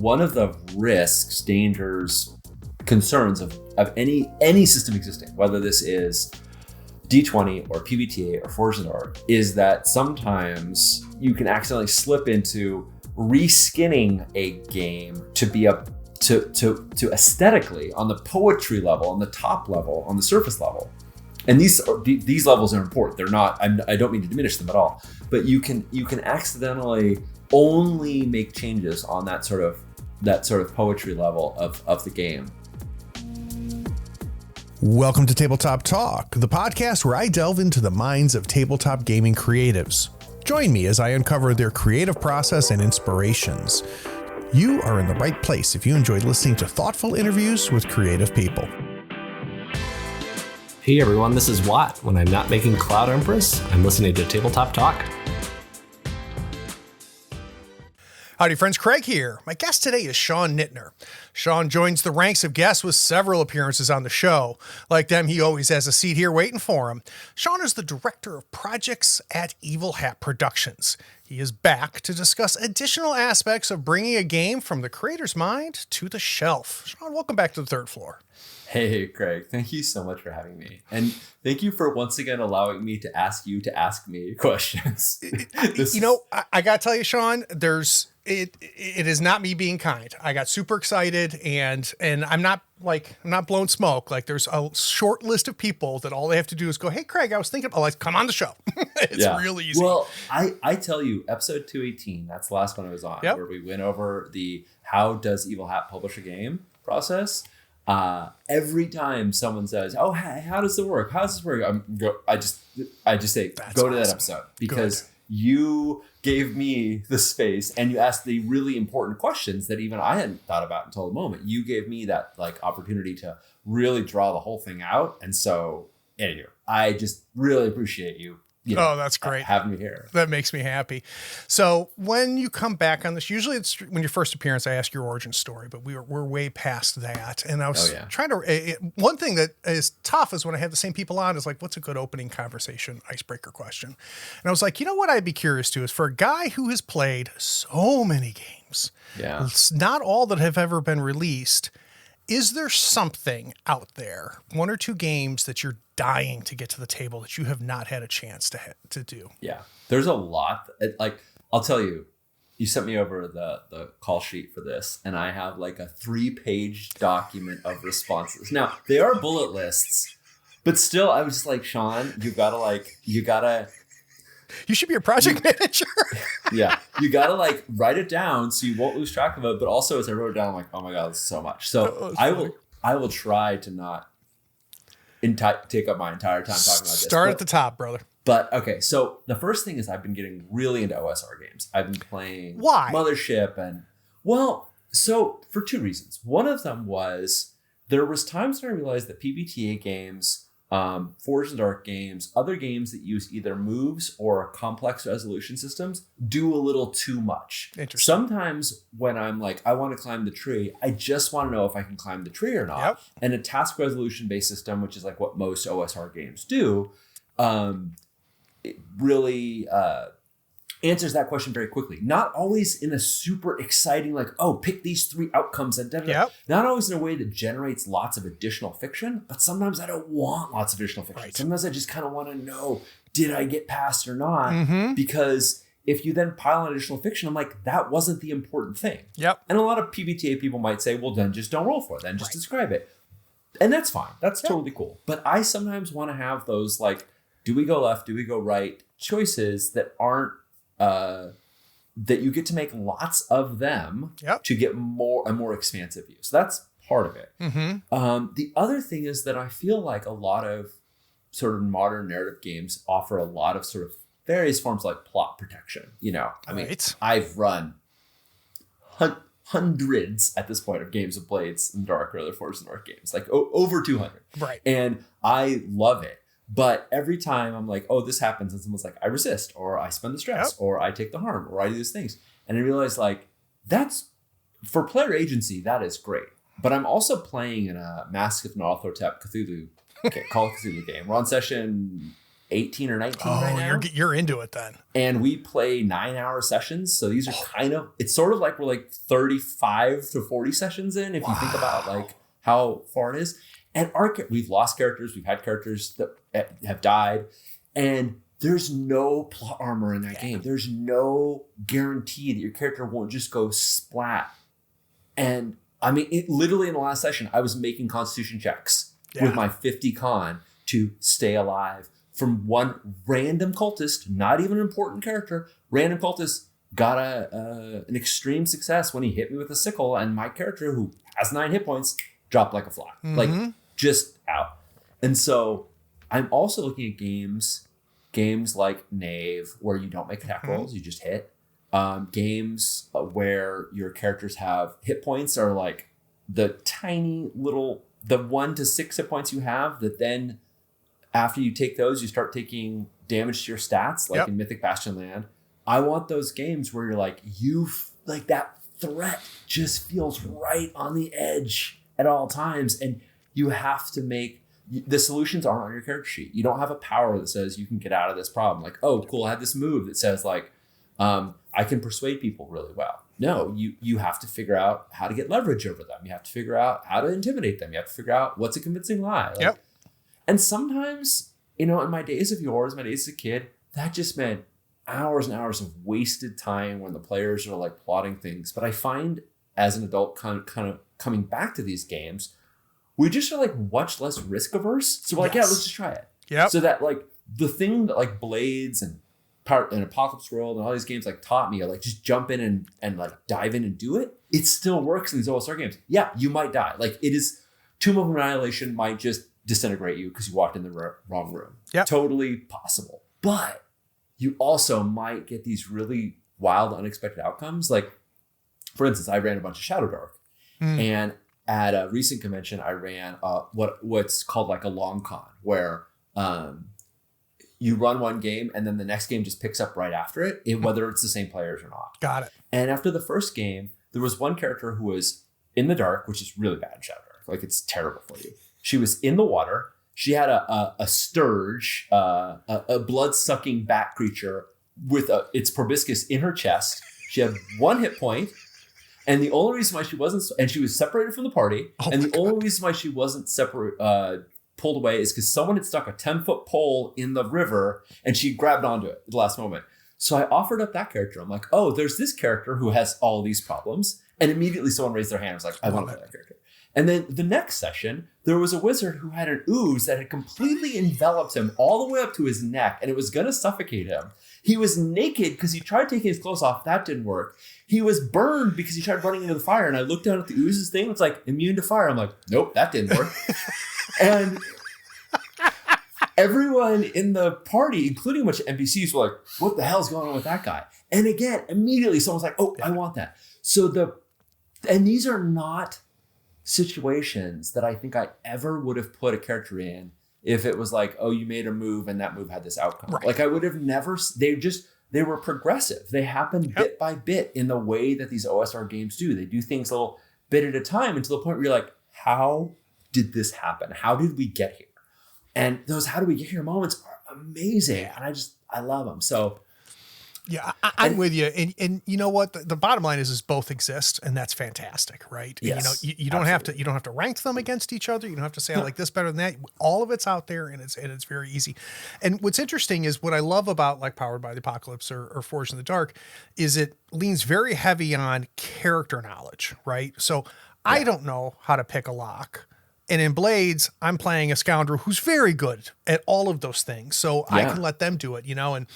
one of the risks, dangers, concerns of any system existing, whether this is D20 or PBTA or Forged in the Dark, is that sometimes you can accidentally slip into reskinning a game to be to aesthetically, on the poetry level, on the top level, on the surface level. And these levels are important. They're not, I don't mean to diminish them at all, but you can accidentally only make changes on that sort of poetry level of the game. Welcome to Tabletop Talk, the podcast where I delve into the minds of tabletop gaming creatives. Join me as I uncover their creative process and inspirations. You are in the right place if you enjoyed listening to thoughtful interviews with creative people. Hey everyone, this is Watt. When I'm not making Cloud Empress, I'm listening to Tabletop Talk. Howdy friends, Craig here. My guest today is Sean Nittner. Sean joins the ranks of guests with several appearances on the show. Like them, he always has a seat here waiting for him. Sean is the director of projects at Evil Hat Productions. He is back to discuss additional aspects of bringing a game from the creator's mind to the shelf. Sean, welcome back to the third floor. Hey, Craig, thank you so much for having me. And thank you for once again allowing me to ask you to ask me questions. I got to tell you, Sean, it is not me being kind. I got super excited and I'm not blowing smoke. Like there's a short list of people that all they have to do is go, hey, Craig, I was thinking, come on the show. It's really easy. Well, I tell you, episode 218, that's the last one I was on, where we went over the how does Evil Hat publish a game process. Every time someone says, "Oh, hey, how does it work? How does this work?" I just say, go to that episode, because you gave me the space and you asked the really important questions that even I hadn't thought about until the moment. You gave me that opportunity to really draw the whole thing out, and so anyway, I just really appreciate you. That's great. Having me here. That makes me happy. So when you come back on this, usually it's when your first appearance, I ask your origin story, but we're way past that. And I was trying to, one thing that is tough is when I have the same people on is like, what's a good opening conversation icebreaker question? And I was like, you know what I'd be curious to is for a guy who has played so many games, it's not all that have ever been released. Is there something out there, one or two games that you're dying to get to the table that you have not had a chance to do? Yeah, there's a lot. I'll tell you, you sent me over the call sheet for this, and I have a 3-page document of responses. Now, they are bullet lists, but still, I was just like, Sean, you gotta. You should be a project manager. Yeah. You got to write it down so you won't lose track of it. But also as I wrote it down, I'm like, oh my God, this is so much. So I will try to not take up my entire time talking about this. Start at the top, brother. But okay. So the first thing is I've been getting really into OSR games. I've been playing Mothership so for two reasons. One of them was there was times when I realized that PBTA games, Forged in the Dark games, other games that use either moves or complex resolution systems do a little too much. Sometimes when I'm I want to climb the tree, I just want to know if I can climb the tree or not. Yep. And a task resolution based system, which is what most OSR games do, it really answers that question very quickly. Not always in a super exciting, pick these 3 outcomes and not always in a way that generates lots of additional fiction, but sometimes I don't want lots of additional fiction. Right. Sometimes I just kind of want to know, did I get past or not? Mm-hmm. Because if you then pile on additional fiction, I'm like, that wasn't the important thing. Yep. And a lot of PBTA people might say, well, then just don't roll for it. Then just describe it. And that's fine. That's totally cool. But I sometimes want to have those, do we go left? Do we go right? Choices that aren't, that you get to make lots of them to get a more expansive view. So that's part of it. Mm-hmm. The other thing is that I feel like a lot of sort of modern narrative games offer a lot of sort of various forms plot protection. I mean, I've run hundreds at this point of games of Blades in the Dark or other Forged in the Dark games, over 200. Right. And I love it. But every time I'm like, oh, this happens, and someone's like, I resist, or I spend the stress, or I take the harm, or I do these things. And I realize that's, for player agency, that is great. But I'm also playing in a Mask of Nyarlathotep Cthulhu, Call of Cthulhu game. We're on session 18 or 19 right now. You're into it then. And we play 9-hour sessions. So these are it's sort of like we're like 35 to 40 sessions in, if you think about like how far it is. And we've lost characters. We've had characters that have died. And there's no plot armor in that game. There's no guarantee that your character won't just go splat. And I mean, literally in the last session, I was making constitution checks with my 50 con to stay alive from one random cultist, not even an important character. Random cultist got an extreme success when he hit me with a sickle, and my character, who has 9 hit points, dropped like a fly. Like, just out. And so I'm also looking at games like Knave, where you don't make attack rolls, you just hit. Games where your characters have hit points are like the tiny little, the 1 to 6 hit points you have, that then after you take those, you start taking damage to your stats, like in Mythic Bastion Land. I want those games where you're like, like that threat just feels right on the edge at all times. And you have to the solutions aren't on your character sheet. You don't have a power that says you can get out of this problem. Like, oh, cool, I had this move that says like, I can persuade people really well. No, you have to figure out how to get leverage over them. You have to figure out how to intimidate them. You have to figure out what's a convincing lie. Like, and sometimes, in my days of yore, my days as a kid, that just meant hours and hours of wasted time when the players are like plotting things. But I find as an adult kind of coming back to these games, we just are like much less risk averse. So we're like, let's just try it. Yep. So that like the thing that like Blades and Apocalypse World and all these games like taught me, like just jump in and like dive in and do it. It still works in these OSR games. Yeah, you might die. Like it is, Tomb of Annihilation might just disintegrate you because you walked in the wrong room. Yep. Totally possible. But you also might get these really wild, unexpected outcomes. Like, for instance, I ran a bunch of Shadow Dark. And at a recent convention, I ran what's called like a long con, where you run one game and then the next game just picks up right after it, whether it's the same players or not. Got it. And after the first game, there was one character who was in the dark, which is really bad in Shadow Dark. Like, it's terrible for you. She was in the water. She had a sturge, a blood-sucking bat creature with its proboscis in her chest. She had 1 hit point. And the only reason why she wasn't, and she was separated from the party. Only reason why she wasn't pulled away is because someone had stuck a 10-foot pole in the river and she grabbed onto it at the last moment. So I offered up that character. I'm like, oh, there's this character who has all these problems. And immediately someone raised their hand and was like, I want to play that character. And then the next session, there was a wizard who had an ooze that had completely enveloped him all the way up to his neck, and it was going to suffocate him. He was naked because he tried taking his clothes off. That didn't work. He was burned because he tried running into the fire. And I looked down at the ooze's thing. It's like immune to fire. I'm like, nope, that didn't work. And everyone in the party, including a bunch of NPCs, were like, what the hell's going on with that guy? And again, immediately someone's like, oh, I want that. So and these are not situations that I think I ever would have put a character in if it was like, oh, you made a move and that move had this outcome. Right. Like I would have never, they were progressive. They happened bit by bit in the way that these OSR games do. They do things a little bit at a time, and to the point where you're like, how did this happen? How did we get here? And those how do we get here moments are amazing. And I love them. So yeah, I'm with you. And you know what? The bottom line is both exist, and that's fantastic, right? Yes, and you don't have to rank them against each other. You don't have to say I like this better than that. All of it's out there, and it's very easy. And what's interesting is what I love about like Powered by the Apocalypse or Forged in the Dark is it leans very heavy on character knowledge, right? So I don't know how to pick a lock. And in Blades, I'm playing a scoundrel who's very good at all of those things. So I can let them do it, and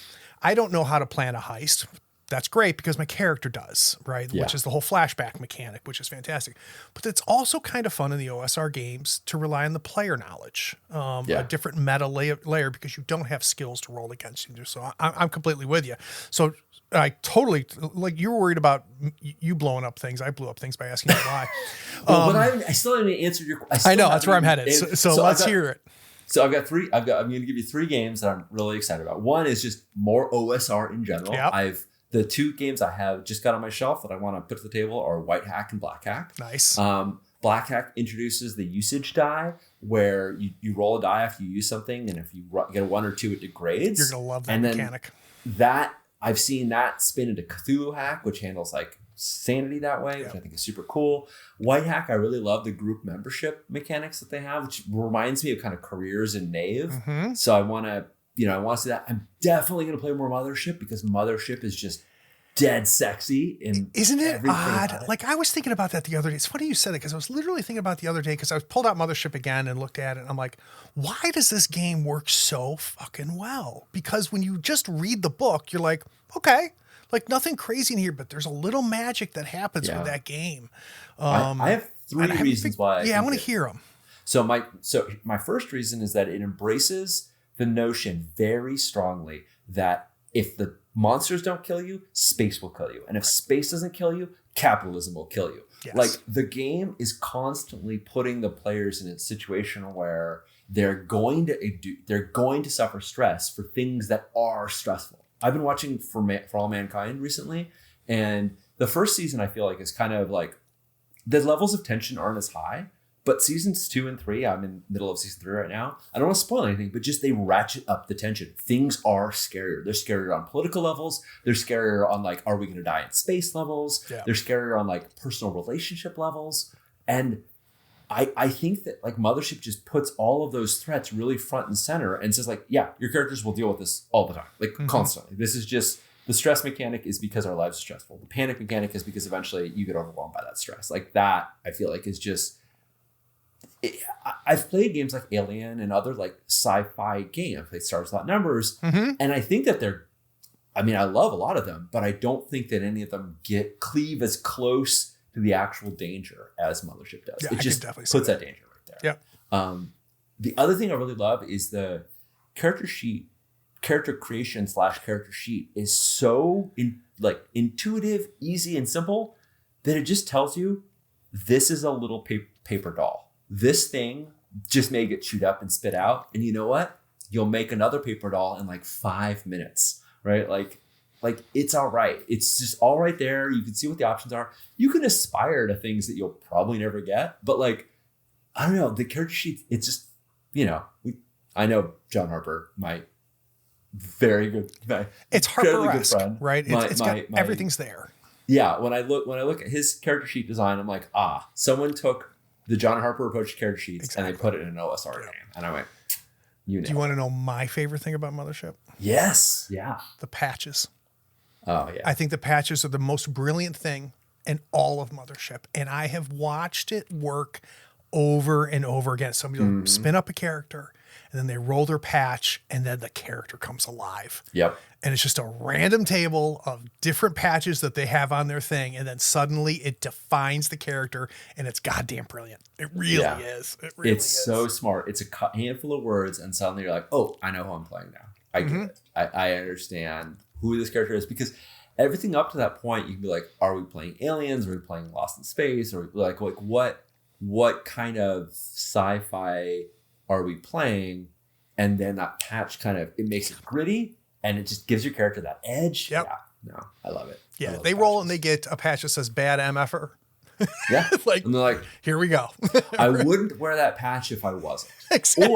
I don't know how to plan a heist. That's great because my character does, right? Yeah. Which is the whole flashback mechanic, which is fantastic. But it's also kind of fun in the OSR games to rely on the player knowledge, a different meta layer because you don't have skills to roll against you. So I'm completely with you. So I totally, like you were worried about you blowing up things. I blew up things by asking you why. But I still haven't answered your question. I know, that's where I'm headed. So let's hear it. So I'm going to give you 3 games that I'm really excited about. One is just more OSR in general. Yep. The 2 games I have just got on my shelf that I want to put to the table are White Hack and Black Hack. Nice. Black Hack introduces the usage die, where you roll a die after you use something, and if you get a 1 or 2, it degrades. You're gonna love that mechanic. That I've seen that spin into Cthulhu Hack, which handles like sanity that way, which I think is super cool. White Hack, I really love the group membership mechanics that they have, which reminds me of kind of careers in Knave. So I want to see that. I'm definitely going to play more Mothership, because Mothership is just dead sexy. Isn't it odd? Like, I was thinking about that the other day. It's funny you said it, because I was literally thinking about it the other day, because I pulled out Mothership again and looked at it, and I'm like, why does this game work so fucking well? Because when you just read the book, you're like, okay, like nothing crazy in here, but there's a little magic that happens with that game. I have 3 reasons why. I want to hear them. So my first reason is that it embraces the notion very strongly that if the monsters don't kill you, space will kill you. And if space doesn't kill you, capitalism will kill you. Yes. Like, the game is constantly putting the players in a situation where they're going to suffer stress for things that are stressful. I've been watching For All Mankind recently, and the first season I feel like is kind of like, the levels of tension aren't as high, but seasons 2 and 3, I'm in the middle of season 3 right now. I don't want to spoil anything, but just they ratchet up the tension. Things are scarier. They're scarier on political levels. They're scarier on like, are we going to die in space levels? Yeah. They're scarier on like personal relationship levels. And I think that like Mothership just puts all of those threats really front and center and says like, yeah, your characters will deal with this all the time, like constantly. This is just, the stress mechanic is because our lives are stressful. The panic mechanic is because eventually you get overwhelmed by that stress. Like, that I feel like is just, I've played games like Alien and other like sci-fi games. I've played Stars Without Numbers, and I think that I love a lot of them, but I don't think that any of them cleave as close to the actual danger as Mothership does. Yeah, it just puts that danger right there. Yeah. The other thing I really love is the character creation / character sheet is so intuitive, easy, and simple that it just tells you this is a little paper doll. This thing just may get chewed up and spit out, and you know what? You'll make another paper doll in like 5 minutes, right? Like it's all right. It's just all right there. You can see what the options are. You can aspire to things that you'll probably never get, but like, I don't know, the character sheet, it's just, I know John Harper, my very good, it's Harper-esque, good friend, right? It's got everything's there. Yeah. When I look at his character sheet design, I'm like, someone took the John Harper approach to character sheets and they put it in an OSR game. And I went, do you want to know my favorite thing about Mothership? Yes. Yeah. The patches. Oh, yeah. I think the patches are the most brilliant thing in all of Mothership. And I have watched it work over and over again. Somebody will spin up a character, and then they roll their patch, and then the character comes alive. Yep. And it's just a random table of different patches that they have on their thing. And then suddenly it defines the character, and it's goddamn brilliant. It really is. It really is. It's so smart. It's a handful of words, and suddenly you're like, oh, I know who I'm playing now. I get it. I understand who this character is, because everything up to that point, you can be like, are we playing aliens? Are we playing Lost in Space? Or like what kind of sci-fi are we playing? And then that patch it makes it gritty, and it just gives your character that edge. Yep. Yeah. No, I love it. Yeah. They roll and they get a patch that says bad MFer. Yeah. And they're like, here we go. I wouldn't wear that patch if I wasn't. Exactly.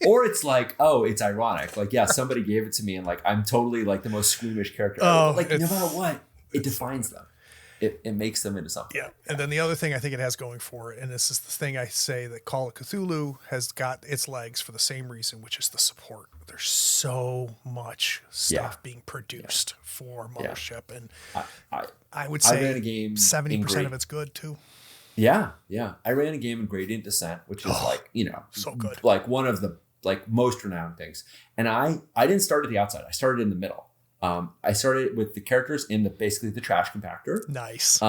Or it's like, oh, it's ironic. Like, yeah, somebody gave it to me and like, I'm totally like the most squeamish character. No matter what, it defines them. It makes them into something. Yeah. And then the other thing I think it has going for it, and this is the thing I say that Call of Cthulhu has got its legs for the same reason, which is the support. There's so much stuff being produced for Mothership. And I would say 70% of it's good too. Yeah. Yeah. I ran a game in Gradient Descent, which is so good. Like one of the most renowned things. And I didn't start at the outside. I started in the middle. I started with the characters in basically the trash compactor. Nice.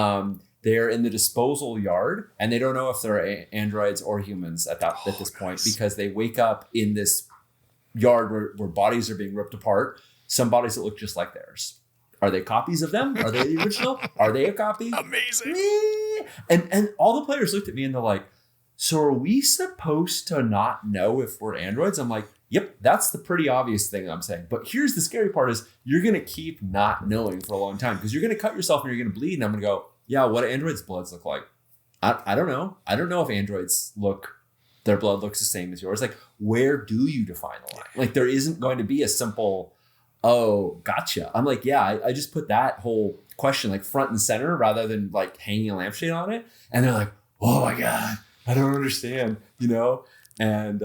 They're in the disposal yard, and they don't know if they're androids or humans at this point, because they wake up in this yard where bodies are being ripped apart. Some bodies that look just like theirs. Are they copies of them? Are they the original? Are they a copy? Amazing. And all the players looked at me and they're like, so are we supposed to not know if we're androids? I'm like, yep, that's the pretty obvious thing I'm saying. But here's the scary part is you're going to keep not knowing for a long time, because you're going to cut yourself and you're going to bleed. And I'm going to go, yeah, what do androids' bloods look like? I don't know. I don't know if androids their blood looks the same as yours. Like, where do you define the line? Like, there isn't going to be a simple, oh, gotcha. I'm like, yeah, I just put that whole question like front and center rather than like hanging a lampshade on it. And they're like, oh my God, I don't understand, And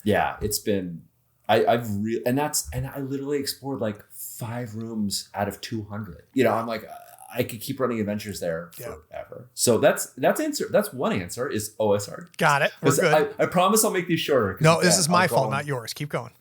yeah, it's been, I literally explored like 5 rooms out of 200. I'm like, I could keep running adventures there forever. So that's one answer is OSR. Got it. We're good. I promise I'll make these shorter. No, this is my fault, not yours. Keep going.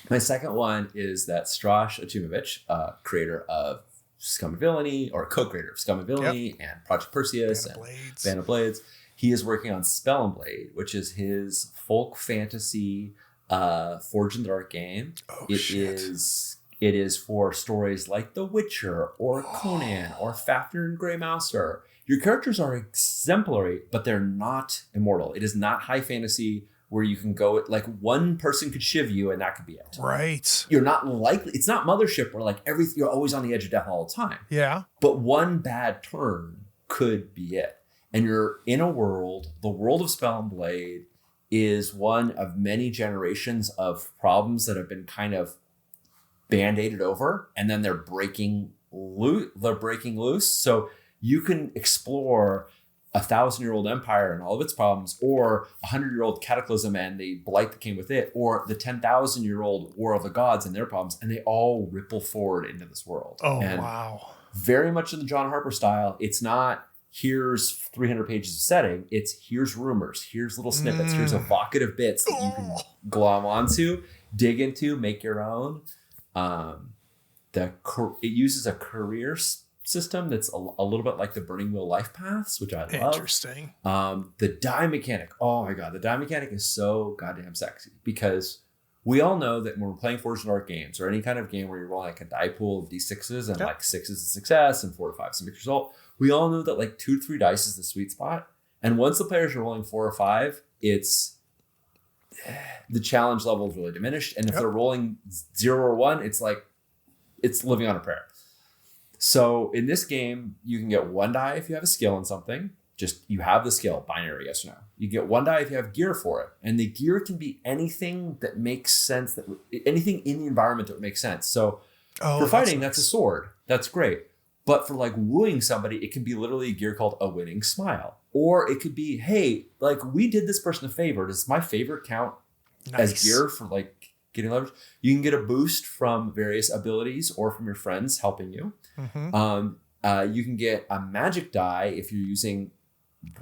My second one is that Strash Atumovich, creator of Scum and Villainy, or co-creator of Scum and Villainy and Project Perseus and Band of Blades. He is working on Spell and Blade, which is his folk fantasy Forge in the Dark game. Oh, It is for stories like The Witcher or Conan or Fafnir and Grey Mouser. Your characters are exemplary, but they're not immortal. It is not high fantasy where you can go, like one person could shiv you and that could be it. Right. You're not likely, it's not Mothership where like you're always on the edge of death all the time. Yeah. But one bad turn could be it. And you're in a world, the world of Spell and Blade is one of many generations of problems that have been kind of band-aided over, and then they're breaking loose. So you can explore 1,000-year-old empire and all of its problems, or 100-year-old cataclysm and the blight that came with it, or the 10,000-year-old war of the gods and their problems, and they all ripple forward into this world. Oh, and wow. Very much in the John Harper style. It's not here's 300 pages of setting. It's here's rumors, here's little snippets, here's evocative bits that you can glom onto, dig into, make your own. It uses a career system that's a little bit like the Burning Wheel life paths, which I love. Interesting. The die mechanic. Oh my God, the die mechanic is so goddamn sexy because we all know that when we're playing Forge in the Dark games or any kind of game where you're rolling like a die pool of D6s and like 6 is a success and 4 to 5 is a mixed result, we all know that like 2 to 3 dice is the sweet spot. And once the players are rolling 4 or 5, the challenge level is really diminished. And if they're rolling 0 or 1, it's like, it's living on a prayer. So in this game, you can get 1 die if you have a skill in something. Just you have the skill, binary, yes or no. You get 1 die if you have gear for it. And the gear can be anything that makes sense, anything in the environment that would make sense. So for fighting, that's a sword. That's great. But for like wooing somebody, it can be literally a gear called a winning smile. Or it could be, hey, like we did this person a favor. Does my favor count as gear for like getting leverage? You can get a boost from various abilities or from your friends helping you. Mm-hmm. You can get a magic die if you're using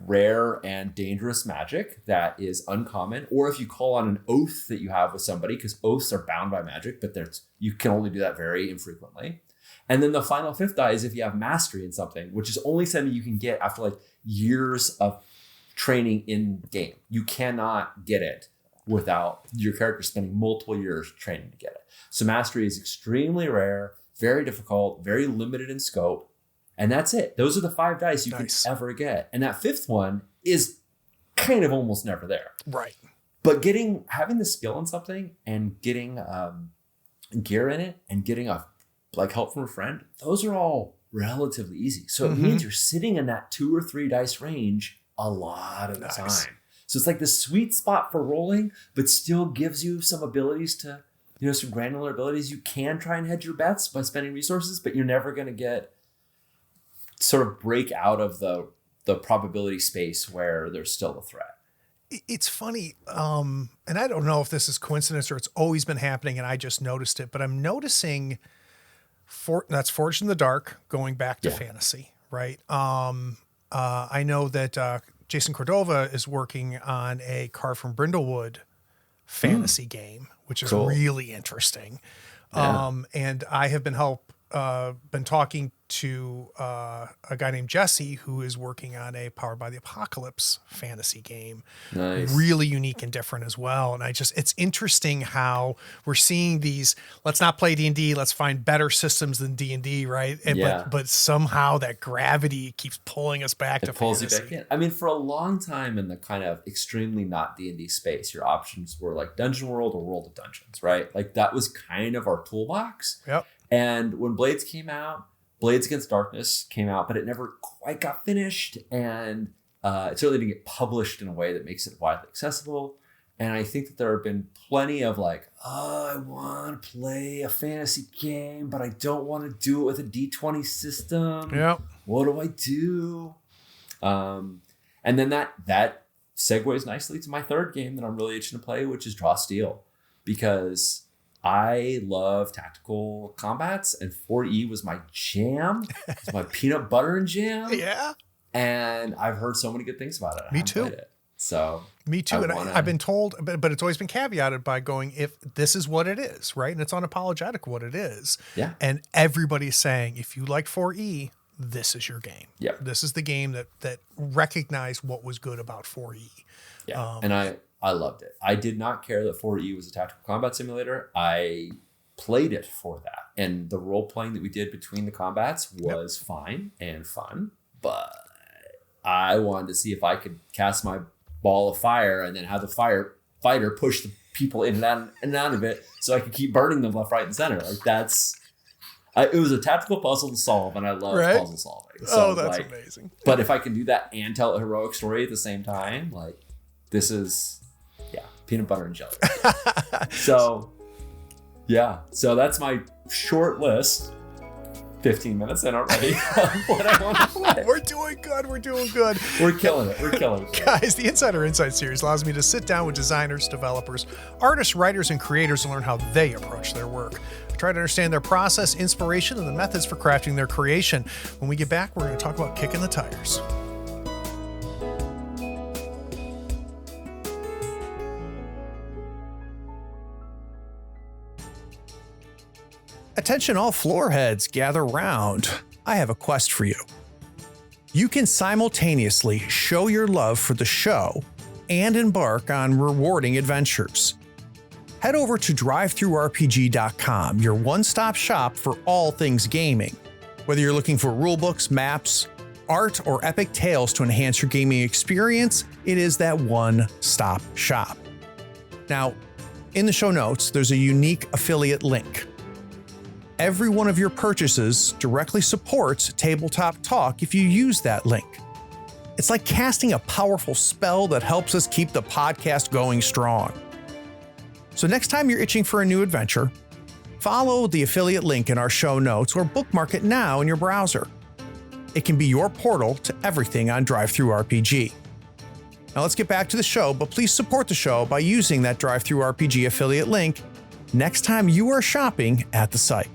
rare and dangerous magic that is uncommon, or if you call on an oath that you have with somebody, because oaths are bound by magic, but you can only do that very infrequently. And then the final 5th die is if you have mastery in something, which is only something you can get after like years of training in game. You cannot get it without your character spending multiple years training to get it. So mastery is extremely rare, very difficult, very limited in scope. And that's it. Those are the 5 dice you can ever get. And that 5th one is kind of almost never there. Right. But having the skill in something and getting gear in it and getting help from a friend, those are all relatively easy. So it means you're sitting in that 2 or 3 dice range a lot of the time. So it's like the sweet spot for rolling, but still gives you some abilities to, some granular abilities. You can try and hedge your bets by spending resources, but you're never going to get sort of break out of the probability space where there's still a threat. It's funny, and I don't know if this is coincidence or it's always been happening and I just noticed it, but I'm noticing that's Forged in the Dark going back to fantasy, right? I know that Jason Cordova is working on a Carved from Brindlewood fantasy game, which is really interesting. Yeah. And I have been talking to a guy named Jesse who is working on a Powered by the Apocalypse fantasy game. Nice. Really unique and different as well. And it's interesting how we're seeing these, let's not play D&D, let's find better systems than D&D, right? But somehow that gravity keeps pulling us back to fantasy. It pulls you back in. I mean, for a long time in the kind of extremely not D&D space, your options were like Dungeon World or World of Dungeons, right? Like that was kind of our toolbox. Yep. And when Blades Against Darkness came out, but it never quite got finished. And It certainly didn't get published in a way that makes it widely accessible. And I think that there have been plenty of like, oh, I want to play a fantasy game, but I don't want to do it with a D20 system. Yeah. What do I do? And then that segues nicely to my third game that I'm really itching to play, which is Draw Steel, because I love tactical combats, and 4E was my jam. It's my peanut butter and jam. Yeah. And I've heard so many good things about it. Me too. So me too. I've been told, but it's always been caveated by going, if this is what it is, right? And it's unapologetic what it is. Yeah. And everybody's saying, if you like 4E, this is your game. Yeah. This is the game that recognized what was good about 4E. Yeah. And I loved it. I did not care that 4E was a tactical combat simulator. I played it for that. And the role playing that we did between the combats was fine and fun, but I wanted to see if I could cast my ball of fire and then have the fighter push the people in and out of it so I could keep burning them left, right, and center. Like it was a tactical puzzle to solve, and I love puzzle solving. So, that's amazing. But if I can do that and tell a heroic story at the same time, like this is, peanut butter and jelly. So that's my short list. 15 minutes in already. What I want to play. We're doing good. We're killing it. Guys, the Insider Insight series allows me to sit down with designers, developers, artists, writers, and creators and learn how they approach their work. I try to understand their process, inspiration, and the methods for crafting their creation. When we get back, we're going to talk about kicking the tires. Attention all floor heads, gather round. I have a quest for you. You can simultaneously show your love for the show and embark on rewarding adventures. Head over to drivethrurpg.com, your one-stop shop for all things gaming. Whether you're looking for rulebooks, maps, art, or epic tales to enhance your gaming experience, it is that one-stop shop. Now, in the show notes, there's a unique affiliate link. Every one of your purchases directly supports Tabletop Talk if you use that link. It's like casting a powerful spell that helps us keep the podcast going strong. So next time you're itching for a new adventure, follow the affiliate link in our show notes or bookmark it now in your browser. It can be your portal to everything on DriveThruRPG. Now let's get back to the show, but please support the show by using that DriveThruRPG affiliate link next time you are shopping at the site.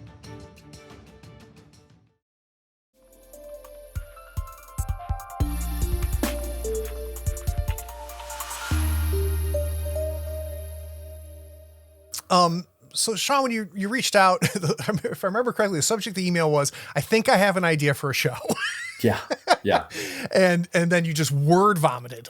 So Sean, when you reached out, if I remember correctly, the subject of the email was, I think I have an idea for a show. Yeah. and then you just word vomited,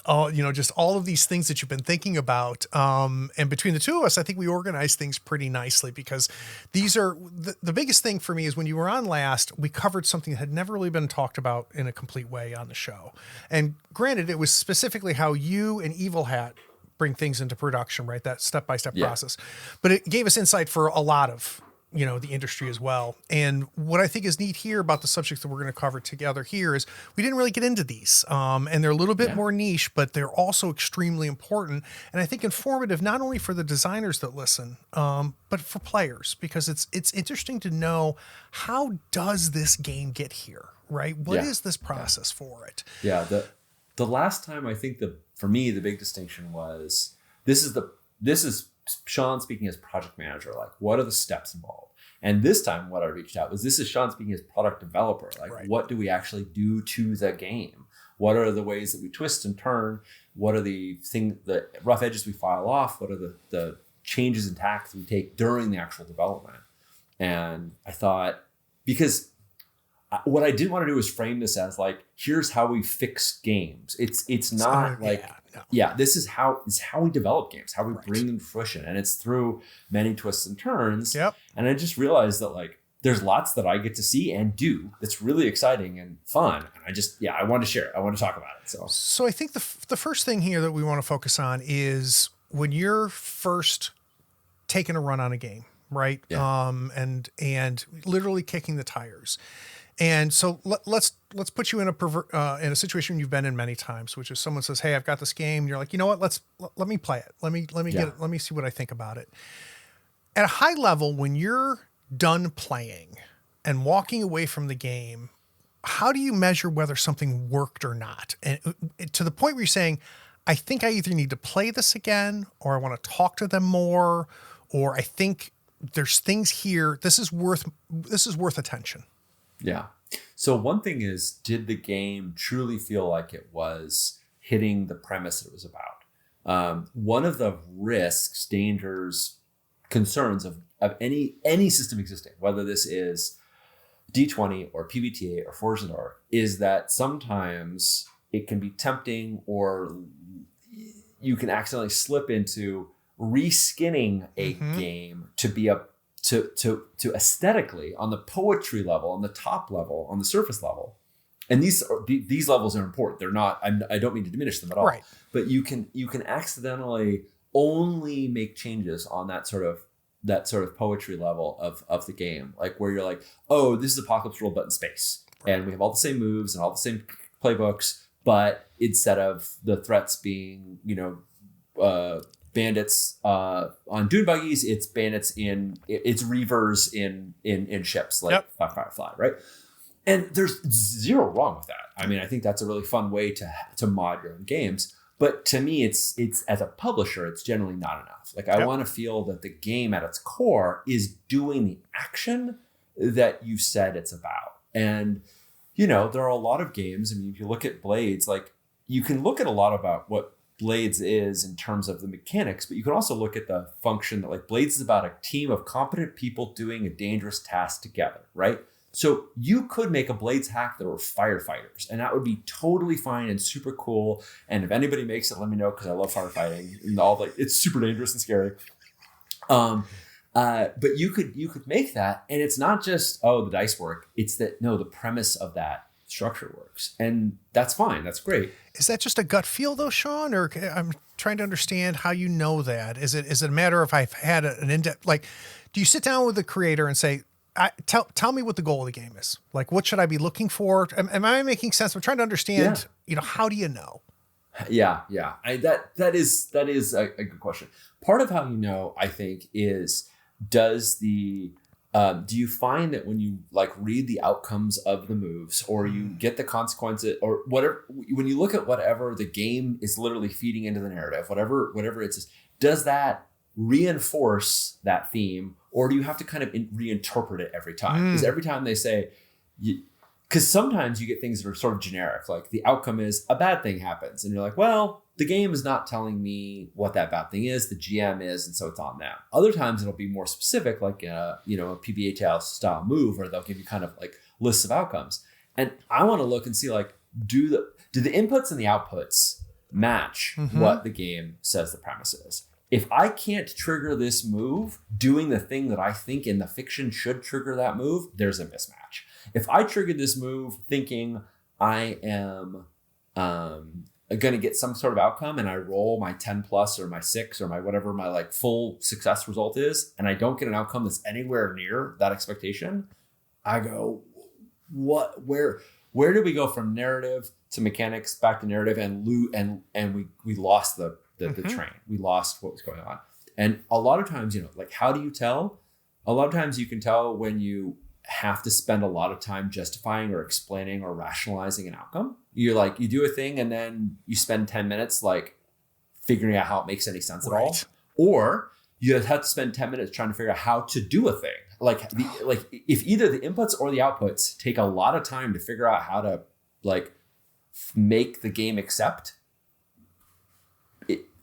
just all of these things that you've been thinking about. And between the two of us, I think we organized things pretty nicely, because these are the biggest thing for me is when you were on last, we covered something that had never really been talked about in a complete way on the show. And granted, it was specifically how you and Evil Hat bring things into production, right? That step-by-step process. But it gave us insight for a lot of, the industry as well. And what I think is neat here about the subjects that we're going to cover together here is we didn't really get into these. And they're a little bit more niche, but they're also extremely important. And I think informative, not only for the designers that listen, but for players, because it's interesting to know, how does this game get here, right? What is this process for it? Yeah. The last time, I think for me, the big distinction was this is Sean speaking as project manager. Like, what are the steps involved? And this time, what I reached out was, this is Sean speaking as product developer. Like, what do we actually do to the game? What are the ways that we twist and turn? What are the rough edges we file off? What are the changes in tact we take during the actual development? And I thought, because what I didn't want to do is frame this as like, here's how we fix games. It's not this is how we develop games, how we bring them to fruition. And it's through many twists and turns. Yep. And I just realized that like, there's lots that I get to see and do that's really exciting and fun. And I wanted to share it. I want to talk about it. So I think the first thing here that we want to focus on is when you're first taking a run on a game, right? Yeah. And literally kicking the tires. And so let's put you in a situation you've been in many times, which is someone says, "Hey, I've got this game." And you're like, you know what? Let me play it. Let me get it. Let me see what I think about it. At a high level, when you're done playing and walking away from the game, how do you measure whether something worked or not? And to the point where you're saying, I think I either need to play this again, or I want to talk to them more, or I think there's things here. This is worth attention. Yeah. So one thing is, did the game truly feel like it was hitting the premise it was about? One of the risks, dangers, concerns of any system existing, whether this is D20 or PBTA or Forged in Dark, is that sometimes it can be tempting, or you can accidentally slip into reskinning a game to be to aesthetically, on the poetry level, on the top level, on the surface level. And these levels are important. They're not, I don't mean to diminish them at all. Right. But you can accidentally only make changes on that sort of poetry level of the game. Like where you're like, oh, this is Apocalypse World, but in space. Right. And we have all the same moves and all the same playbooks, but instead of the threats being, bandits on dune buggies, it's bandits it's reavers in ships like Firefly, right? And there's zero wrong with that. I mean, I think that's a really fun way to mod your own games. But to me, it's as a publisher, it's generally not enough. Like I want to feel that the game at its core is doing the action that you said it's about. And, there are a lot of games. I mean, if you look at Blades, like you can look at a lot about what Blades is in terms of the mechanics, but you can also look at the function that like Blades is about a team of competent people doing a dangerous task together, right? So you could make a Blades hack that were firefighters, and that would be totally fine and super cool. And if anybody makes it, let me know, because I love firefighting and it's super dangerous and scary. But you could make that, and it's not just, the dice work. It's that, no, the premise of that structure works, and that's fine. That's great. Is that just a gut feel though, Sean? Or I'm trying to understand how you know that. Is it a matter of I've had an in-depth, like, do you sit down with the creator and say, tell me what the goal of the game is? Like, what should I be looking for? Am I making sense? I'm trying to understand, how do you know? Yeah. That is a good question. Part of how you know, I think, is do you find that when you like read the outcomes of the moves, or you get the consequences, or whatever, when you look at whatever the game is literally feeding into the narrative, whatever it is, does that reinforce that theme, or do you have to kind of reinterpret it every time? Because every time they say, because sometimes you get things that are sort of generic, like the outcome is a bad thing happens, and you're like, well, the game is not telling me what that bad thing is, the GM is, and so it's on them. Other times it'll be more specific, like a PBA style move, or they'll give you kind of like lists of outcomes. And I want to look and see, like, do the inputs and the outputs match what the game says the premise is? If I can't trigger this move doing the thing that I think in the fiction should trigger that move, there's a mismatch. If I triggered this move thinking I am going to get some sort of outcome, and I roll my 10 plus or my 6 or my whatever my like full success result is, and I don't get an outcome that's anywhere near that expectation, I go, where do we go from narrative to mechanics back to narrative, and we lost the train. We lost what was going on. And a lot of times, like, how do you tell? A lot of times you can tell when you have to spend a lot of time justifying or explaining or rationalizing an outcome. You're like, you do a thing and then you spend 10 minutes like figuring out how it makes any sense at all. Or you have to spend 10 minutes trying to figure out how to do a thing. Like if either the inputs or the outputs take a lot of time to figure out how to like make the game accept,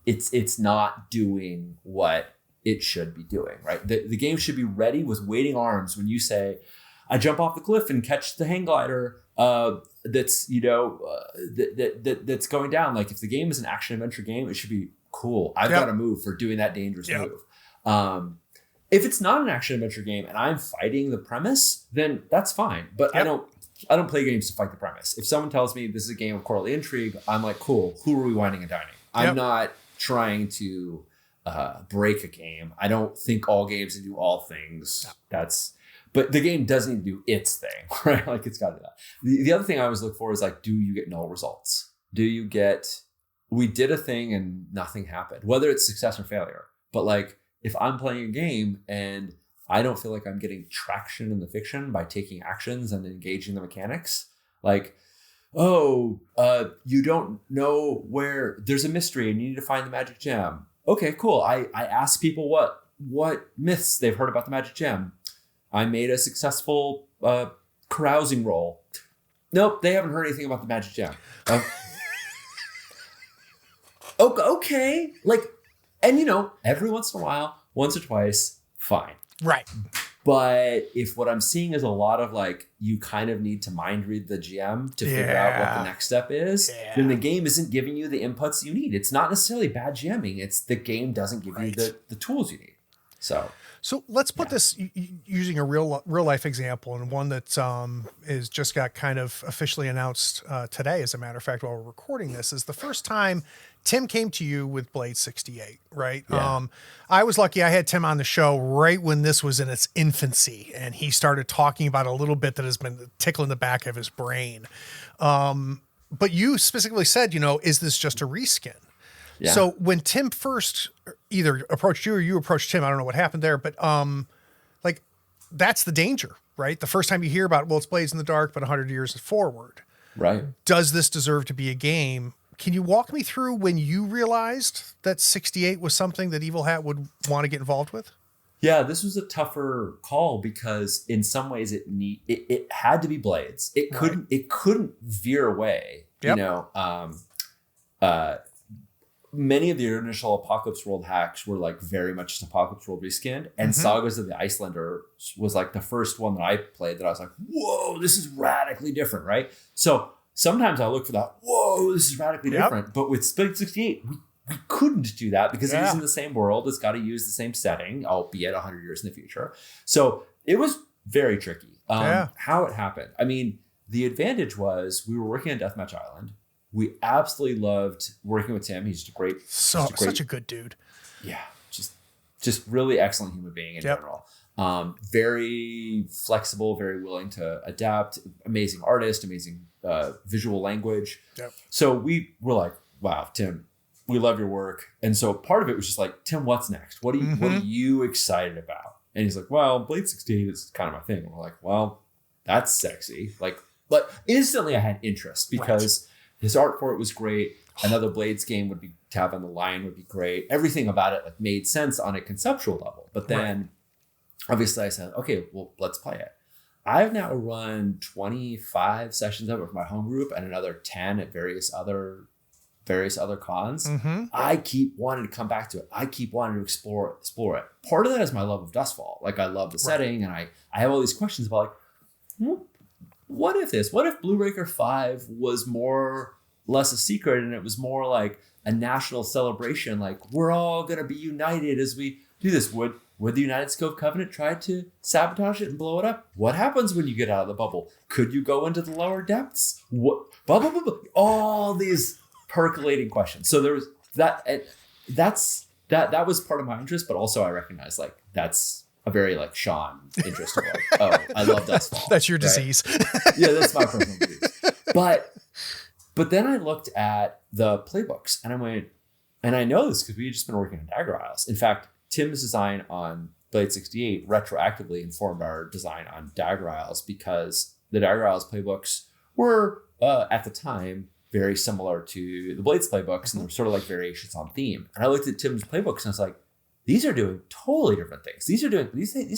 it's not doing what it should be doing, right? The game should be ready with waiting arms when you say, I jump off the cliff and catch the hang glider that's that's going down. Like, if the game is an action adventure game, it should be cool. I've got a move for doing that dangerous move. If it's not an action adventure game and I'm fighting the premise, then that's fine. But I don't play games to fight the premise. If someone tells me this is a game of courtly intrigue, I'm like, cool. Who are we whining and dining? I'm not trying to break a game. I don't think all games do all things. But the game doesn't need to do its thing, right? Like it's got to do that. The other thing I always look for is like, do you get null results? Do you get, we did a thing and nothing happened, whether it's success or failure. But like, if I'm playing a game and I don't feel like I'm getting traction in the fiction by taking actions and engaging the mechanics, like, oh, you don't know where there's a mystery and you need to find the magic gem. Okay, cool. I asked people what myths they've heard about the magic gem. I made a successful carousing roll. Nope, they haven't heard anything about the magic gem. Okay. Like, and you know, every once in a while, once or twice, fine. Right. But if what I'm seeing is a lot of like, you kind of need to mind read the GM to figure out what the next step is, then the game isn't giving you the inputs you need. It's not necessarily bad GMing. It's the game doesn't give you the tools you need. So let's put this using a real life example, and one that is just got kind of officially announced today, as a matter of fact, while we're recording this, is the first time Tim came to you with Blade 68, right? Yeah. I was lucky I had Tim on the show right when this was in its infancy, and he started talking about a little bit that has been tickling the back of his brain. But you specifically said, you know, is this just a reskin? Yeah. So when Tim first either approached you or you approached Tim, I don't know what happened there, but like that's the danger, right? The first time you hear about, well, it's Blades in the Dark, but 100 years forward. Right. Does this deserve to be a game? Can you walk me through when you realized that 68 was something that Evil Hat would want to get involved with? Yeah, this was a tougher call because in some ways it had to be Blades. It couldn't veer away. Yep. You know, many of the initial Apocalypse World hacks were like very much just Apocalypse World reskinned, and Sagas of the Icelander was like the first one that I played that I was like, whoa, this is radically different, right? So sometimes I look for that, whoa, this is radically different. But with Blade 68, we couldn't do that because it is in the same world. It's got to use the same setting, albeit 100 years in the future. So it was very tricky. How it happened. I mean, the advantage was we were working on Deathmatch Island. We absolutely loved working with Tim. He's such a good dude. Yeah, just really excellent human being in general. Very flexible, very willing to adapt. Amazing artist, amazing visual language. Yep. So we were like, wow, Tim, we love your work. And so part of it was just like, Tim, what's next? What are you excited about? And he's like, well, Blade 68 is kind of my thing. And we're like, well, that's sexy. Like, but instantly I had interest because his art for it was great. Another Blades game would be Tab on the Line would be great. Everything about it like made sense on a conceptual level. But then obviously I said, okay, well, let's play it. I've now run 25 sessions of it with my home group and another 10 at various other cons. I keep wanting to come back to it. I keep wanting to explore it. Part of that is my love of Dustfall. Like I love the setting, and I have all these questions about like, what if Blue Raker 5 was more less a secret and it was more like a national celebration? Like we're all gonna be united as we do this. Would the United Scope Covenant try to sabotage it and blow it up? What happens when you get out of the bubble? Could you go into the lower depths? What? Blah, blah, blah, blah. All these percolating questions. So there was that. That was part of my interest, but also I recognize like that's a very like Sean interest of like, oh, I love Dustfall. That's your disease. Yeah, that's my personal disease. But then I looked at the playbooks and I went, and I know this because we had just been working on Dagger Isles. In fact, Tim's design on Blade 68 retroactively informed our design on Dagger Isles because the Dagger Isles playbooks were at the time very similar to the Blades playbooks, and they were sort of like variations on theme. And I looked at Tim's playbooks and I was like, these are doing totally different things. These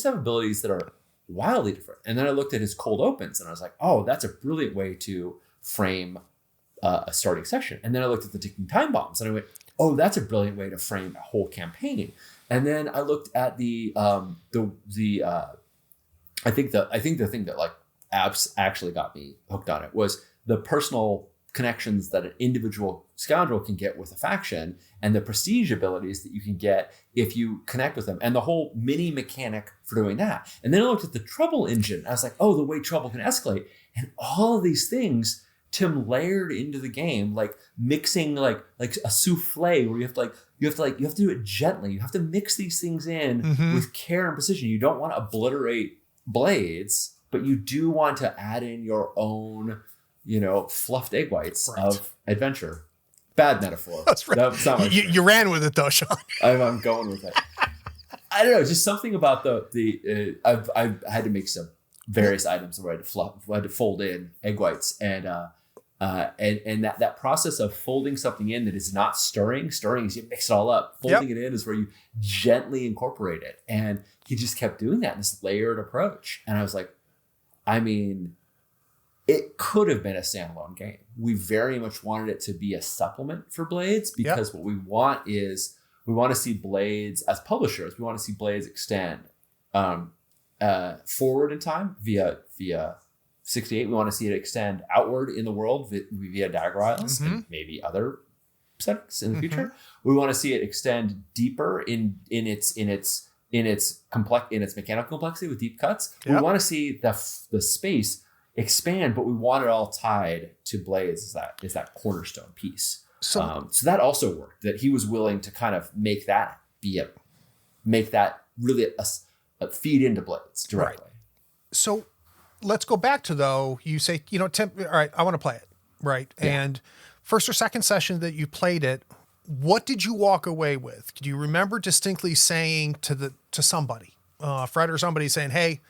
have abilities that are wildly different. And then I looked at his cold opens and I was like, oh, that's a brilliant way to frame a starting session. And then I looked at the ticking time bombs and I went, oh, that's a brilliant way to frame a whole campaign. And then I looked at I think the thing that like apps actually got me hooked on it was the personal connections that an individual scoundrel can get with a faction and the prestige abilities that you can get if you connect with them and the whole mini mechanic for doing that. And then I looked at the trouble engine. I was like, oh, the way trouble can escalate. And all of these things Tim layered into the game, like mixing like a souffle where you have to do it gently. You have to mix these things in with care and precision. You don't want to obliterate blades, but you do want to add in your own, fluffed egg whites of adventure. Bad metaphor. That's right. You ran with it though, Sean. I'm going with it. I don't know, just something about I've had to make some various items where I had to fold in egg whites, and that process of folding something in that is not stirring is you mix it all up. Folding it in is where you gently incorporate it, and he just kept doing that in this layered approach. And I was like, it could have been a standalone game. We very much wanted it to be a supplement for Blades, because what we want is, we want to see Blades as publishers. We want to see Blades extend forward in time via 68. We want to see it extend outward in the world via Dagger Isles and maybe other settings in the future. We want to see it extend deeper in its mechanical complexity with deep cuts. We want to see the space expand, but we want it all tied to Blades as that cornerstone piece. So that also worked, that he was willing to kind of make that really a feed into Blades directly. Right. So let's go back to, though, you say, Tim, all right, I want to play it. Right. Yeah. And first or second session that you played it, what did you walk away with? Do you remember distinctly saying to somebody, Fred or somebody, saying, hey,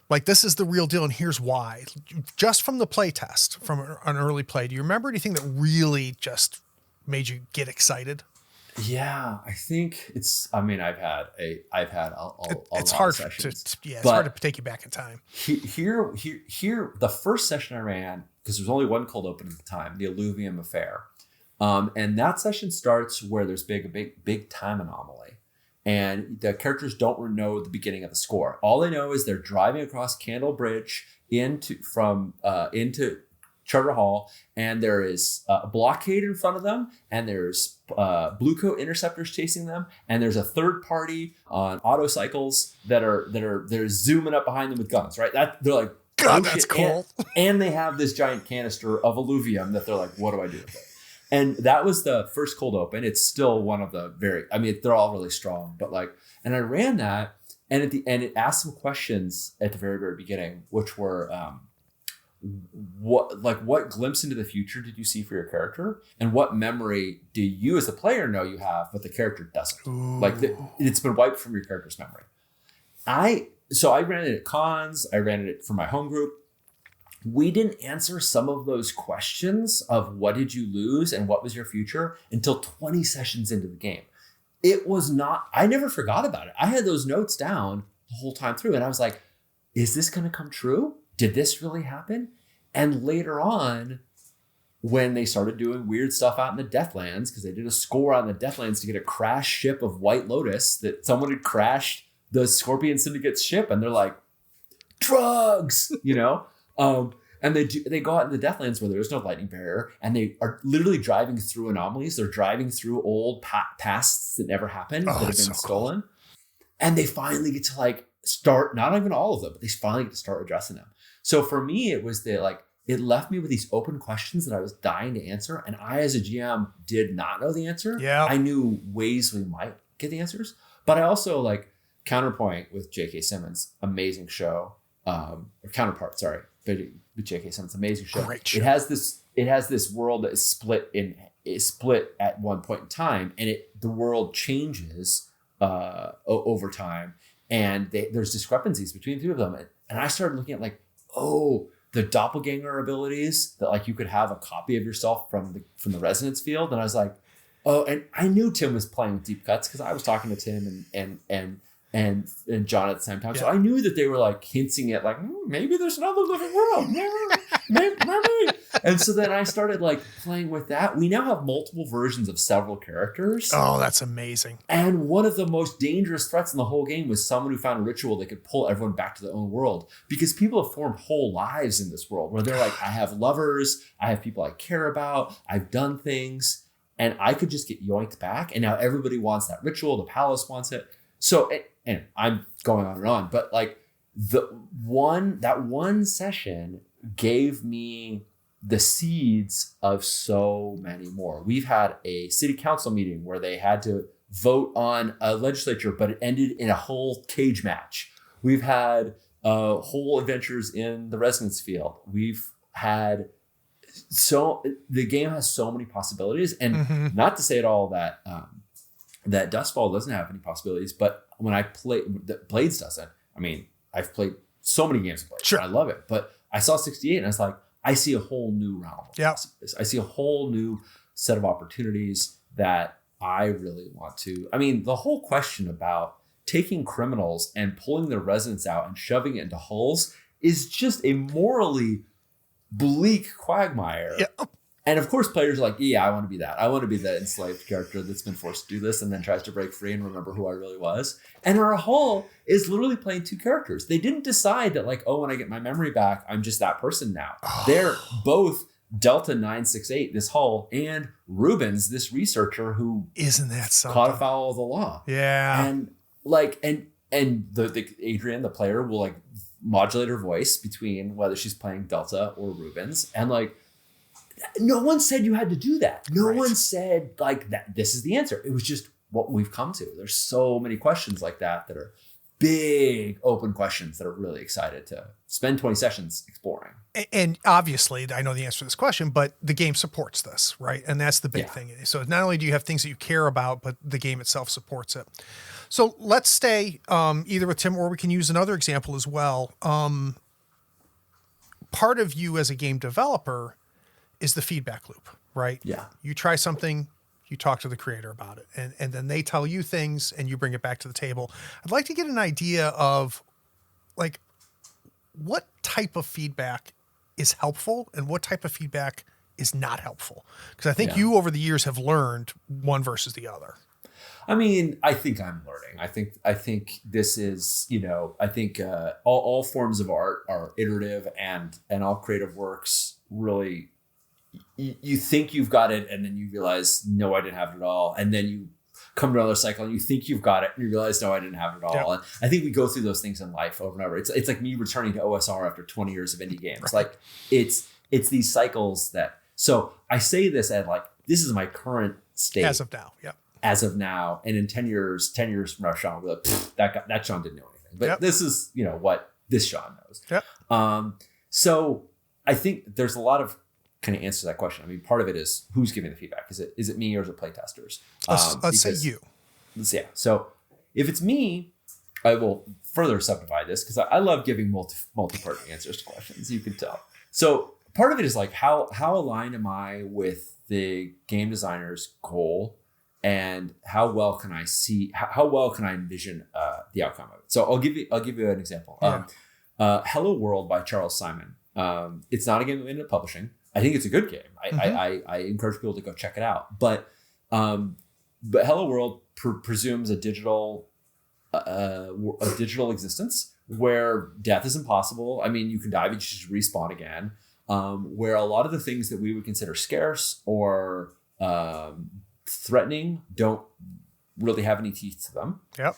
like, this is the real deal and here's why? Just from the play test, from an early play, do you remember anything that really just made you get excited? Yeah, I think it's, I've had a it's lot hard of sessions. It's hard to take you back in time. Here, the first session I ran, because there was only one cold open at the time, the Alluvium Affair. And that session starts where there's a big time anomaly. And the characters don't know the beginning of the score. All they know is they're driving across Candle Bridge into Charter Hall, and there is a blockade in front of them, and there's blue coat interceptors chasing them, and there's a third party on autocycles that are zooming up behind them with guns. Right? They're like, God, that's cool. And they have this giant canister of alluvium that they're like, what do I do with it? And that was the first cold open. It's still one of the they're all really strong, but and I ran that, and at the end it asked some questions at the very, very beginning, which were, what glimpse into the future did you see for your character, and what memory do you as the player know you have, but the character doesn't? It's been wiped from your character's memory. So I ran it at cons. I ran it for my home group. We didn't answer some of those questions of what did you lose and what was your future until 20 sessions into the game. I never forgot about it. I had those notes down the whole time through, and I was like, is this going to come true? Did this really happen? And later on, when they started doing weird stuff out in the Deathlands, because they did a score out in the Deathlands to get a crashed ship of White Lotus, that someone had crashed the Scorpion Syndicate's ship, and they're like, drugs, and they go out in the Deathlands where there's no lightning barrier, and they are literally driving through anomalies. They're driving through old pasts that never happened, that have been stolen. Cool. And they finally get to start, not even all of them, but they finally get to start addressing them. So for me, it was it left me with these open questions that I was dying to answer. And I, as a GM, did not know the answer. Yeah. I knew ways we might get the answers, but I also Counterpoint with J.K. Simmons, amazing show, or Counterpart, sorry. With J.K. Simmons, amazing show. Great show. It has this world that is split at one point in time, and the world changes over time, and there's discrepancies between the two of them. And I started looking at the doppelganger abilities that you could have a copy of yourself from the resonance field, and I was like, oh, and I knew Tim was playing with deep cuts because I was talking to Tim and John at the same time. Yeah. So I knew that they were hinting at maybe there's another living world. maybe. And so then I started playing with that. We now have multiple versions of several characters. Oh, that's amazing. And one of the most dangerous threats in the whole game was someone who found a ritual that could pull everyone back to their own world, because people have formed whole lives in this world where they're I have lovers, I have people I care about, I've done things, and I could just get yoinked back. And now everybody wants that ritual. The palace wants it. So and I'm going on and on, but that one session gave me the seeds of so many more. We've had a city council meeting where they had to vote on a legislature, but it ended in a whole cage match. We've had whole adventures in the resonance field. We've had the game has so many possibilities, and not to say at all that that Dustfall doesn't have any possibilities, but when I play, Blades doesn't. I mean, I've played so many games of Blades. Sure. I love it, but I saw 68 and I was like, I see a whole new realm. Yeah. I see a whole new set of opportunities that I really want to. I mean, the whole question about taking criminals and pulling their resonance out and shoving it into hulls is just a morally bleak quagmire. Yeah. And of course, players are like, yeah, I want to be that. I want to be that enslaved character that's been forced to do this and then tries to break free and remember who I really was. And our hull is literally playing two characters. They didn't decide that, like, oh, when I get my memory back, I'm just that person now. Oh. They're both Delta 968, this hull, and Rubens, this researcher who isn't that something? Caught afoul of the law. Yeah. And like, and the Adrian, the player, will like modulate her voice between whether she's playing Delta or Rubens. And like, no one said you had to do that. No one said like that. This is the answer. It was just what we've come to. There's so many questions like that are big open questions that are really excited to spend 20 sessions exploring. And obviously, I know the answer to this question, but the game supports this, right? And that's the big thing. So not only do you have things that you care about, but the game itself supports it. So let's stay either with Tim, or we can use another example as well. Part of you as a game developer is the feedback loop, right? Yeah. You try something, you talk to the creator about it, and then they tell you things and you bring it back to the table. I'd like to get an idea of like what type of feedback is helpful and what type of feedback is not helpful. Because I think you over the years have learned one versus the other. I mean, I think I'm learning. I think this is, I think all forms of art are iterative, and all creative works really, you think you've got it, and then you realize, no, I didn't have it at all. And then you come to another cycle and you think you've got it, and you realize, no, I didn't have it at all. Yeah. And I think we go through those things in life over and over. It's like me returning to OSR after 20 years of indie games. Right. Like it's these cycles that, so I say this at like, this is my current state. As of now. Yeah. As of now. And in 10 years from now, Sean will be like, that Sean didn't know anything. But this is, what this Sean knows. Yep. So I think there's a lot of kind of answer to that question. I mean, part of it is who's giving the feedback. Is it me or is it playtesters? Let's say you. Yeah. So if it's me, I will further subdivide this because I love giving multi-part answers to questions. You can tell. So part of it is like how aligned am I with the game designer's goal, and how well can I envision the outcome of it? So I'll give you an example. Yeah. Hello World by Charles Simon. It's not a game that we ended up publishing. I think it's a good game. I encourage people to go check it out. But Hello World presumes a digital existence where death is impossible. I mean, you can die, but you just respawn again. Where a lot of the things that we would consider scarce or threatening don't really have any teeth to them. Yep.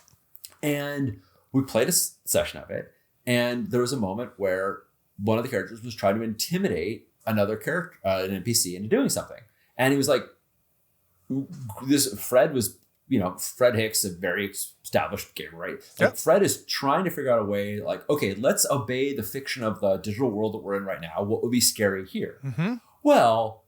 And we played a session of it, and there was a moment where one of the characters was trying to intimidate another character, an NPC, into doing something. And he was like, Fred Hicks, a very established gamer, right? Like, yep. Fred is trying to figure out a way, like, okay, let's obey the fiction of the digital world that we're in right now. What would be scary here? Mm-hmm. Well,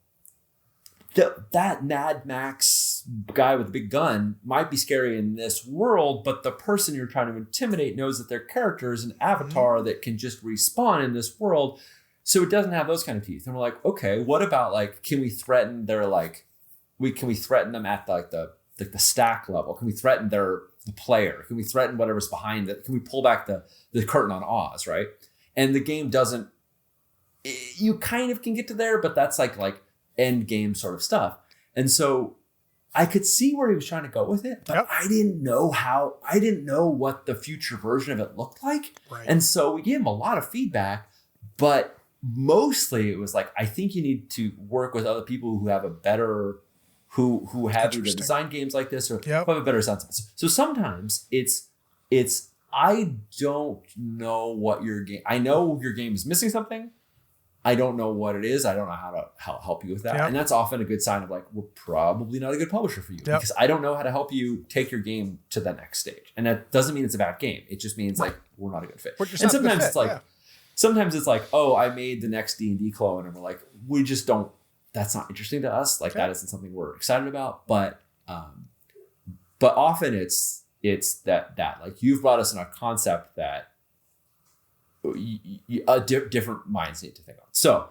that Mad Max guy with the big gun might be scary in this world, but the person you're trying to intimidate knows that their character is an avatar that can just respawn in this world. So it doesn't have those kind of teeth. And we're like, okay, what about like, can we threaten their can we threaten them at the stack level? Can we threaten the player? Can we threaten whatever's behind it? Can we pull back the curtain on Oz, right? And the game doesn't, you kind of can get to there, but that's like end game sort of stuff. And so I could see where he was trying to go with it, but I didn't know what the future version of it looked like. Right. And so we gave him a lot of feedback, but mostly it was like, I think you need to work with other people who have a better, who have either designed games like this or who have a better sense of it. So sometimes it's I don't know what your game, I know your game is missing something. I don't know what it is. I don't know how to help you with that. And that's often a good sign of like, we're probably not a good publisher for you because I don't know how to help you take your game to the next stage. And that doesn't mean it's a bad game. It just means like, we're not a good fit. And sometimes it's like, sometimes it's like, oh, I made the next D&D clone. And we're like, we just don't, that's not interesting to us. Like that isn't something we're excited about. But often it's that like you've brought us in a concept that different minds need to think on. So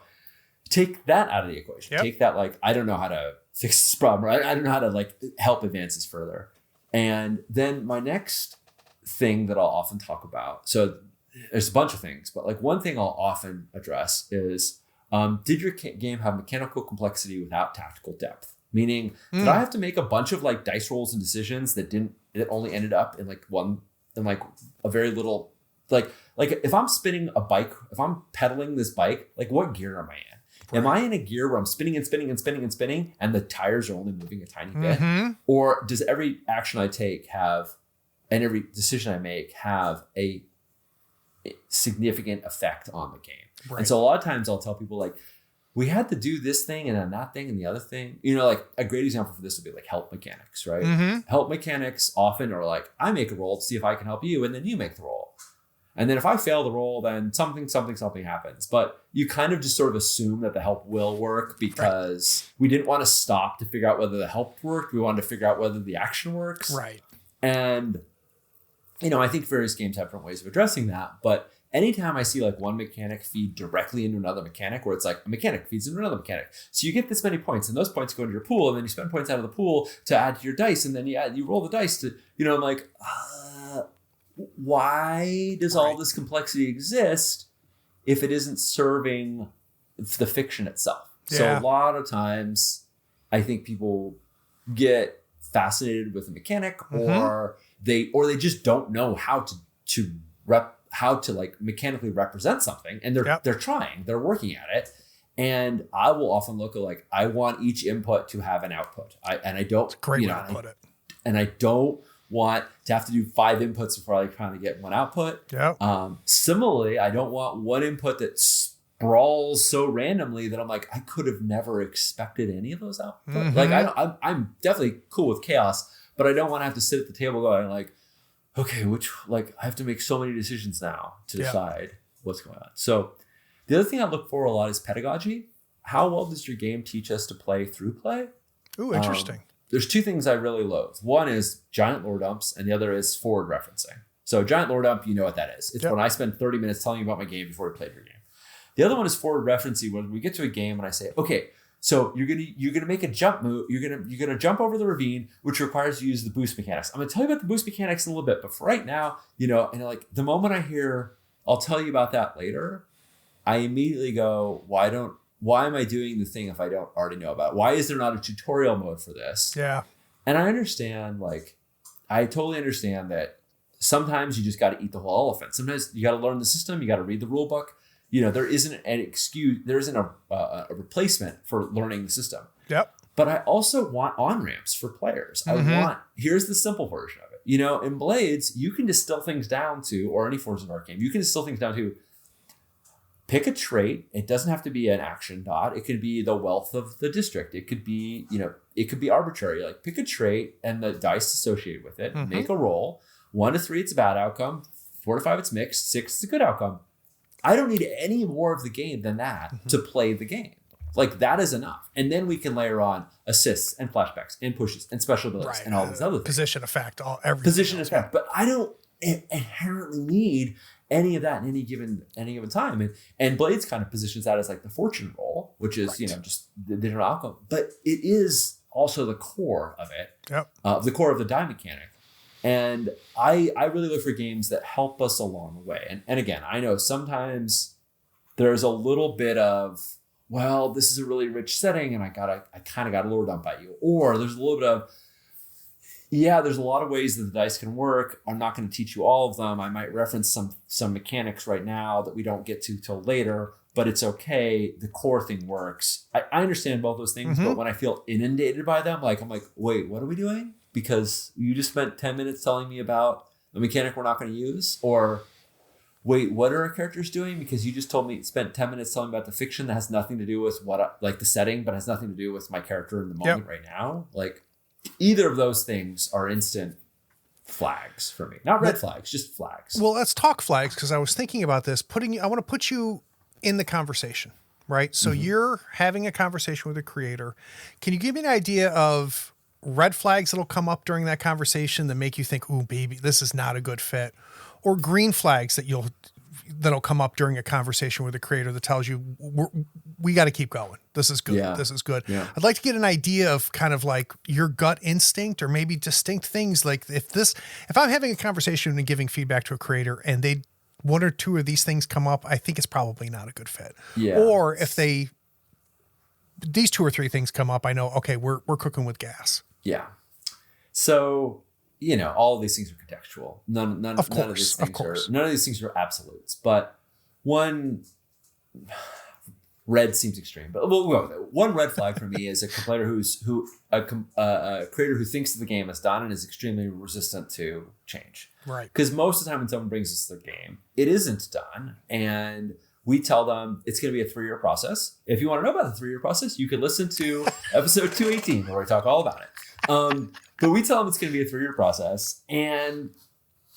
take that out of the equation. Take that like, I don't know how to fix this problem. Right? I don't know how to like help advance this further. And then my next thing that I'll often talk about. So there's a bunch of things, but like one thing I'll often address is, did your game have mechanical complexity without tactical depth? Meaning, did I have to make a bunch of like dice rolls and decisions that only ended up in like a very little, like if I'm spinning a bike, if I'm pedaling this bike, like what gear am I in? Right. Am I in a gear where I'm spinning and spinning and spinning and spinning and the tires are only moving a tiny bit? Or does every action I take and every decision I make have a significant effect on the game? Right. And so a lot of times I'll tell people like, we had to do this thing and then that thing and the other thing. You know, like a great example for this would be like help mechanics, right? Help mechanics often are like, I make a roll to see if I can help you and then you make the roll. And then if I fail the roll, then something happens. But you kind of just sort of assume that the help will work because we didn't want to stop to figure out whether the help worked. We wanted to figure out whether the action works. Right. And, you know, I think various games have different ways of addressing that. But anytime I see like one mechanic feed directly into another mechanic, where it's like a mechanic feeds into another mechanic. So you get this many points and those points go into your pool and then you spend points out of the pool to add to your dice. And then you roll the dice to, you know, I'm like, why does all this complexity exist if it isn't serving the fiction itself? So a lot of times I think people get fascinated with a mechanic or they just don't know how to like mechanically represent something, and they're trying, they're working at it. And I will often look at like, I want each input to have an output. I don't want to have to do 5 inputs before I kind of get one output. Similarly, I don't want one input that sprawls so randomly that I'm like, I could have never expected any of those outputs. Like I'm definitely cool with chaos, but I don't want to have to sit at the table going like, okay, I have to make so many decisions now to decide what's going on. So the other thing I look for a lot is pedagogy. How well does your game teach us to play through play? Ooh, interesting. There's 2 things I really loathe. One is giant lore dumps, and the other is forward referencing. So giant lore dump, you know what that is. It's when I spend 30 minutes telling you about my game before we played your game. The other one is forward referencing, when we get to a game and I say, okay, so you're gonna make a jump move. You're gonna jump over the ravine, which requires you to use the boost mechanics. I'm gonna tell you about the boost mechanics in a little bit, but for right now, you know, and like the moment I hear, I'll tell you about that later, I immediately go, why am I doing the thing if I don't already know about it? Why is there not a tutorial mode for this? Yeah. And I understand, like, I totally understand that sometimes you just got to eat the whole elephant. Sometimes you got to learn the system. You got to read the rule book. You know, there isn't an excuse. There isn't a replacement for learning the system. Yep. But I also want on-ramps for players. Here's the simple version of it. You know, in Blades, you can distill things down to, or any Forges of Arc game, you can distill things down to pick a trait. It doesn't have to be an action dot. It could be the wealth of the district. It could be, you know, it could be arbitrary. Like pick a trait and the dice associated with it. Make a roll. 1 to 3, it's a bad outcome. 4 to 5, it's mixed. 6, it's a good outcome. I don't need any more of the game than that to play the game. Like that is enough. And then we can layer on assists and flashbacks and pushes and special abilities and all these other things. Position effect, everything. Position effect. But I don't inherently need any of that in any given time. And Blades kind of positions that as like the fortune roll, which is, you know, just the digital outcome. But it is also the core of it, the core of the die mechanic. And I really look for games that help us along the way. And again, I know sometimes there's a little bit of, well, this is a really rich setting and I kind of got a lore dump at you. Or there's a little bit of, there's a lot of ways that the dice can work. I'm not going to teach you all of them. I might reference some mechanics right now that we don't get to till later, but it's okay. The core thing works. I understand both those things, but when I feel inundated by them, like I'm like, wait, what are we doing? Because you just spent 10 minutes telling me about a mechanic we're not going to use, or wait, what are our characters doing? Because you just spent 10 minutes telling me about the fiction that has nothing to do with like the setting, but has nothing to do with my character in the moment right now. Like either of those things are instant flags for me. Not red flags, just flags. Well, let's talk flags, because I was thinking about this. I want to put you in the conversation, right? So you're having a conversation with a creator. Can you give me an idea of red flags that'll come up during that conversation that make you think, ooh, baby, this is not a good fit? Or green flags that'll come up during a conversation with a creator that tells you we got to keep going. This is good. Yeah. This is good. Yeah. I'd like to get an idea of kind of like your gut instinct, or maybe distinct things. Like if I'm having a conversation and giving feedback to a creator and one or two of these things come up, I think it's probably not a good fit. Yeah. Or if these two or three things come up, I know, okay, we're cooking with gas. Yeah. So, all of these things are contextual. None of these things are absolutes. But one red seems extreme. But one red flag for me is a creator who thinks that the game is done and is extremely resistant to change. Right. Because most of the time when someone brings us their game, it isn't done, and we tell them it's going to be a 3-year process. If you want to know about the 3-year process, you can listen to episode 218 where we talk all about it. But we tell them it's going to be a 3-year process, and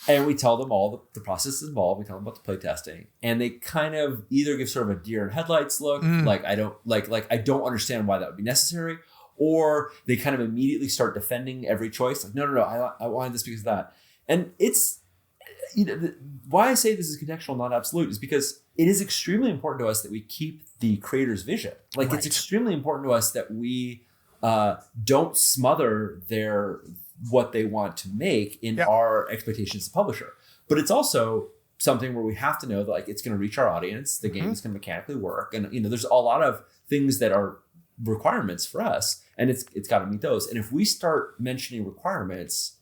we tell them all the process involved. We tell them about the play testing, and they kind of either give sort of a deer in headlights look, like I don't understand why that would be necessary, or they kind of immediately start defending every choice. Like, no, I wanted this because of that. And it's, why I say this is contextual, not absolute, is because it is extremely important to us that we keep the creator's vision. Like, it's extremely important to us that we don't smother what they want to make in our expectations as a publisher. But it's also something where we have to know that, like, it's going to reach our audience, the game is going to mechanically work, and there's a lot of things that are requirements for us, and it's got to meet those. And if we start mentioning requirements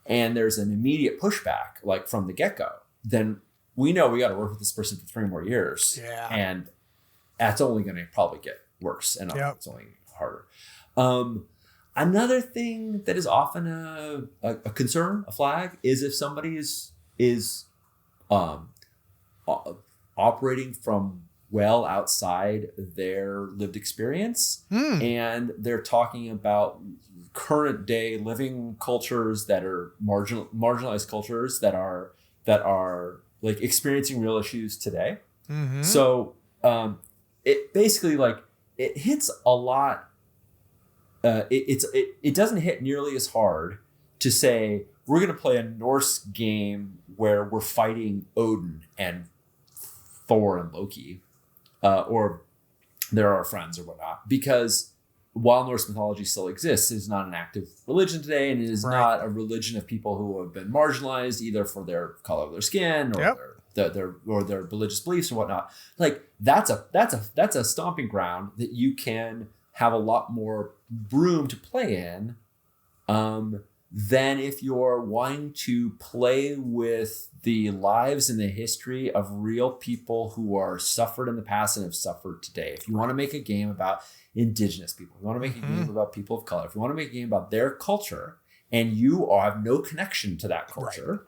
and there's an immediate pushback, like from the get-go, then we know we got to work with this person for 3 more years. Yeah. And that's only going to probably get worse, and it's only harder. Another thing that is often a concern, a flag, is if somebody is operating from well outside their lived experience, and they're talking about current day living cultures that are marginalized cultures that are like experiencing real issues today. So it basically, like, it hits a lot. It doesn't hit nearly as hard to say we're going to play a Norse game where we're fighting Odin and Thor and Loki, or they're our friends or whatnot, because while Norse mythology still exists, it is not an active religion today, and it is not a religion of people who have been marginalized either for their color of their skin or their religious beliefs or whatnot. Like, that's a stomping ground that you can have a lot more room to play in than if you're wanting to play with the lives and the history of real people who are suffered in the past and have suffered today. If you want to make a game about indigenous people, if you want to make a game about people of color, if you want to make a game about their culture and you have no connection to that culture,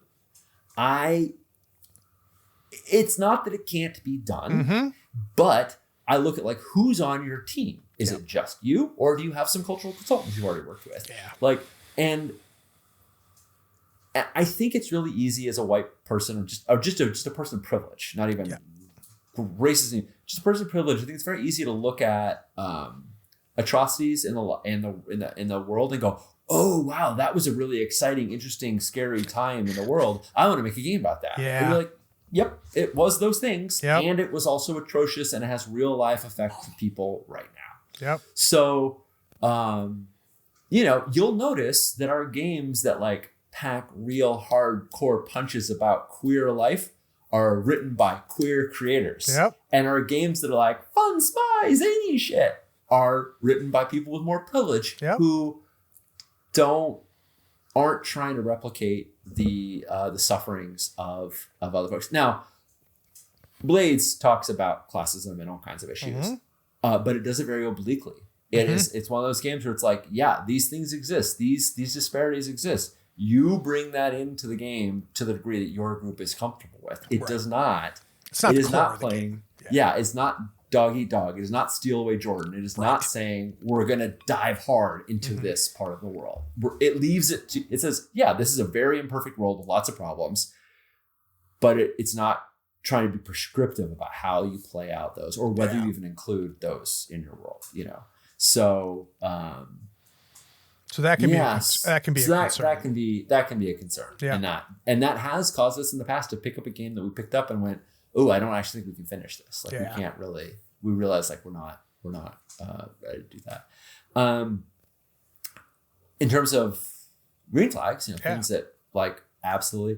it's not that it can't be done, but I look at, like, who's on your team. Is it just you, or do you have some cultural consultants you've already worked with? Yeah. Like, and I think it's really easy as a white person, or just a person of privilege, not even racism, just a person of privilege. I think it's very easy to look at atrocities in the world and go, oh wow, that was a really exciting, interesting, scary time in the world. I want to make a game about that. Yeah. And you're like, yep, it was those things, and it was also atrocious, and it has real life effect to people right now. Yep. So, you'll notice that our games that, like, pack real hardcore punches about queer life are written by queer creators. Yep. And our games that are like fun, spy, zany shit are written by people with more privilege who aren't trying to replicate the sufferings of other folks. Now, Blades talks about classism and all kinds of issues, but it does it very obliquely. It's one of those games where it's like, yeah, these things exist. These disparities exist. you bring that into the game to the degree that your group is comfortable with. It does not. It's not. It is not playing. Yeah, it's not dog eat dog. It is not steal away Jordan. It is not saying we're going to dive hard into this part of the world. It leaves it to. It says, yeah, this is a very imperfect world with lots of problems, but it's not trying to be prescriptive about how you play out those or whether you even include those in your world. So. So that can be a concern. That can be a concern. Yeah. And that has caused us in the past to pick up a game that we picked up and went, oh, I don't actually think we can finish this. Like we can't really. We realize like we're not ready to do that. In terms of green flags, things that like absolutely.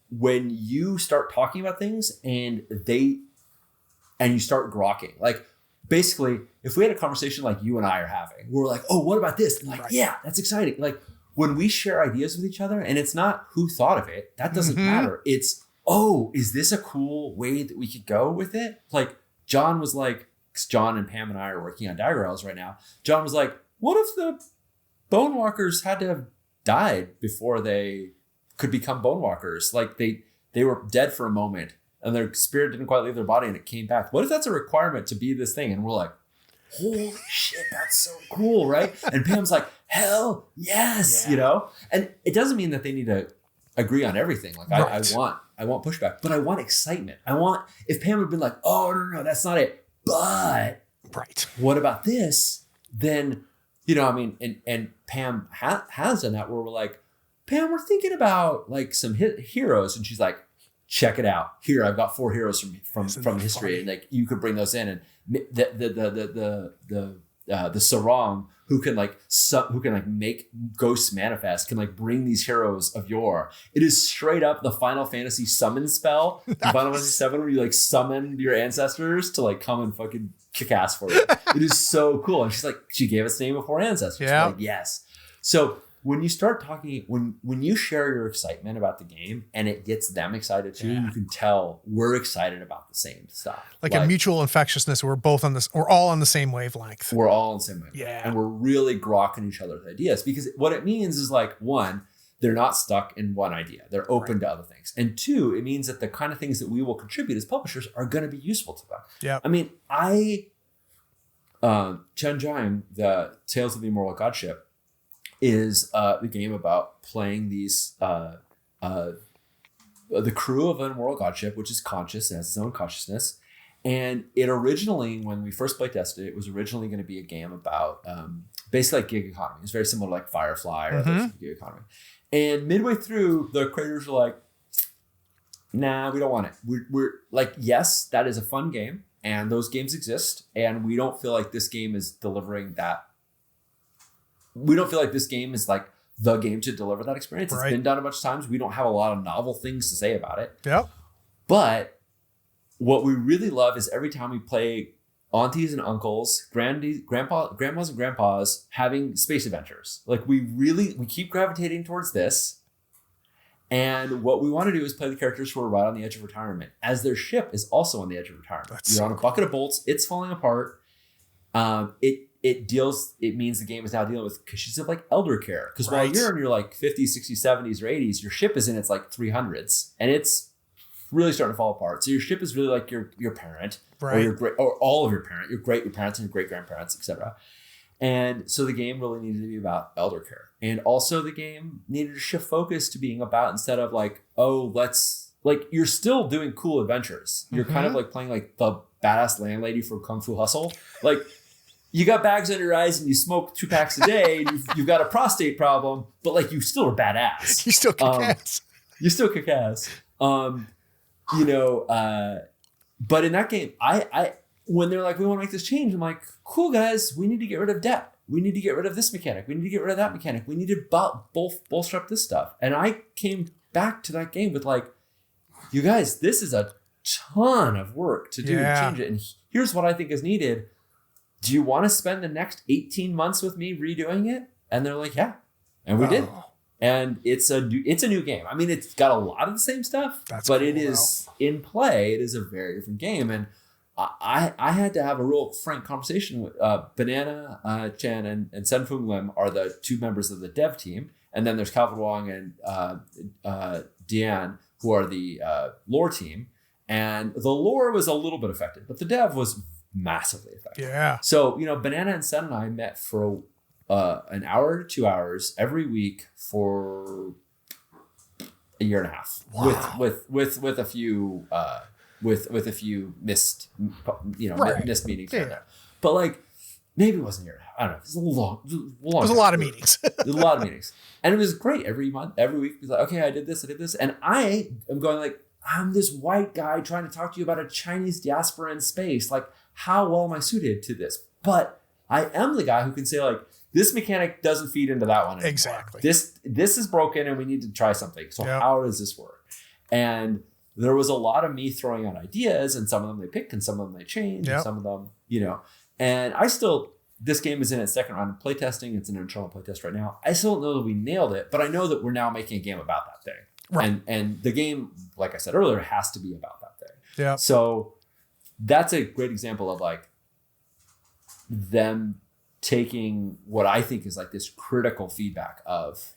When you start talking about things and you start grokking, like. Basically, if we had a conversation like you and I are having, we're like, oh, what about this? And like, yeah, that's exciting. Like when we share ideas with each other and it's not who thought of it, that doesn't matter. It's, oh, is this a cool way that we could go with it? Like John was like, 'cause John and Pam and I are working on Dagger Isles right now. John was like, what if the Bone Walkers had to have died before they could become Bone Walkers? Like they were dead for a moment. And their spirit didn't quite leave their body and it came back. What if that's a requirement to be this thing? And we're like, holy shit, that's so cool, right? And Pam's like, hell yes, And it doesn't mean that they need to agree on everything. Like I want pushback, but I want excitement. If Pam had been like, oh, no, that's not it. But what about this? Then, and Pam has done that where we're like, Pam, we're thinking about like some heroes. And she's like, check it out. Here, I've got 4 heroes from history, and like you could bring those in, and the Sarong who can make ghosts manifest can like bring these heroes of yore. It is straight up the Final Fantasy summon spell, in Final Fantasy VII, where you like summon your ancestors to like come and fucking kick ass for you. It is so cool, and she gave us the name before ancestors. Yeah, like yes. So. When you start talking, when you share your excitement about the game and it gets them excited too, you can tell we're excited about the same stuff. Like a mutual infectiousness. We're all on the same wavelength. We're all on the same wavelength. Yeah. And we're really grokking each other's ideas because what it means is like, one, they're not stuck in one idea. They're open to other things. And two, it means that the kind of things that we will contribute as publishers are going to be useful to them. Yeah. I mean, Chen Jiang, the Tales of the Immortal Godship, is the game about playing these the crew of an immortal godship, which is conscious, it has its own consciousness. And it originally, when we first playtested it, was originally going to be a game about basically like gig economy. It's very similar to like Firefly or gig economy. And midway through, the creators were like, nah, we don't want it. We're like, yes, that is a fun game, and those games exist, and we don't feel like this game is delivering that. We don't feel like this game is like the game to deliver that experience. It's been done a bunch of times. We don't have a lot of novel things to say about it. Yep. But what we really love is every time we play aunties and uncles, grandmas and grandpas having space adventures. Like we keep gravitating towards this. And what we want to do is play the characters who are right on the edge of retirement, as their ship is also on the edge of retirement. You're on a bucket of bolts. It's falling apart. It means the game is now dealing with issues of like elder care. Because while you're in your like 50s, 60s, 70s, or 80s, your ship is in its like 300s, and it's really starting to fall apart. So your ship is really like your parent, or your or all of your parents and your great grandparents, etc. And so the game really needed to be about elder care, and also the game needed to shift focus to being about, instead of like, oh, let's like, you're still doing cool adventures. You're kind of like playing like the badass landlady from Kung Fu Hustle, like. You got bags under your eyes and you smoke 2 packs a day and you've got a prostate problem, but like you still are badass. You still kick ass. You still kick ass. But in that game, I when they're like, we want to make this change, I'm like, cool guys, we need to get rid of debt. We need to get rid of this mechanic. We need to get rid of that mechanic. We need to bolster up this stuff. And I came back to that game with like, you guys, this is a ton of work to do to change it. And here's what I think is needed. Do you want to spend the next 18 months with me redoing it? And they're like, yeah. And we did. And it's a new game. I mean, it's got a lot of the same stuff, but it is in play. It is a very different game. And I had to have a real frank conversation with Banana Chan and Senfung Lim are the 2 members of the dev team. And then there's Calvin Wong and Deanne, who are the lore team. And the lore was a little bit affected, but the dev was massively affected. Yeah. So, Banana and Sen and I met for an hour to 2 hours every week for a year and a half. Wow. With a few with a few missed missed meetings. Yeah. But like maybe it wasn't a year and a half. I don't know. It was a long it was a lot of meetings. It was a lot of meetings. And it was great every month, every week. It was like, okay, I did this. And I am going like, I'm this white guy trying to talk to you about a Chinese diaspora in space. Like, how well am I suited to this? But I am the guy who can say like, this mechanic doesn't feed into that one anymore. Exactly. This is broken and we need to try something. So how does this work? And there was a lot of me throwing out ideas, and some of them they pick and some of them they change, and some of them, and this game is in its second round of playtesting. It's an internal playtest right now. I still don't know that we nailed it, but I know that we're now making a game about that thing. Right. And the game, like I said earlier, has to be about that thing. Yeah. So that's a great example of like them taking what I think is like this critical feedback of,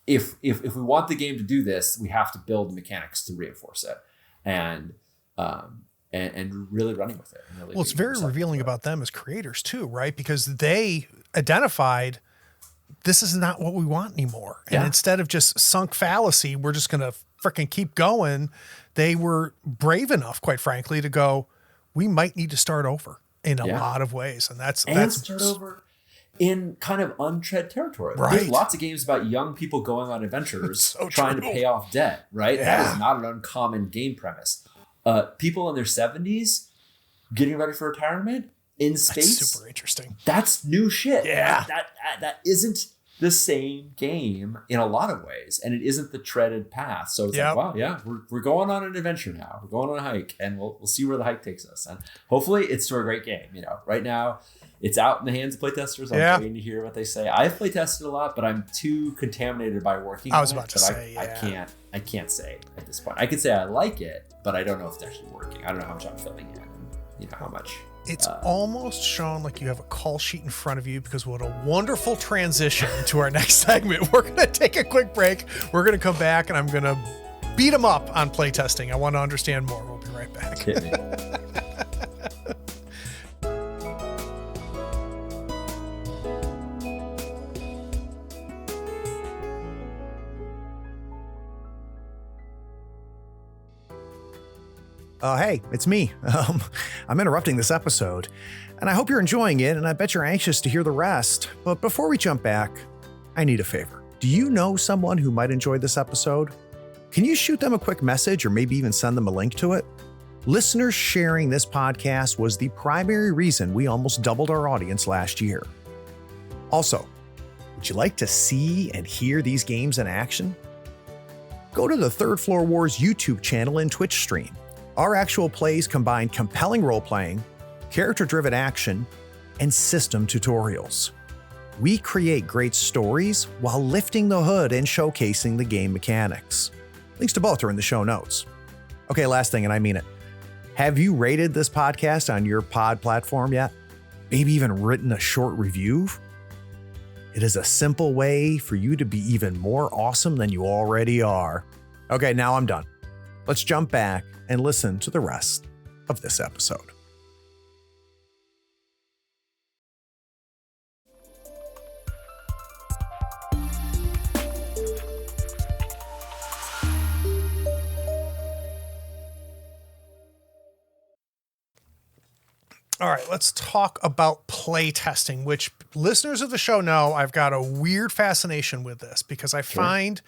if we want the game to do this, we have to build the mechanics to reinforce it, and really running with it. Really it's very revealing about them as creators too, right? Because they identified this is not what we want anymore. And instead of just sunk fallacy, we're just going to freaking keep going. They were brave enough, quite frankly, to go, we might need to start over in a lot of ways. And that's start over in kind of untread territory. Right. There's lots of games about young people going on adventures trying to pay off debt, right? Yeah. That is not an uncommon game premise. People in their 70s getting ready for retirement in space. That's super interesting. That's new shit. Yeah. That isn't the same game in a lot of ways, and it isn't the treaded path. So it's like, wow, we're going on an adventure now. We're going on a hike, and we'll see where the hike takes us. And hopefully it's to a great game. Right now it's out in the hands of playtesters. I'm waiting to hear what they say. I've playtested a lot, but I'm too contaminated by working. I was about to say, I can't say at this point. I could say I like it, but I don't know if it's actually working. I don't know how much I'm filling in, and how much. It's almost, Sean, like you have a call sheet in front of you, because what a wonderful transition to our next segment. We're going to take a quick break. We're going to come back, and I'm going to beat them up on playtesting. I want to understand more. We'll be right back. Hit me. Hey, it's me. I'm interrupting this episode, and I hope you're enjoying it, and I bet you're anxious to hear the rest. But before we jump back, I need a favor. Do you know someone who might enjoy this episode? Can you shoot them a quick message or maybe even send them a link to it? Listeners sharing this podcast was the primary reason we almost doubled our audience last year. Also, would you like to see and hear these games in action? Go to the Third Floor Wars YouTube channel and Twitch stream. Our actual plays combine compelling role-playing, character-driven action, and system tutorials. We create great stories while lifting the hood and showcasing the game mechanics. Links to both are in the show notes. Okay, last thing, and I mean it. Have you rated this podcast on your pod platform yet? Maybe even written a short review? It is a simple way for you to be even more awesome than you already are. Okay, now I'm done. Let's jump back and listen to the rest of this episode. All right, let's talk about play testing, which listeners of the show know I've got a weird fascination with this, because I find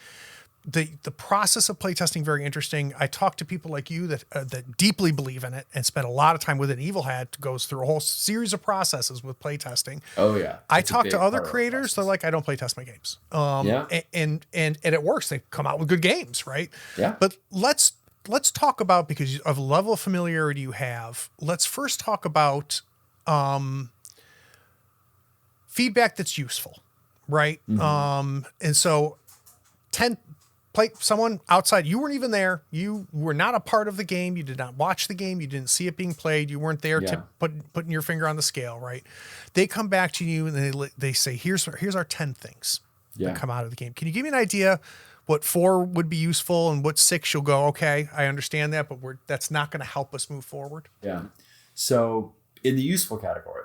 the process of playtesting very interesting. I talk to people like you that deeply believe in it and spend a lot of time with it. Evil Hat goes through a whole series of processes with playtesting. Oh yeah. I talk to other creators. They're like, I don't playtest my games. And it works. They come out with good games, right? Yeah. But let's talk about, because of the level of familiarity you have, let's first talk about feedback that's useful, right? Mm-hmm. And so someone outside, you weren't even there. You were not a part of the game. You did not watch the game. You didn't see it being played. You weren't there to putting your finger on the scale, right? They come back to you and they say, here's our 10 things that come out of the game. Can you give me an idea what 4 would be useful and what 6 you'll go, okay, I understand that, but that's not going to help us move forward? Yeah. So in the useful category,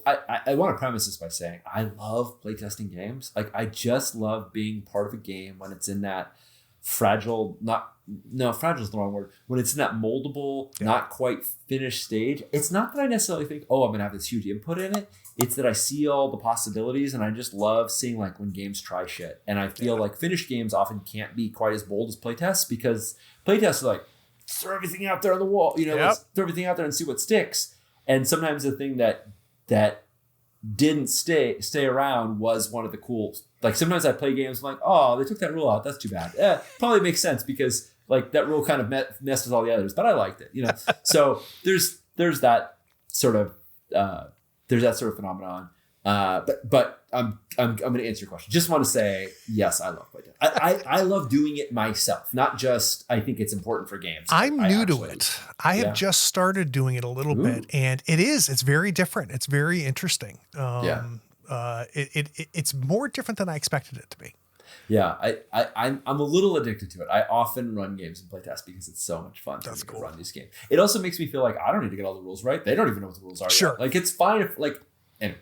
I want to premise this by saying I love playtesting games. Like, I just love being part of a game when it's in that fragile is the wrong word. When it's in that moldable, not quite finished stage. It's not that I necessarily think, I'm going to have this huge input in it. It's that I see all the possibilities, and I just love seeing like when games try shit. And I feel like finished games often can't be quite as bold as playtests, because playtests are like, throw everything out there on the wall, let's throw everything out there and see what sticks. And sometimes the thing that didn't stay around was one of the cool, like sometimes I play games I'm like, they took that rule out, that's too bad. Probably makes sense because like that rule kind of messed with all the others, but I liked it, So there's that sort of phenomenon. But I'm going to answer your question. Just want to say, yes, I love playtesting. I love doing it myself, not just I think it's important for games. I'm new to it. I have just started doing it a little bit, and it's very different. It's very interesting. It's more different than I expected it to be. Yeah, I'm a little addicted to it. I often run games and playtest because it's so much fun to run these games. It also makes me feel like I don't need to get all the rules right. They don't even know what the rules are. Sure. Yet. Like, it's fine if anyway.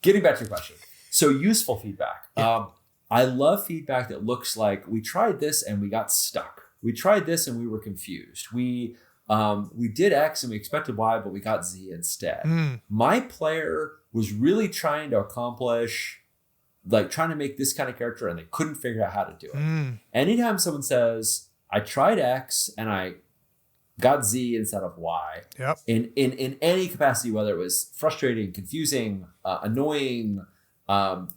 Getting back to your question. So useful feedback. Yeah. I love feedback that looks like we tried this and we got stuck. We tried this and we were confused. We did X and we expected Y, but we got Z instead. My player was really trying to accomplish, like trying to make this kind of character, and they couldn't figure out how to do it. Anytime someone says, I tried X and I got Z instead of Y. Yep. In any capacity, whether it was frustrating, confusing, annoying, even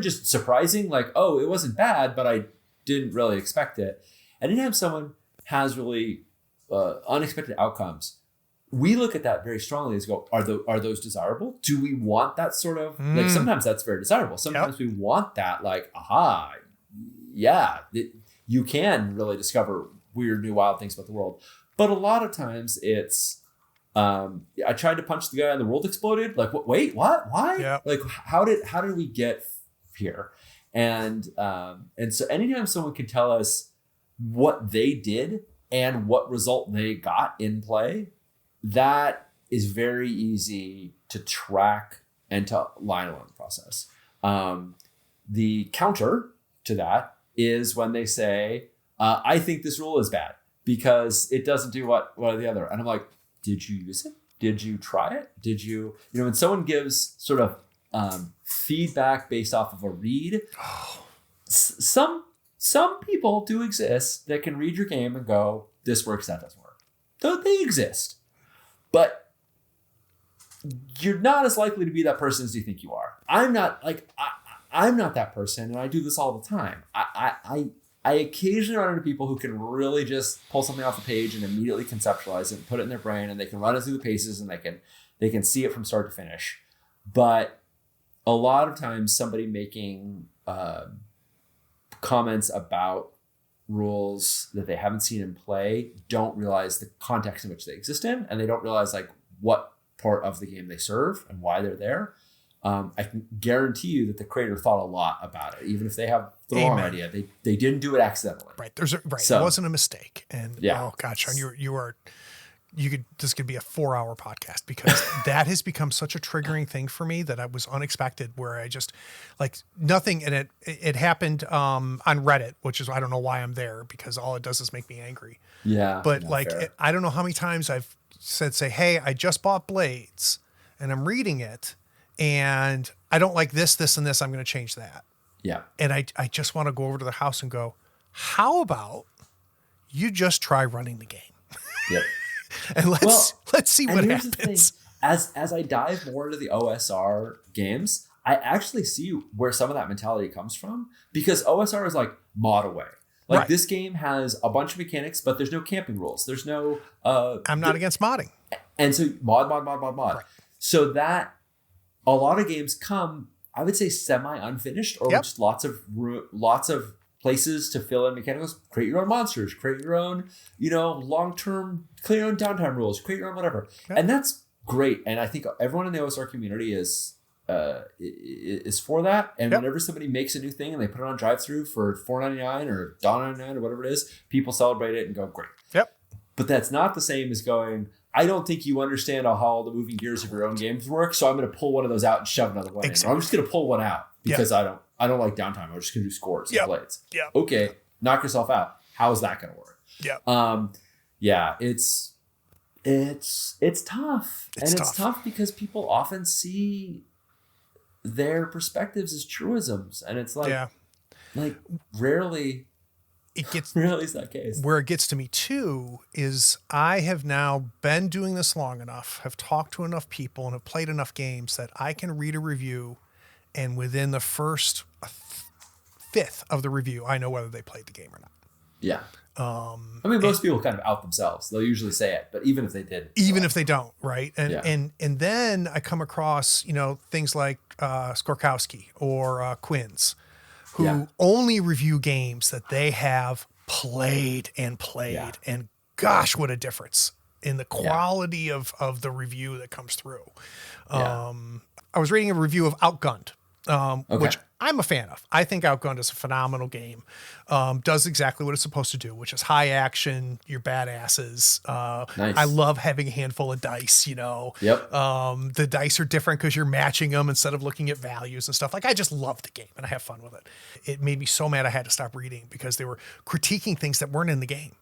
just surprising, like, it wasn't bad, but I didn't really expect it. Anytime someone has really unexpected outcomes, we look at that very strongly as go, are those desirable? Do we want that sort of, like, sometimes that's very desirable. Sometimes we want that, like, you can really discover weird new wild things about the world. But a lot of times it's I tried to punch the guy and the world exploded. Like, wait, what? Why? Yeah. Like, how did we get here? And so anytime someone can tell us what they did and what result they got in play, that is very easy to track and to line along the process. The counter to that is when they say, I think this rule is bad because it doesn't do one or the other. And I'm like, did you use it? Did you try it? Did you, when someone gives sort of feedback based off of a read, some people do exist that can read your game and go, this works, that doesn't work. Though they exist. But you're not as likely to be that person as you think you are. I'm not that person, and I do this all the time. I occasionally run into people who can really just pull something off the page and immediately conceptualize it and put it in their brain, and they can run it through the paces and they can see it from start to finish. But a lot of times somebody making comments about rules that they haven't seen in play don't realize the context in which they exist in, and they don't realize like what part of the game they serve and why they're there. I can guarantee you that the creator thought a lot about it, even if they have the wrong idea. They didn't do it accidentally. Right. It wasn't a mistake. And oh gosh, Sean, this could be a 4-hour podcast because that has become such a triggering thing for me that I was unexpected, where I just like nothing. And it happened on Reddit, which is, I don't know why I'm there, because all it does is make me angry. Yeah. But I don't know how many times I've say, hey, I just bought Blades and I'm reading it, and I don't like this, and this, I'm going to change that. Yeah. And I just want to go over to the house and go, how about you just try running the game? Yep. And let's see what happens. As I dive more into the OSR games, I actually see where some of that mentality comes from, because OSR is like mod away. Like this game has a bunch of mechanics, but there's no camping rules. There's no... I'm not against modding. And so mod. Right. So that a lot of games come, I would say, semi-unfinished, or just lots of places to fill in mechanicals, create your own monsters, create your own, long-term, create your own downtime rules, create your own whatever. Yep. And that's great. And I think everyone in the OSR community is for that. And whenever somebody makes a new thing and they put it on drive-thru for $4.99 or $1.99 or whatever it is, people celebrate it and go, great. Yep. But that's not the same as going, I don't think you understand how all the moving gears of your own games work, so I'm going to pull one of those out and shove another one in. Or I'm just going to pull one out because I don't like downtime. I'm just going to do scores and blades. Yeah. Okay, knock yourself out. How is that going to work? Yeah. It's tough. It's tough because people often see their perspectives as truisms, and it's like rarely is that case. Where it gets to me too is I have now been doing this long enough, have talked to enough people, and have played enough games that I can read a review, and within the first fifth of the review, I know whether they played the game or not. Yeah. Most people kind of out themselves. They'll usually say it, but even if they did, if they don't, right? And then I come across things like Skorkowski or Quinn's, who only review games that they have played, and gosh, what a difference in the quality of the review that comes through. I was reading a review of Outgunned, which I'm a fan of. I think Outgunned is a phenomenal game. Does exactly what it's supposed to do, which is high action, you're badasses. Nice. I love having a handful of dice, Yep. The dice are different because you're matching them instead of looking at values and stuff. Like, I just love the game and I have fun with it. It made me so mad I had to stop reading because they were critiquing things that weren't in the game.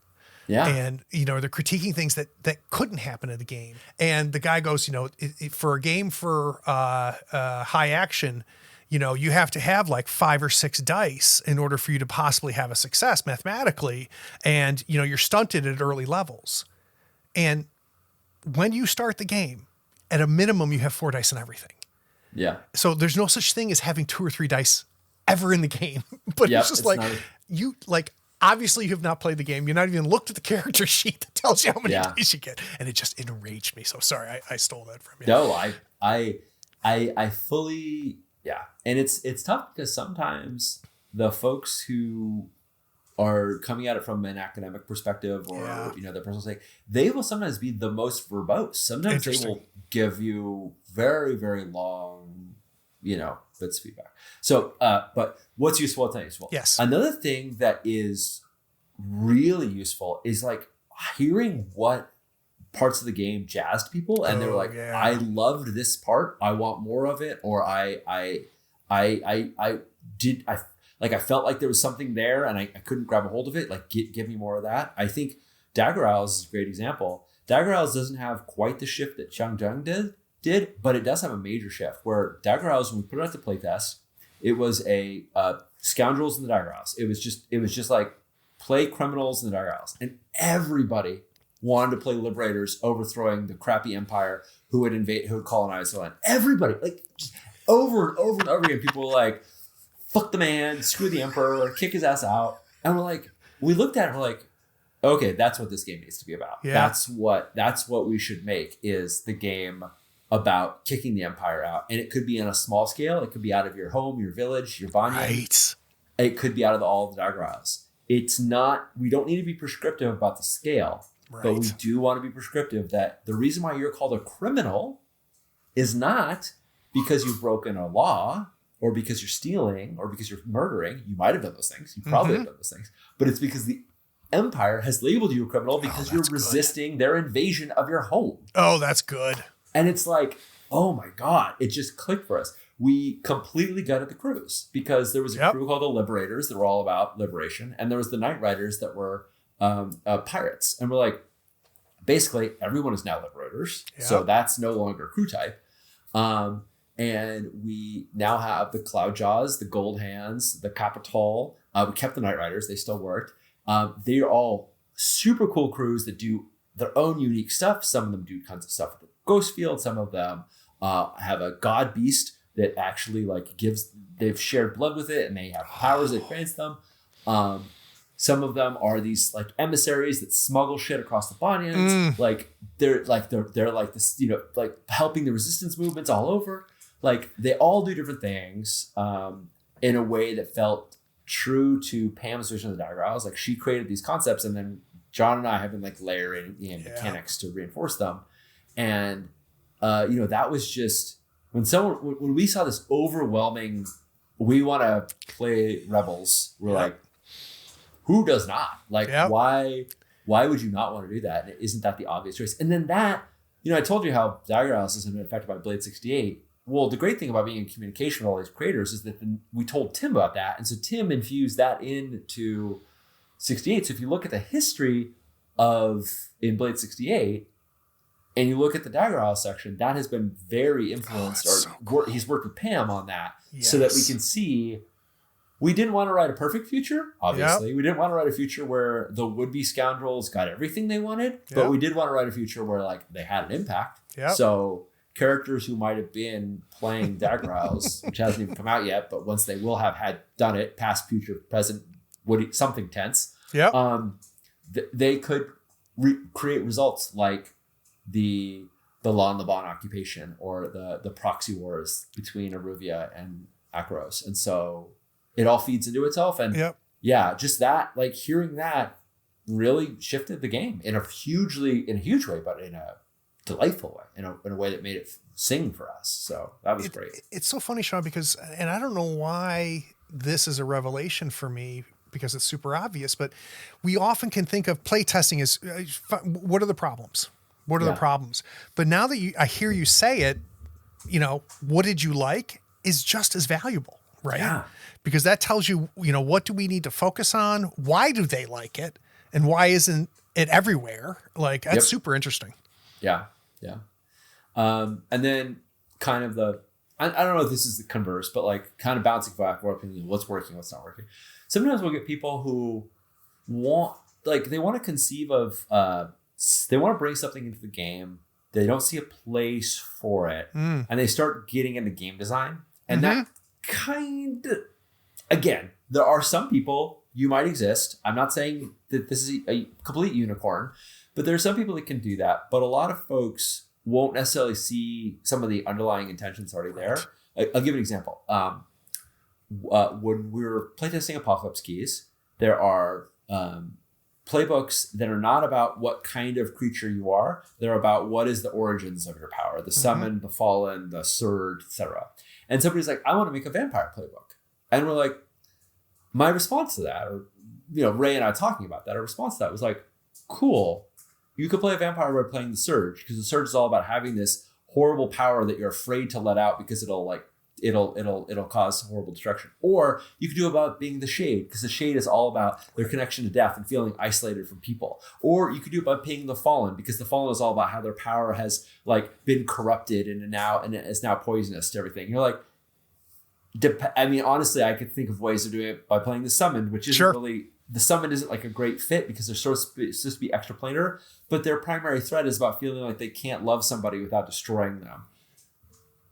Yeah. And, they're critiquing things that couldn't happen in the game. And the guy goes, for a game for high action, you have to have like 5 or 6 dice in order for you to possibly have a success mathematically. And, you're stunted at early levels. And when you start the game, at a minimum, you have 4 dice in everything. Yeah. So there's no such thing as having 2 or 3 dice ever in the game. But it's just obviously you have not played the game. You're not even looked at the character sheet that tells you how many dice you get. And it just enraged me. So sorry, I stole that from you. No, I fully... Yeah. And it's tough because sometimes the folks who are coming at it from an academic perspective or, their personal stake, they will sometimes be the most verbose. Sometimes they will give you very, very long, bits of feedback. So, but what's useful? It's not useful. Yes. Another thing that is really useful is like hearing what parts of the game jazzed people, and they were like, I loved this part, I want more of it, or I felt like there was something there and I couldn't grab a hold of it, like give me more of that. I think Dagger Owls is a great example. Dagger Owls doesn't have quite the shift that Changzheng did, but it does have a major shift where Dagger Owls, when we put it out to playtest, it was a scoundrels in the Dagger Owls. It was just like play criminals in the Dagger Owls, and everybody wanted to play liberators overthrowing the crappy empire who would colonize the land. Everybody, like, just over and over and over again, people were like, fuck the man, screw the emperor, kick his ass out. And we looked at it and we're like, okay, that's what this game needs to be about. Yeah. That's what we should make, is the game about kicking the empire out. And it could be on a small scale. It could be out of your home, your village, your banyan. Right. It could be out of all of the Dagger Isles. We don't need to be prescriptive about the scale. Right. But we do want to be prescriptive that the reason why you're called a criminal is not because you've broken a law or because you're stealing or because you're murdering. You might have done those things. You probably have done those things. But it's because the empire has labeled you a criminal because you're resisting their invasion of your home. Oh, that's good. And it's like, oh my God, it just clicked for us. We completely gutted the crews because there was a crew called the Liberators that were all about liberation. And there was the Night Riders that were pirates. And we're like, basically everyone is now Liberators. Yep. So that's no longer crew type. And we now have the Cloudjaws, the Gold Hands, the Capital. We kept the Night Riders. They still worked. They're all super cool crews that do their own unique stuff. Some of them do tons of stuff with the Ghost Field. Some of them have a God Beast that actually they've shared blood with it and they have powers that grants them. Some of them are these like emissaries that smuggle shit across the banyans. Like they're like this, like helping the resistance movements all over. Like they all do different things in a way that felt true to Pam's vision of the Dagger Isles. Like she created these concepts, and then John and I have been like layering in mechanics to reinforce them. And that was just when we saw this overwhelming, we want to play Rebels. We're like, who does not? Like, why would you not want to do that? And isn't that the obvious choice? And then that, I told you how Dagger Isles has been affected by Blade 68. Well, the great thing about being in communication with all these creators is that we told Tim about that. And so Tim infused that into 68. So if you look at the history in Blade 68, and you look at the Dagger Isle section, that has been very influenced, he's worked with Pam on that, so that we can see. We didn't want to write a perfect future, obviously. We didn't want to write a future where the would-be scoundrels got everything they wanted, but we did want to write a future where like they had an impact. So characters who might have been playing Dagger Isles, which hasn't even come out yet, but once they will have had done it, past, future, present, something tense, they could create results like the Lon Laban occupation or the proxy wars between Aruvia and Akaros. And so it all feeds into itself. And just that, like hearing that really shifted the game in a huge way, but in a delightful way, in a way that made it sing for us. So that was great. It's so funny, Sean, because, and I don't know why this is a revelation for me, because it's super obvious, but we often can think of play testing as what are the problems? What are the problems? But now that I hear you say it, what did you like is just as valuable, right? Yeah. Because that tells you, what do we need to focus on? Why do they like it? And why isn't it everywhere? Like, that's super interesting. Yeah. Yeah. And then kind of I don't know if this is the converse, but like kind of bouncing back or what's working, what's not working. Sometimes we'll get people who they want to conceive of, they want to bring something into the game. They don't see a place for it. And they start getting into game design. And that kind of, again, there are some people, you might exist. I'm not saying that this is a complete unicorn, but there are some people that can do that. But a lot of folks won't necessarily see some of the underlying intentions already there. I'll give an example. When we were playtesting Apocalypse Keys, there are playbooks that are not about what kind of creature you are. They're about what is the origins of your power, the summon, the fallen, the surge, etc. And somebody's like, I want to make a vampire playbook. And we're like, my response to that, or Ray and I talking about that, our response to that was like, cool. You could play a vampire by playing the surge, because the surge is all about having this horrible power that you're afraid to let out because it'll cause horrible destruction. Or you could do about being the shade, because the shade is all about their connection to death and feeling isolated from people. Or you could do about being the fallen, because the fallen is all about how their power has like been corrupted and is now poisonous to everything. And you're like, honestly, I could think of ways of doing it by playing the summoned, which isn't really, the summoned isn't like a great fit because they're supposed to be extra planar, but their primary threat is about feeling like they can't love somebody without destroying them.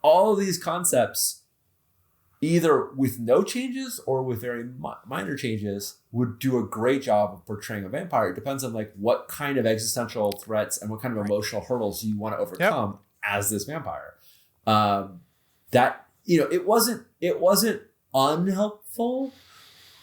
All of these concepts, either with no changes or with very minor changes, would do a great job of portraying a vampire. It depends on like what kind of existential threats and what kind of emotional hurdles you want to overcome as this vampire. It wasn't unhelpful,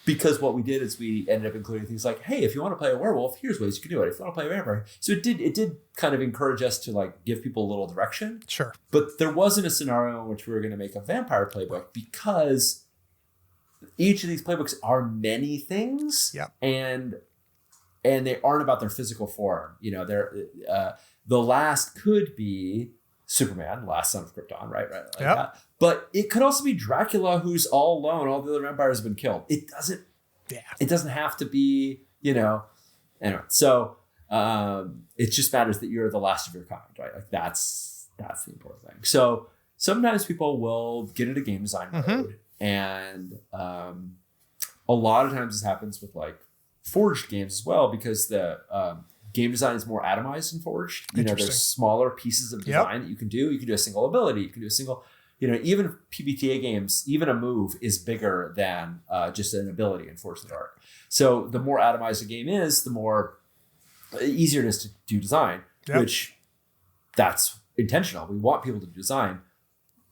because what we did is we ended up including things like, hey, if you want to play a werewolf, here's ways you can do it. If you want to play a vampire. So it did kind of encourage us to like give people a little direction. Sure. But there wasn't a scenario in which we were going to make a vampire playbook, because each of these playbooks are many things. And they aren't about their physical form. The last could be Superman, last son of Krypton, right? Like that. But it could also be Dracula, who's all alone. All the other vampires have been killed. It doesn't have to be, Anyway, so it just matters that you're the last of your kind, right? Like that's the important thing. So sometimes people will get into game design mode, and a lot of times this happens with like Forged games as well, because the game design is more atomized in Forged. There's smaller pieces of design that you can do. You can do a single ability. You can do a single, even PBTA games, even a move is bigger than just an ability in Forged in the Dark. So the more atomized a game is, the more easier it is to do design, which that's intentional. We want people to design,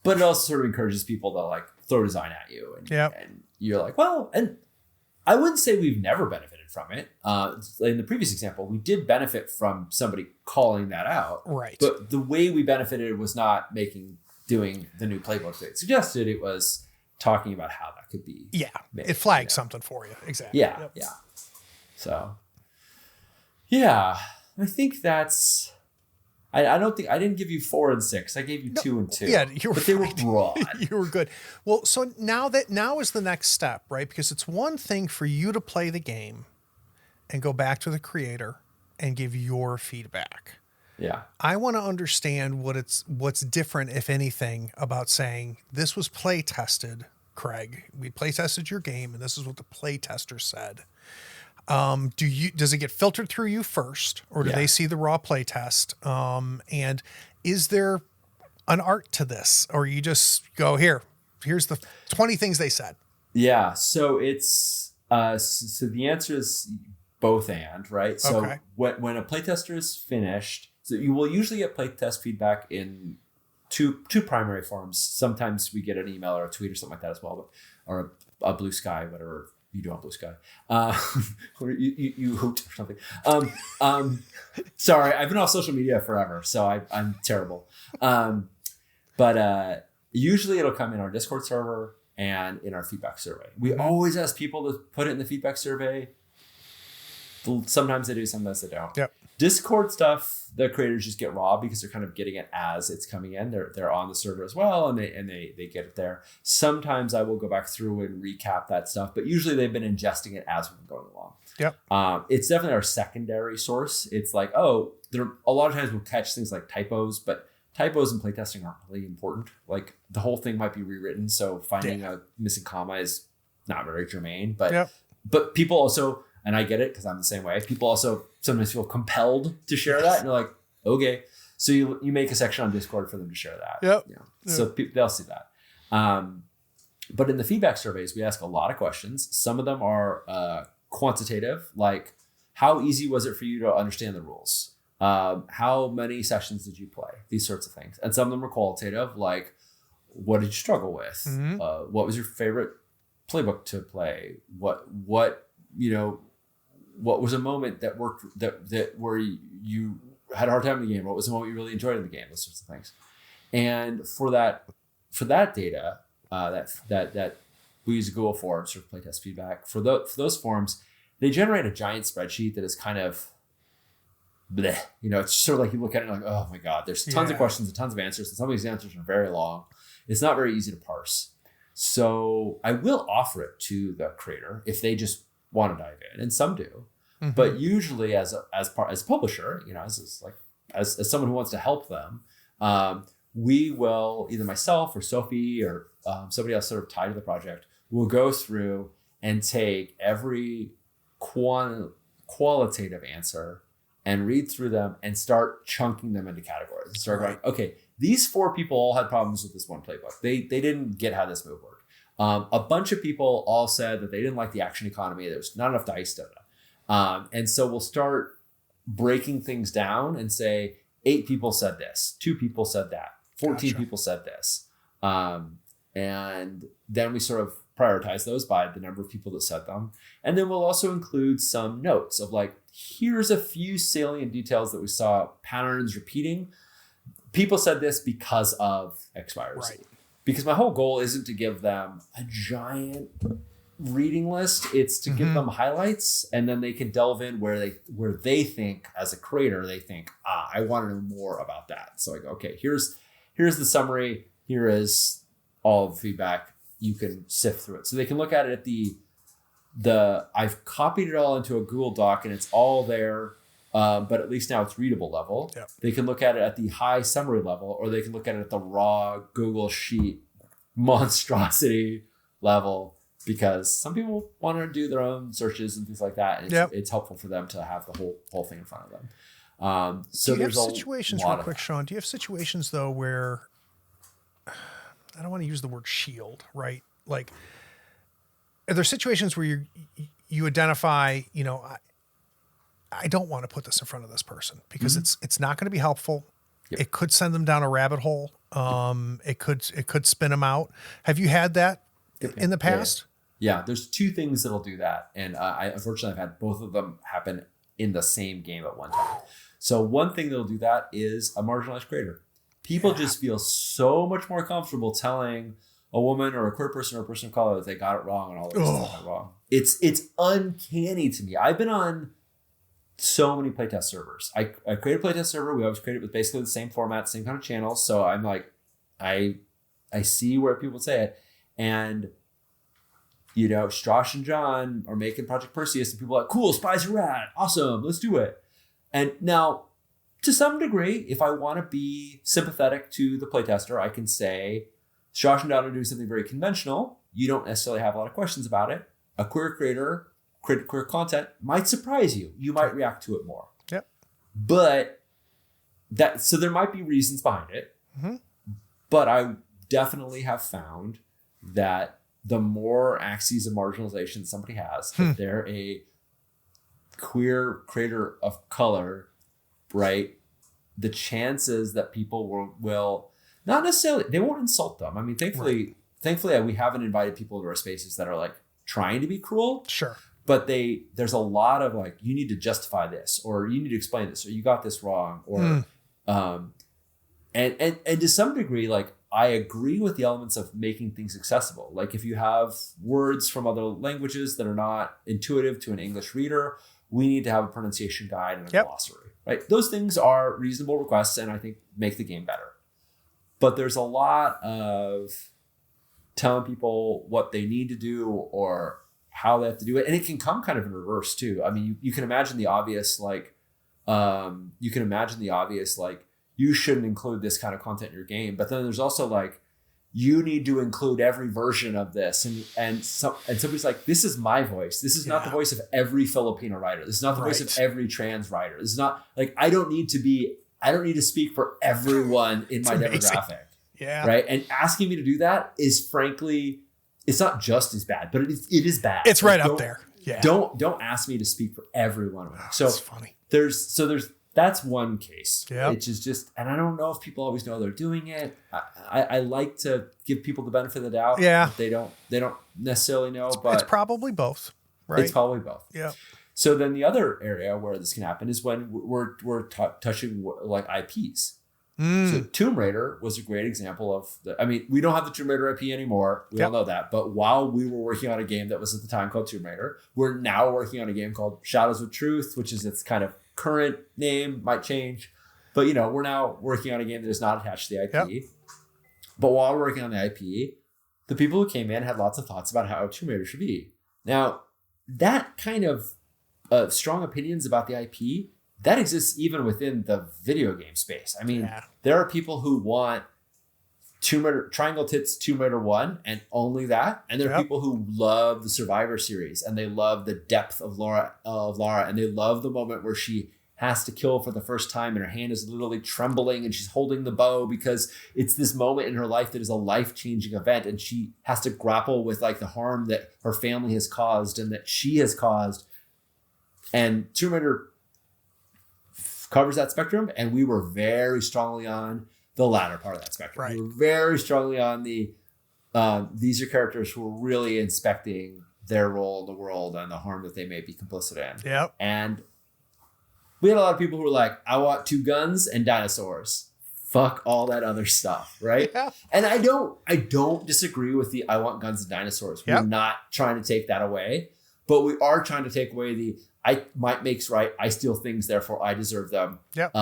but it also sort of encourages people to like throw design at you. And you're like, well, and I wouldn't say we've never benefited from it. In the previous example, we did benefit from somebody calling that out. Right. But the way we benefited was not doing the new playbook that it suggested. It was talking about how that could be. Yeah. It flags something for you. Exactly. Yeah. Yep. Yeah. So, yeah, I think that's. I don't think I didn't give you 4 and 6. I gave you 2 and 2. Yeah, but they were broad. You were good. Well, so now is the next step, right? Because it's one thing for you to play the game and go back to the creator and give your feedback. Yeah. I want to understand what's different, if anything, about saying this was play tested, Craig. We play tested your game, and this is what the play tester said. Does it get filtered through you first, or do they see the raw play test? And is there an art to this, or you just go here's the 20 things they said? Yeah. So it's, so the answer is both and, right? So okay. when a playtester is finished, so you will usually get playtest feedback in two primary forms. Sometimes we get an email or a tweet or something like that as well, or a Blue Sky, whatever you do on Blue Sky, or you hoot or something. Sorry, I've been off social media forever, so I'm terrible. But usually it'll come in our Discord server and in our feedback survey. We always ask people to put it in the feedback survey. Sometimes they do, sometimes they don't. Yep. Discord stuff, the creators just get raw because they're kind of getting it as it's coming in. They're on the server as well, and they get it there. Sometimes I will go back through and recap that stuff, but usually they've been ingesting it as we've been going along. Yep. It's definitely our secondary source. It's like, a lot of times we'll catch things like typos, but typos in playtesting aren't really important. Like the whole thing might be rewritten, so finding a missing comma is not very germane. But people also, and I get it because I'm the same way, people also sometimes feel compelled to share that, and you're like, okay, so you make a section on Discord for them to share that. Yep. So they'll see that. But in the feedback surveys, we ask a lot of questions. Some of them are quantitative, like how easy was it for you to understand the rules? How many sessions did you play? These sorts of things. And some of them are qualitative, like what did you struggle with? Mm-hmm. What was your favorite playbook to play? What was a moment that worked that where you had a hard time in the game? What was the moment you really enjoyed in the game? Those sorts of things. And for that data, that we use Google Forms for playtest feedback. For those forms, they generate a giant spreadsheet that is kind of bleh. It's sort of like you look at it and like, oh my God, there's tons of questions and tons of answers, and some of these answers are very long. It's not very easy to parse. So I will offer it to the creator if they just want to dive in, and some do. Mm-hmm. But usually as a publisher, as someone who wants to help them, we will, either myself or Sophie or somebody else sort of tied to the project, will go through and take every qualitative answer and read through them and start chunking them into categories and start going, okay, these 4 people all had problems with this one playbook. They didn't get how this move worked. A bunch of people all said that they didn't like the action economy. There's not enough dice. And so we'll start breaking things down and say 8 people said this, 2 people said that, 14 people said this. And then we sort of prioritize those by the number of people that said them. And then we'll also include some notes of like, here's a few salient details that we saw patterns repeating. People said this because of X, Y, or Z. Right. Because my whole goal isn't to give them a giant reading list. It's to give them highlights, and then they can delve in where they think, as a creator, they think, I want to know more about that. So I go, okay, here's the summary. Here is all the feedback. You can sift through it. So they can look at it at I've copied it all into a Google Doc, and it's all there. But at least now it's readable level. Yep. They can look at it at the high summary level, or they can look at it at the raw Google Sheet monstrosity level, because some people want to do their own searches and things like that. And it's helpful for them to have the whole thing in front of them. So there's situations, real quick, Sean, do you have situations though where, I don't want to use the word shield, right? Like, are there situations where you identify, I don't want to put this in front of this person because it's not going to be helpful. Yep. It could send them down a rabbit hole. It could spin them out. Have you had that in the past? Yeah, there's two things that'll do that. And unfortunately, I've had both of them happen in the same game at one time. So one thing that'll do that is a marginalized creator. People just feel so much more comfortable telling a woman or a queer person or a person of color that they got it wrong and all this stuff got wrong. It's uncanny to me. I've been on so many playtest servers. I create a playtest server. We always create it with basically the same format, same kind of channels. So I'm like, I see where people say it. And, you know, Josh and John are making Project Perseus and people are like, cool, spies are rad. Awesome. Let's do it. And now, to some degree, if I want to be sympathetic to the playtester, I can say, Josh and John are doing something very conventional. You don't necessarily have a lot of questions about it. A queer creator, queer content might surprise you. You might react to it more. Yep. But so there might be reasons behind it. Mm-hmm. But I definitely have found that the more axes of marginalization somebody has, if they're a queer creator of color, right, the chances that people will not necessarily, they won't insult them. I mean, thankfully we haven't invited people into our spaces that are like trying to be cruel. Sure. But there's a lot of like, you need to justify this, or you need to explain this, or you got this wrong, or and to some degree, like, I agree with the elements of making things accessible. Like if you have words from other languages that are not intuitive to an English reader, we need to have a pronunciation guide and a glossary, right? Those things are reasonable requests and I think make the game better. But there's a lot of telling people what they need to do or how they have to do it. And it can come kind of in reverse too. I mean, you can imagine the obvious, like, you shouldn't include this kind of content in your game. But then there's also like, you need to include every version of this. And somebody's like, this is my voice. This is not the voice of every Filipino writer. This is not the voice of every trans writer. This is not like, I don't need to speak for everyone in my demographic. Yeah. Right. And asking me to do that is frankly, it's not just as bad, but it is bad. It's right up there. Yeah. Don't ask me to speak for everyone. So that's funny. That's one case. Yeah. Which is just, and I don't know if people always know they're doing it. I like to give people the benefit of the doubt. Yeah. They don't necessarily know, but it's probably both, right? It's probably both. Yeah. So then the other area where this can happen is when we're touching like IPs. So Tomb Raider was a great example of we don't have the Tomb Raider IP anymore. We all know that. But while we were working on a game that was at the time called Tomb Raider, we're now working on a game called Shadows of Truth, which is its kind of current name, might change. But, we're now working on a game that is not attached to the IP. Yep. But while we're working on the IP, the people who came in had lots of thoughts about how Tomb Raider should be. Now, that kind of strong opinions about the IP, that exists even within the video game space. I mean, there are people who want Tomb Raider, Triangle Tits Tomb Raider 1 and only that. And there are people who love the Survivor series and they love the depth of Lara, and they love the moment where she has to kill for the first time and her hand is literally trembling and she's holding the bow because it's this moment in her life that is a life-changing event and she has to grapple with like the harm that her family has caused and that she has caused. And Tomb Raider covers that spectrum, and we were very strongly on the latter part of that spectrum. Right. We were very strongly on the these are characters who are really inspecting their role in the world and the harm that they may be complicit in. Yep. And we had a lot of people who were like, I want 2 guns and dinosaurs. Fuck all that other stuff, right? Yeah. And I don't disagree with the I want guns and dinosaurs. We're not trying to take that away, but we are trying to take away the might makes right. I steal things, therefore I deserve them. Yep.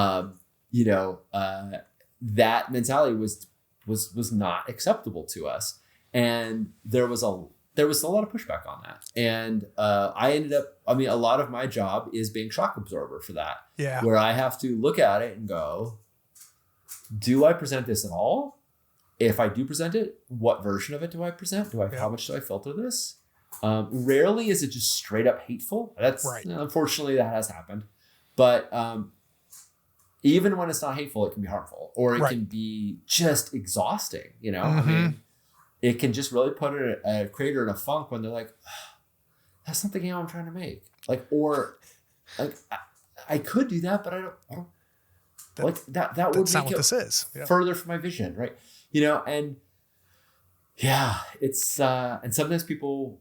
That mentality was not acceptable to us, and there was a lot of pushback on that. And I ended up. I mean, a lot of my job is being shock absorber for that. Yeah. Where I have to look at it and go, do I present this at all? If I do present it, what version of it do I present? How much do I filter this? Rarely is it just straight up hateful. That's right. Unfortunately, that has happened. But even when it's not hateful, it can be harmful, or it can be just exhausting. Mm-hmm. I mean, it can just really put a creator in a funk when they're like, oh, "That's not the game I'm trying to make." Like, or like I could do that, but I don't like that. That would make it further from my vision, right? And yeah, it's and sometimes people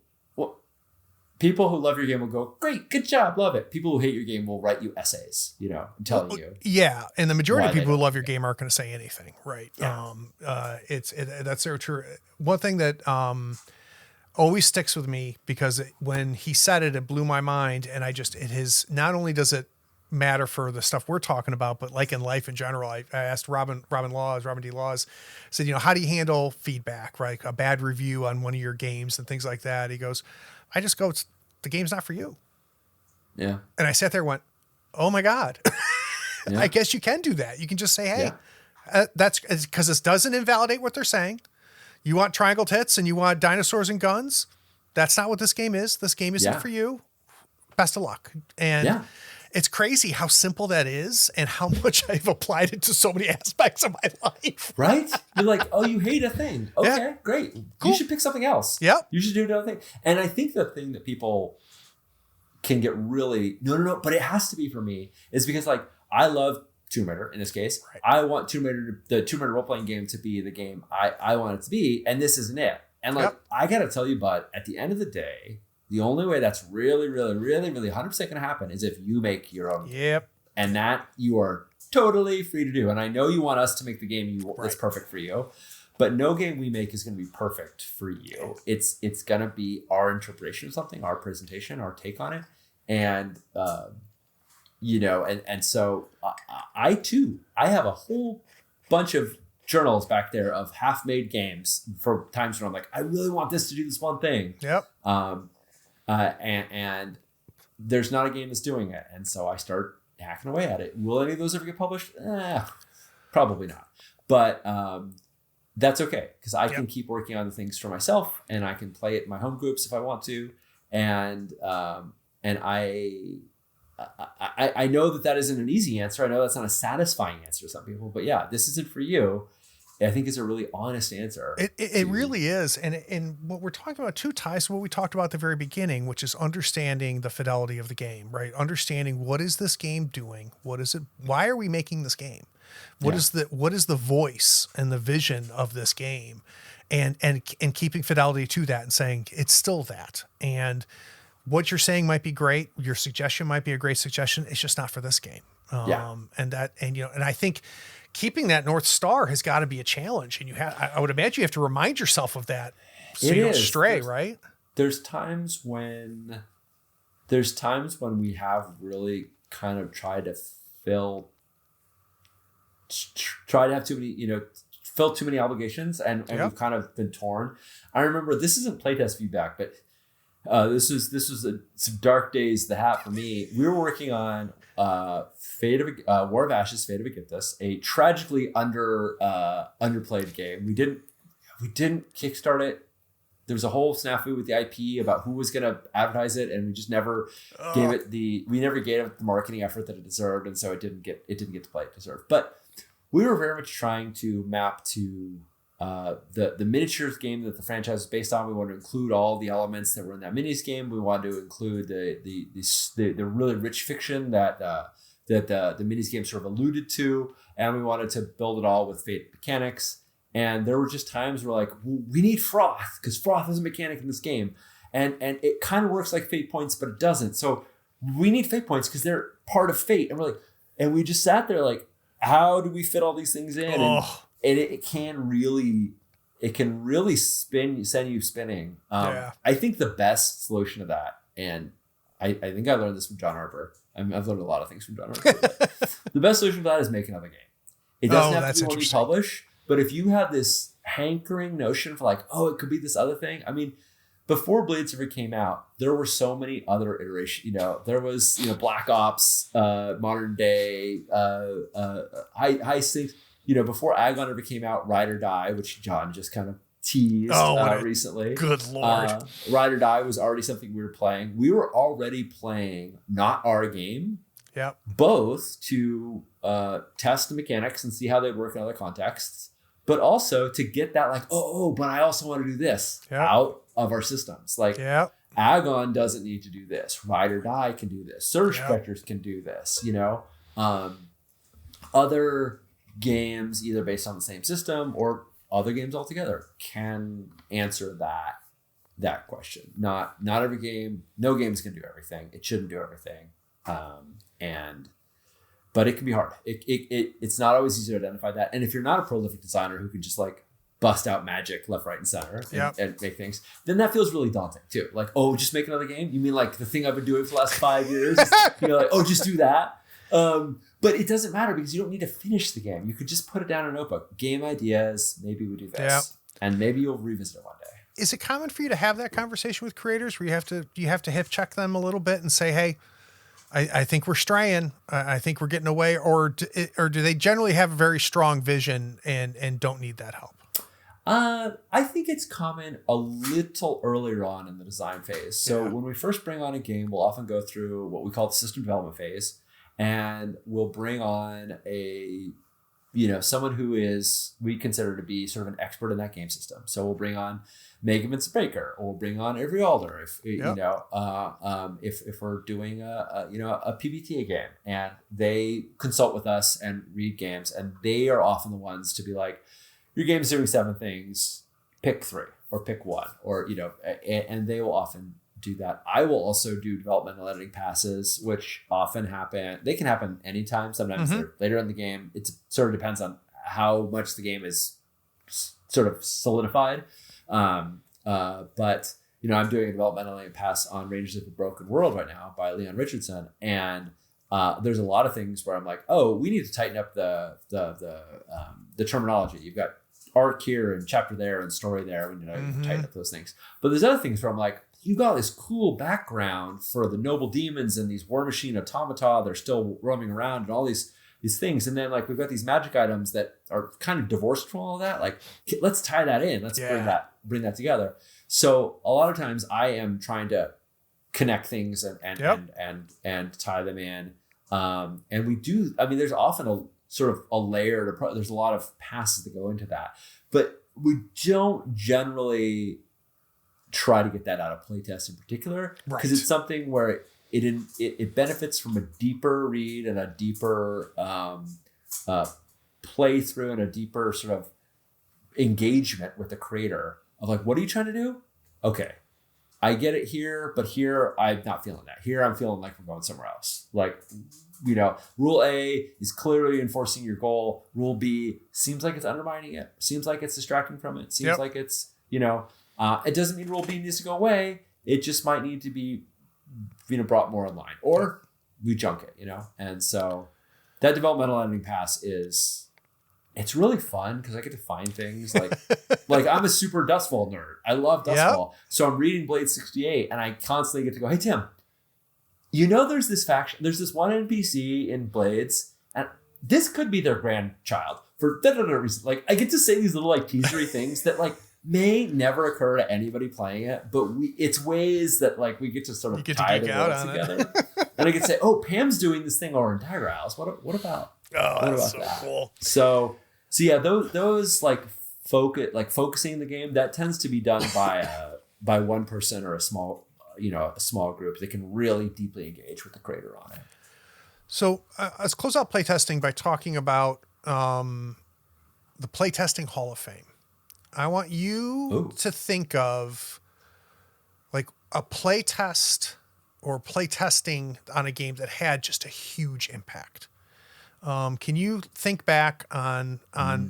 People who love your game will go, great, good job, love it. People who hate your game will write you essays, telling you. Yeah, and the majority of people who love your game aren't going to say anything, right? Yeah. That's so true. One thing that always sticks with me, because when he said it, it blew my mind, and not only does it matter for the stuff we're talking about, but like in life in general. I asked Robin D. Laws, said, how do you handle feedback, right? A bad review on one of your games and things like that. He goes, I just go, the game's not for you. Yeah. And I sat there and went, oh my God. Yeah. I guess you can do that. You can just say, hey, that's because this doesn't invalidate what they're saying. You want triangle tits and you want dinosaurs and guns. That's not what this game is. This game isn't for you. Best of luck. And it's crazy how simple that is and how much I've applied it to so many aspects of my life. Right? You're like, oh, you hate a thing. Okay, great. Cool. You should pick something else. Yep. You should do another thing. And I think the thing that people can get really, no, but it has to be for me, is because I love Tomb Raider in this case. Right. I want the Tomb Raider role-playing game to be the game I want it to be, and this isn't it. And I got to tell you, bud, at the end of the day, the only way that's really, really, really, really 100% going to happen is if you make your own. Yep. And that you are totally free to do. And I know you want us to make the game that's perfect for you, but no game we make is going to be perfect for you. It's going to be our interpretation of something, our presentation, our take on it. And, and so I too, I have a whole bunch of journals back there of half-made games for times when I'm like, I really want this to do this one thing. Yep. And there's not a game that's doing it. And so I start hacking away at it. Will any of those ever get published? Probably not. But that's okay, because I can keep working on the things for myself, and I can play it in my home groups if I want to. And I know that isn't an easy answer. I know that's not a satisfying answer to some people. But this isn't for you, I think is a really honest answer. It really is. And what we're talking about too ties to what we talked about at the very beginning, which is understanding the fidelity of the game, right? Understanding, what is this game doing? What is it? Why are we making this game? What is the voice and the vision of this game? And keeping fidelity to that and saying it's still that. And what you're saying might be great. Your suggestion might be a great suggestion. It's just not for this game. And I think keeping that North Star has got to be a challenge. And I would imagine you have to remind yourself of that so you don't stray, right? There's times when we have really kind of tried to have too many, fill too many obligations, and we've kind of been torn. I remember, this isn't playtest feedback, but this was some dark days the hat for me. We were working on War of Ashes, Fate of Aegyptus, a tragically underplayed game. We didn't kickstart it. There was a whole snafu with the IP about who was going to advertise it, and we just never gave it the marketing effort that it deserved, and so it didn't get the play it deserved. But we were very much trying to map to the miniatures game that the franchise is based on. We wanted to include all the elements that were in that minis game. We wanted to include the really rich fiction that the minis game sort of alluded to, and we wanted to build it all with Fate mechanics. And there were just times where we need froth, because froth is a mechanic in this game, and it kind of works like Fate points, but it doesn't. So we need Fate points because they're part of Fate, and we just sat there how do we fit all these things in? And it can really send you spinning. I think the best solution to that, and I think I learned this from John Harper. I've learned a lot of things from John Harper. The best solution for that is make another game. It doesn't have to be one you publish, but if you have this hankering notion for it could be this other thing. I mean, before Blades ever came out, there were so many other iterations. There was Black Ops, modern day, high stakes. Before Agon ever came out, Ride or Die, which John just kind of teased recently. Good Lord. Ride or Die was already something we were playing. We were already playing not our game. Yep. Both to test the mechanics and see how they work in other contexts, but also to get that but I also want to do this out of our systems. Agon doesn't need to do this. Ride or Die can do this. Surge Specters can do this. Other games, either based on the same system or other games altogether, can answer that question. Not every game, no game is going to do everything. It shouldn't do everything. But it can be hard. It's not always easy to identify that. And if you're not a prolific designer who can just like bust out magic left, right, and center and make things, then that feels really daunting too. Like, oh, just make another game? You mean like the thing I've been doing for the last 5 years? Like, oh, just do that. But it doesn't matter because you don't need to finish the game. You could just put it down in a notebook. Game ideas, maybe we do this. And maybe you'll revisit it one day. Is it common for you to have that conversation with creators where you have to hip check them a little bit and say, hey, I think we're straying. I think we're getting away. Or do they generally have a very strong vision and don't need that help? I think it's common a little earlier on in the design phase. So when we first bring on a game, we'll often go through what we call the system development phase, and we'll bring on someone who we consider to be sort of an expert in that game system. So we'll bring on Megan Vincent Baker, or we'll bring on Avery Alder if we're doing a PBTA game, and they consult with us and read games, and they are often the ones to be like, your game's doing 7 things, pick 3 or pick 1, or and they will often do that. I will also do developmental editing passes, which often happen. They can happen anytime. Sometimes they're later in the game. It sort of depends on how much the game is sort of solidified. But I'm doing a developmental editing pass on Rangers of the Broken World right now by Leon Richardson, and there's a lot of things where I'm like, oh, we need to tighten up the terminology. You've got arc here and chapter there and story there. We need to tighten up those things. But there's other things where I'm like, you got this cool background for the noble demons and these war machine automata. They're still roaming around and all these things. And then like we've got these magic items that are kind of divorced from all of that. Like, let's tie that in. Let's bring that together. So a lot of times I am trying to connect things and tie them in. And we do, there's often a sort of a layered approach. There's a lot of passes that go into that, but we don't generally try to get that out of playtest in particular, because it's something where it benefits from a deeper read and a deeper playthrough and a deeper sort of engagement with the creator of like, what are you trying to do? Okay, I get it here, but here I'm not feeling that. Here I'm feeling like we're going somewhere else. Like, rule A is clearly enforcing your goal. Rule B seems like it's undermining it. Seems like it's distracting from it. Seems like it's, it doesn't mean rule B needs to go away. It just might need to be, brought more in line, or we junk it, And so that developmental editing pass it's really fun because I get to find things like I'm a super Dustfall nerd. I love Dustfall. So I'm reading Blade 68 and I constantly get to go, hey, Tim, there's this faction, there's this one NPC in Blades, and this could be their grandchild for reason. Like, I get to say these little like teasery things that like may never occur to anybody playing it, but it's ways that like we get to sort of tie the worlds together. And I can say, oh, Pam's doing this thing over in Dagger Isles. What about that's so that? Cool. So yeah, those like focusing the game, that tends to be done by one person or a small group that can really deeply engage with the creator on it. So let's close out playtesting by talking about the Playtesting Hall of Fame. I want you to think of like a playtest or playtesting on a game that had just a huge impact. Can you think back on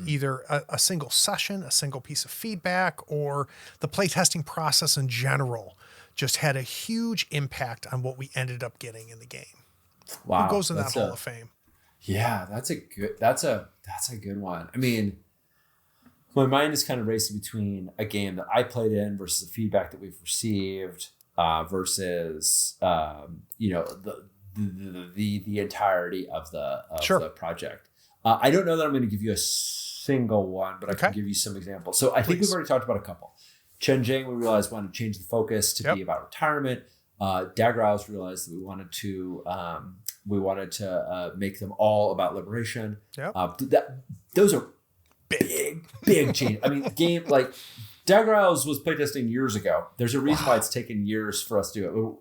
either a single session, a single piece of feedback, or the playtesting process in general just had a huge impact on what we ended up getting in the game? Wow. Who goes in that Hall of Fame? Yeah, that's a good one. I mean, my mind is kind of racing between a game that I played in versus the feedback that we've received versus the entirety of the project. I don't know that I'm going to give you a single one, but I can give you some examples. So I think we've already talked about a couple. Chen Zhang, we realized, wanted to change the focus to be about retirement. Dagger Isles realized that we wanted to make them all about liberation. Those are big change. I mean, game like Dagger Isles was playtesting years ago. There's a reason why it's taken years for us to do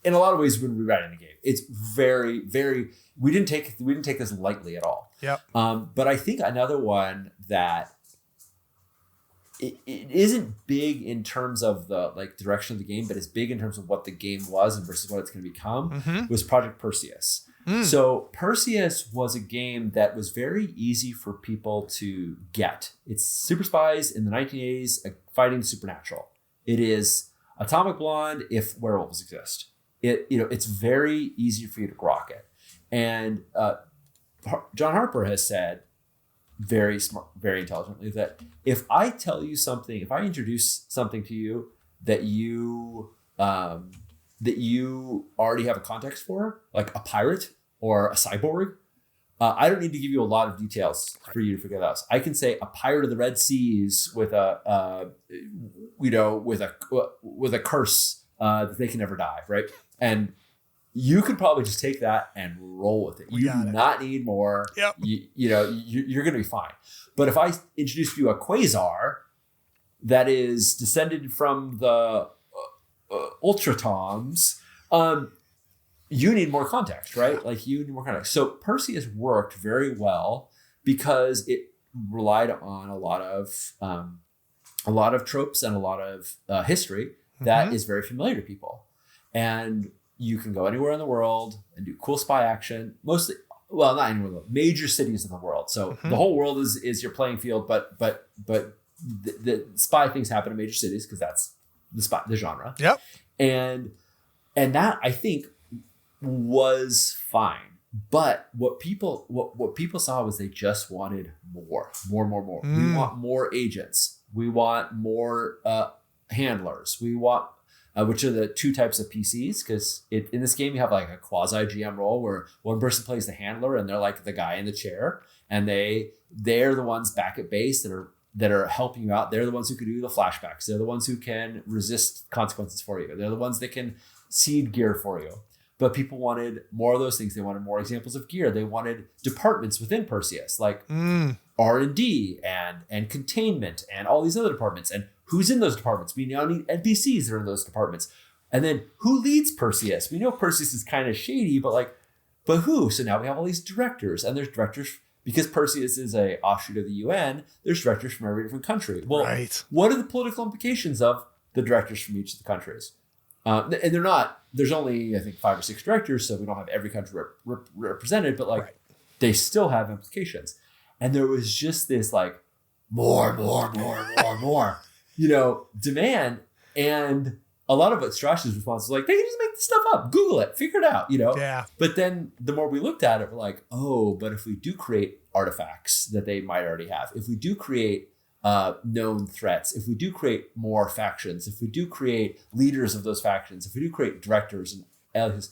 it. In a lot of ways, we've been rewriting the game. It's very, very. We didn't take this lightly at all. Yep. But I think another one that it isn't big in terms of the like direction of the game, but it's big in terms of what the game was and versus what it's going to become, was Project Perseus. So Perseus was a game that was very easy for people to get. It's super spies in the 1980s fighting the supernatural. It is Atomic Blonde if werewolves exist. It's very easy for you to grok it. And John Harper has said very smart, very intelligently that if I tell you something, if I introduce something to you that you already have a context for, like a pirate or a cyborg, I don't need to give you a lot of details for you to figure that out. I can say a pirate of the Red Seas with a curse that they can never die, right? And you could probably just take that and roll with it. You do not need more. Yep. You're going to be fine. But if I introduce you a quasar that is descended from the Ultratoms, you need more context, right? Like you need more context. So Perseus worked very well because it relied on a lot of tropes and a lot of history that is very familiar to people. And you can go anywhere in the world and do cool spy action. Mostly, well, not anywhere, major cities in the world. So the whole world is your playing field, but the spy things happen in major cities because that's the genre. Yep. And that I think was fine. But what people saw was they just wanted more. We want more agents. We want more handlers. We want which are the two types of PCs, because in this game you have like a quasi GM role where one person plays the handler and they're like the guy in the chair, and they're the ones back at base that are helping you out. They're the ones who can do the flashbacks. They're the ones who can resist consequences for you. They're the ones that can seed gear for you. But people wanted more of those things. They wanted more examples of gear. They wanted departments within Perseus, like R&D and containment and all these other departments. And who's in those departments? We now need NPCs that are in those departments. And then who leads Perseus? We know Perseus is kind of shady, but who? So now we have all these directors, and there's directors because Perseus is a offshoot of the UN. There's directors from every different country. Well, what are the political implications of the directors from each of the countries? And they're not. There's only I think 5 or 6 directors, so we don't have every country represented. But they still have implications. And there was just this like more, demand. And a lot of what Strauss's response was like, they can just make this stuff up, Google it, figure it out, Yeah. But then the more we looked at it, we're like, oh, but if we do create artifacts that they might already have, if we do create known threats, if we do create more factions, if we do create leaders of those factions, if we do create directors and allies,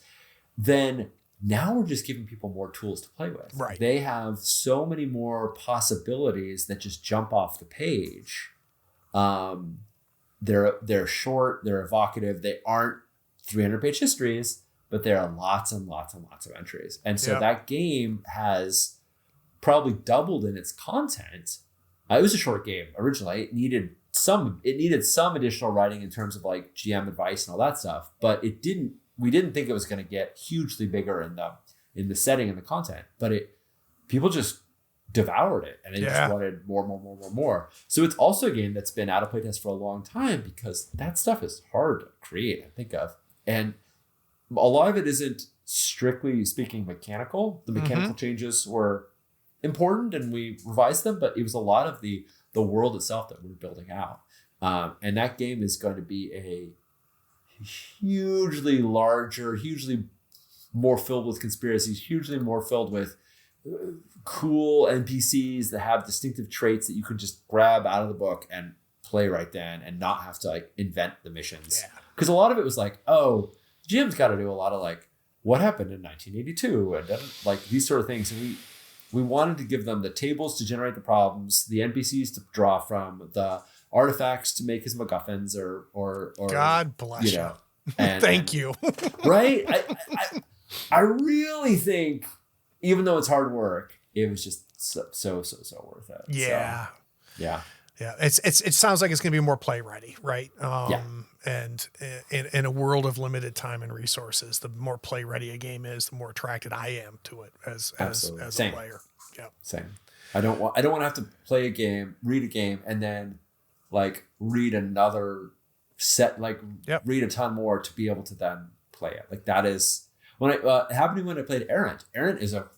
then now we're just giving people more tools to play with. Right. They have so many more possibilities that just jump off the page. They're short, they're evocative, they aren't 300-page histories, but there are lots and lots and lots of entries. And so that game has probably doubled in its content. It was a short game originally. It needed some additional writing in terms of like GM advice and all that stuff, but we didn't think it was going to get hugely bigger in the setting and the content, but people just devoured it and they just wanted more. So it's also a game that's been out of playtest for a long time because that stuff is hard to create and think of. And a lot of it isn't strictly speaking mechanical. The mechanical changes were important and we revised them, but it was a lot of the world itself that we're building out. And that game is going to be a hugely larger, hugely more filled with conspiracies, hugely more filled with cool NPCs that have distinctive traits that you can just grab out of the book and play right then and not have to like invent the missions. Because a lot of it was like, oh, GM's got to do a lot of like what happened in 1982 and like these sort of things. And we wanted to give them the tables to generate the problems, the NPCs to draw from, the artifacts to make his MacGuffins or God bless you. And, Thank you. Right? I really think, even though it's hard work, it was just so worth it. Yeah. So, yeah. It sounds like it's going to be more play ready, right? And in a world of limited time and resources, the more play ready a game is, the more attracted I am to it as a player. Yeah. Same. I don't want to have to play a game, read a game, and then like read another set, like read a ton more to be able to then play it. Like that is when it happened to me when I played Errant. Errant is a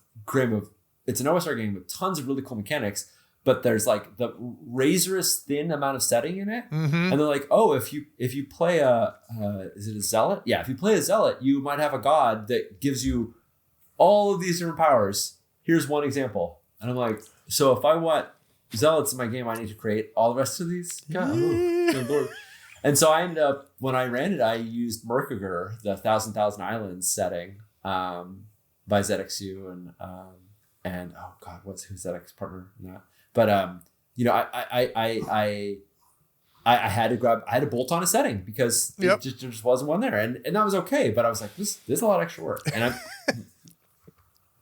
it's an OSR game with tons of really cool mechanics, but there's like the razorous thin amount of setting in it. And they're like, oh, if you play is it a zealot? Yeah, if you play a zealot, you might have a god that gives you all of these different powers. Here's one example. And I'm like, so if I want zealots in my game, I need to create all the rest of these? God, and so I ended up, when I ran it, I used Mercager, the Thousand Islands setting by ZXU and oh God, who's ZX partner in that? But I had to bolt on a setting because there just wasn't one there, and that was okay. But I was like, this is a lot of extra work, and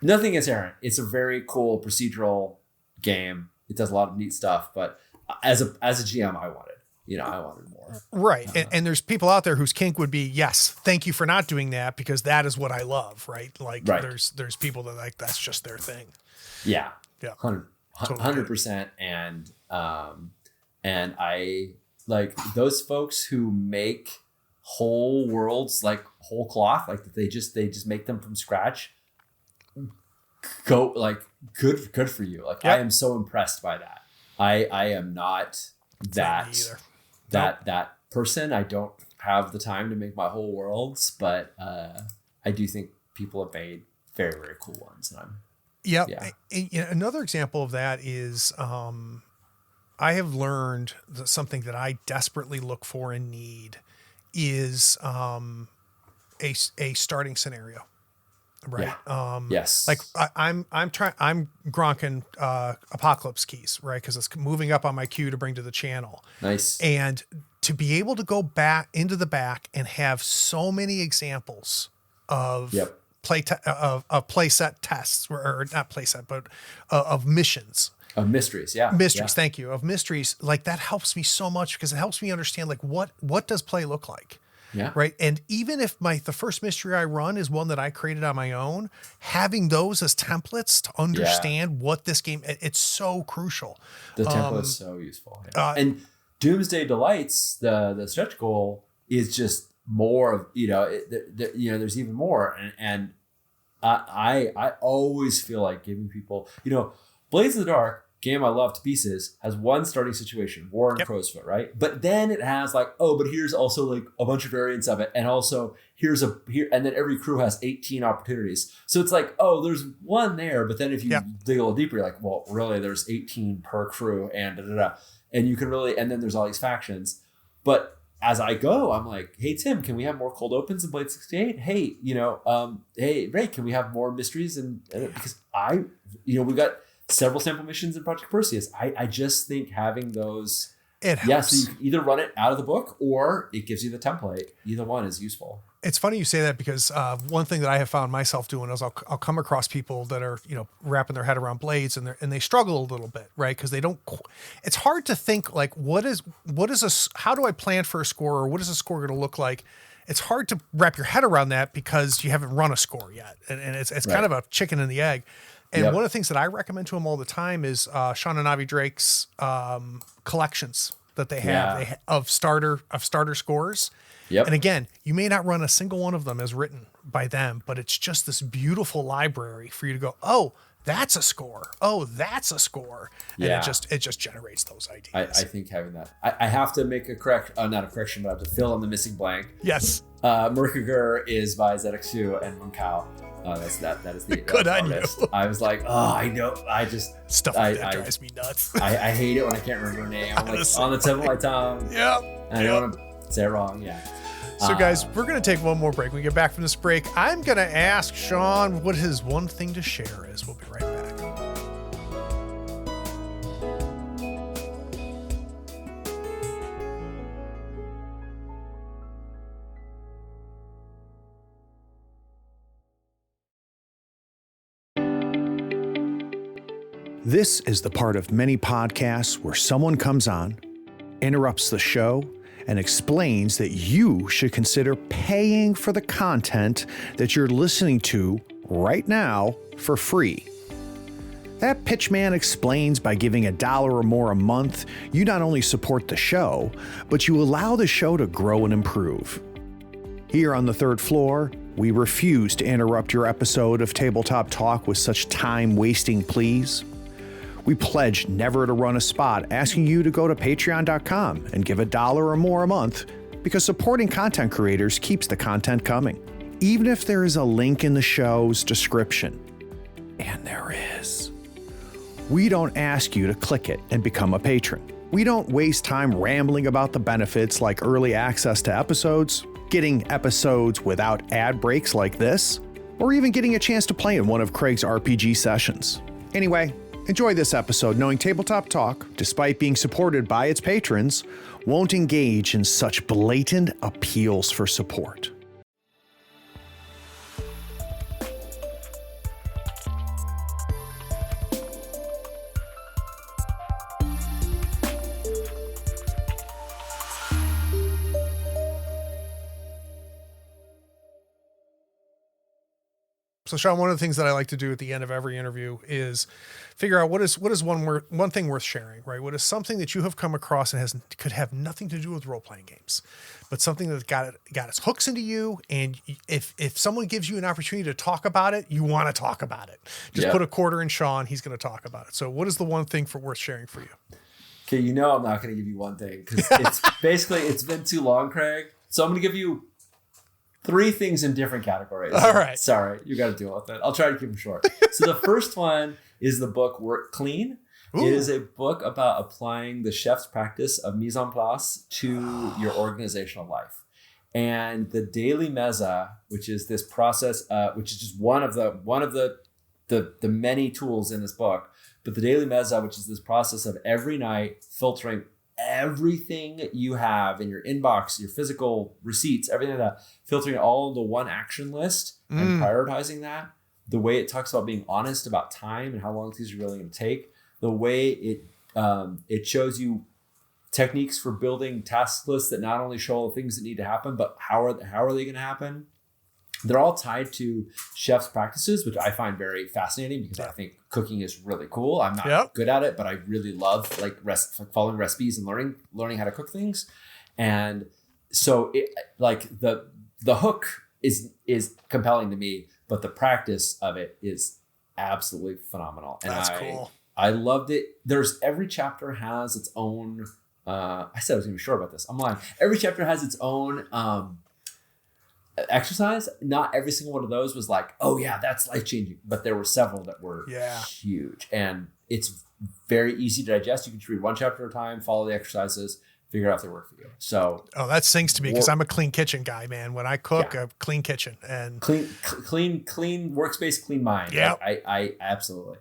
nothing against Errant. It's a very cool procedural game. It does a lot of neat stuff, but as a GM, I wanted more. Right. And there's people out there whose kink would be, yes, thank you for not doing that because that is what I love. Right. Like there's people that like, that's just their thing. Yeah. Yeah. 100%. And I like those folks who make whole worlds, like whole cloth, like they just make them from scratch. Go like good for you. Like I am so impressed by that. I am not that person. I don't have the time to make my whole worlds, but I do think people have made very, very cool ones. And another example of that is I have learned that something that I desperately look for and need is a starting scenario. Right. Yeah. Yes. Like I'm gronking Apocalypse keys, right? Because it's moving up on my queue to bring to the channel. Nice. And to be able to go back into the back and have so many examples of playset tests, or not playset, but of missions. Of mysteries, yeah. Mysteries, thank you. Of mysteries, like that helps me so much because it helps me understand like what does play look like. Yeah. Right. And even if the first mystery I run is one that I created on my own, having those as templates to understand what this game, it's so crucial. The template is so useful. Yeah. And Doomsday Delights, the stretch goal is just more of, there's even more. And I always feel like giving people, Blades of the Dark, game I love to pieces, has one starting situation, War and Crowsfoot, right? But then it has like, but here's also like a bunch of variants of it, and also here, and then every crew has 18 opportunities. So it's like, there's one there, but then if you dig a little deeper, you're like, well, really, there's 18 per crew, and and you can really, and then there's all these factions. But as I go, I'm like, hey Tim, can we have more cold opens in Blade 68? Hey, hey Ray, can we have more mysteries? And because we got several sample missions in Project Perseus. I just think having those, it helps. So you can either run it out of the book or it gives you the template. Either one is useful. It's funny you say that because one thing that I have found myself doing is I'll come across people that are wrapping their head around Blades and they struggle a little bit, right? Because they don't. It's hard to think like how do I plan for a score, or what is a score going to look like? It's hard to wrap your head around that because you haven't run a score yet, and it's kind of a chicken and the egg. And one of the things that I recommend to them all the time is Sean and Avi Drake's collections that they have of starter scores. Yep. And again, you may not run a single one of them as written by them, but it's just this beautiful library for you to go, oh, that's a score. Oh, that's a score. And it just generates those ideas. I think having that, I have to make not a correction, but I have to fill in the missing blank. Yes. Mercager is by ZXU and Munkau. That is the good on you. I was like, I know. I just stuff like that drives me nuts. I hate it when I can't remember her name. I'm like on the tip of my tongue. Yeah. And I don't want to say it wrong. Yeah. So guys, we're going to take one more break. When we get back from this break, I'm going to ask Sean what his one thing to share is. We'll be right back. This is the part of many podcasts where someone comes on, interrupts the show, and explains that you should consider paying for the content that you're listening to right now for free. That pitchman explains by giving $1 or more a month, you not only support the show, but you allow the show to grow and improve. Here on the third floor, we refuse to interrupt your episode of Tabletop Talk with such time-wasting pleas. We pledge never to run a spot asking you to go to patreon.com and give $1 or more a month, because supporting content creators keeps the content coming. Even if there is a link in the show's description, and there is, we don't ask you to click it and become a patron. We don't waste time rambling about the benefits like early access to episodes, getting episodes without ad breaks like this, or even getting a chance to play in one of Craig's RPG sessions. Anyway, enjoy this episode knowing Tabletop Talk, despite being supported by its patrons, won't engage in such blatant appeals for support. So, Sean, one of the things that I like to do at the end of every interview is figure out what is one thing worth sharing, right? What is something that you have come across and could have nothing to do with role-playing games, but something that got its hooks into you, and if someone gives you an opportunity to talk about it, you want to talk about it. Just put a quarter in Sean, he's going to talk about it. So what is the one thing worth sharing for you? Okay, I'm not going to give you one thing because it's been too long, Craig. So I'm going to give you 3 things in different categories. All right. Sorry, you got to deal with it. I'll try to keep them short. So the first one is the book Work Clean. Ooh. It is a book about applying the chef's practice of mise en place to your organizational life. And the daily meza, which is this process, which is just one of the many tools in this book, but the daily meza, which is this process of every night filtering everything you have in your inbox, your physical receipts, everything like that, filtering it all into one action list and prioritizing that. The way it talks about being honest about time and how long things are really going to take. The way it shows you techniques for building task lists that not only show all the things that need to happen, but how are they going to happen? They're all tied to chef's practices, which I find very fascinating because I think cooking is really cool. I'm not good at it, but I really love following recipes and learning how to cook things. And so the hook is compelling to me, but the practice of it is absolutely phenomenal. And that's cool. I loved it. Every chapter has its own, I said I was going to be sure about this. I'm lying. Every chapter has its own, exercise. Not every single one of those was like, oh yeah, that's life-changing, but there were several that were huge, and it's very easy to digest. You can just read one chapter at a time, follow the exercises, figure out if they work for you. So that sings to me because I'm a clean kitchen guy, man. When I cook, a clean kitchen and clean workspace, clean mind. Yeah, I absolutely.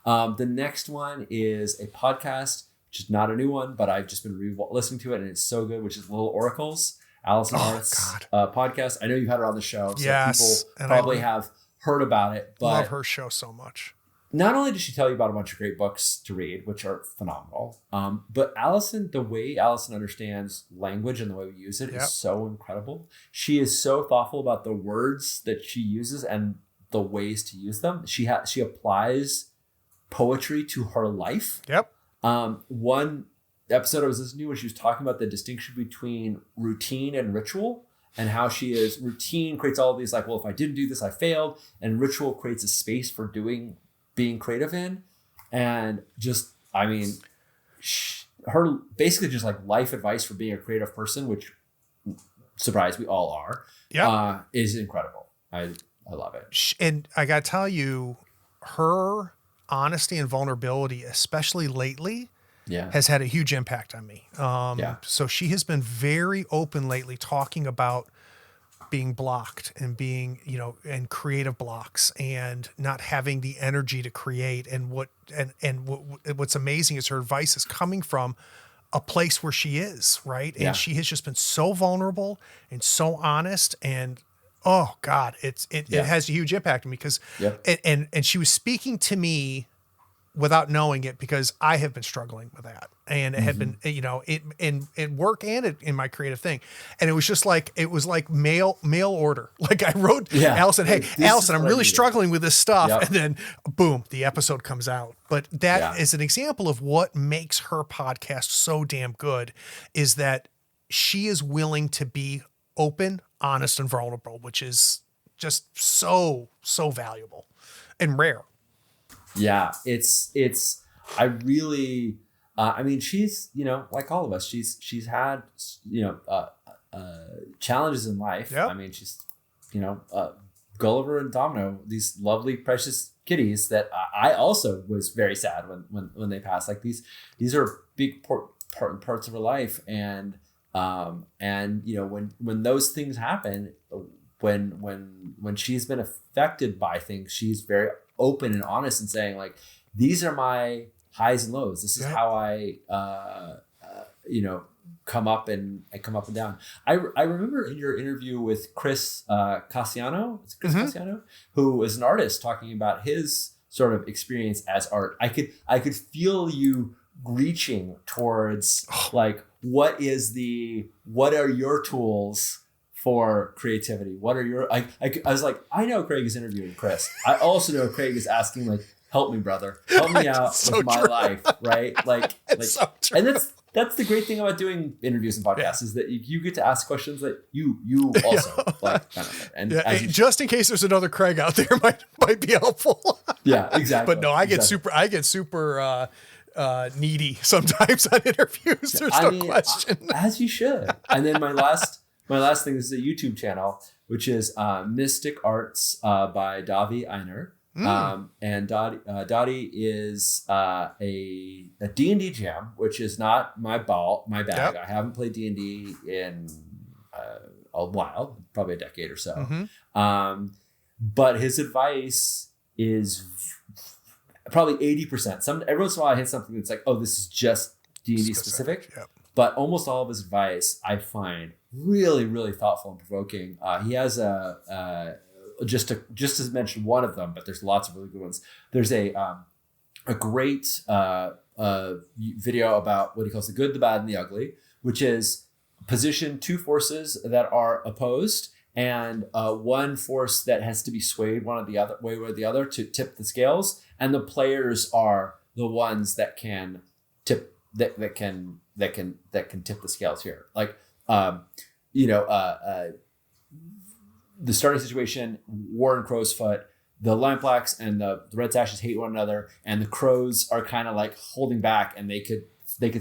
The next one is a podcast, which is not a new one, but I've just been listening to it, and it's so good, which is Little Oracles. Allison Art's podcast. I know you've had her on the show, so people probably have heard about it. But love her show so much. Not only does she tell you about a bunch of great books to read, which are phenomenal, but the way Allison understands language and the way we use it is so incredible. She is so thoughtful about the words that she uses and the ways to use them. She applies poetry to her life. Yep. One episode I was listening to when she was talking about the distinction between routine and ritual, and how routine creates all of these if I didn't do this, I failed, and ritual creates a space for being creative in. And her basically just life advice for being a creative person, which surprise, we all are, is incredible. I love it. And I got to tell you, her honesty and vulnerability, especially lately, has had a huge impact on me. So she has been very open lately, talking about being blocked and being, and creative blocks and not having the energy to create. And what's amazing is her advice is coming from a place where she is, right? And she has just been so vulnerable and so honest, and oh God, it has a huge impact on me because, and she was speaking to me without knowing it, because I have been struggling with that, and it had been, it in work and in my creative thing. And it was just like, it was like mail order. Like I wrote Allison, hey, Allison, I'm really struggling with this stuff. Yep. And then boom, the episode comes out. But that is an example of what makes her podcast so damn good, is that she is willing to be open, honest, and vulnerable, which is just so valuable and rare. Yeah, I really, I mean, she's, like all of us, she's had, challenges in life. Yep. I mean, she's, Gulliver and Domino, these lovely, precious kitties that I also was very sad when they passed. Like these are big parts of her life. And when those things happen, when she's been affected by things, she's very open and honest and saying, like, these are my highs and lows. This is how I, come up and down. I remember in your interview with Chris Cassiano, Cassiano, who was an artist, talking about his sort of experience as art. I could feel you reaching towards like, what are your tools for creativity? What are your, I was like, I know Craig is interviewing Chris. I also know Craig is asking, like, help me, brother, help me out with my life. Right. Like, and that's the great thing about doing interviews and podcasts is that you get to ask questions that you also like benefit. And just in case there's another Craig out there, might be helpful. Yeah, exactly. But no, I get super needy sometimes on interviews. There's no question. As you should. And then my last thing is a YouTube channel, which is Mystic Arts by Davi Einer. And Dottie is a D&D jam, which is not my bag. Yep. I haven't played D&D in a while, probably a decade or so. Mm-hmm. But his advice is probably 80%. Every once in a while I hit something that's like, oh, this is just D&D specific. Yep. But almost all of his advice I find really, really thoughtful and provoking. He has just to mention one of them, but there's lots of really good ones. There's a great video about what he calls the good, the bad, and the ugly, which is position two forces that are opposed and one force that has to be swayed one way or the other to tip the scales, and the players are the ones that can tip that can tip the scales here. Like the starting situation, War and Crow's Foot, the Lampblacks and the Red Sashes hate one another, and the Crows are kind of like holding back, and they could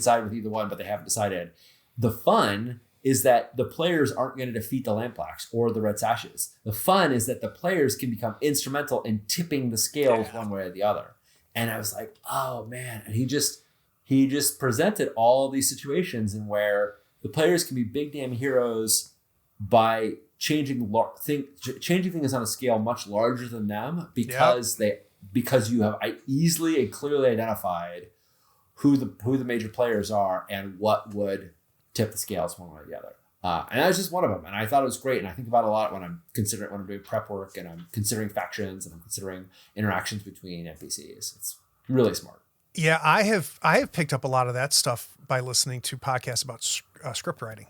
side with either one, but they haven't decided. The fun is that the players aren't going to defeat the Lampblacks or the Red Sashes. The fun is that the players can become instrumental in tipping the scales one way or the other. And I was like, oh man. And he just presented all of these situations in where the players can be big damn heroes by changing things on a scale much larger than them, because you have easily and clearly identified who the major players are and what would tip the scales one way or the other. And that was just one of them. And I thought it was great. And I think about it a lot when I'm doing prep work and I'm considering factions and I'm considering interactions between NPCs. It's really smart. Yeah, I have picked up a lot of that stuff by listening to podcasts about script writing.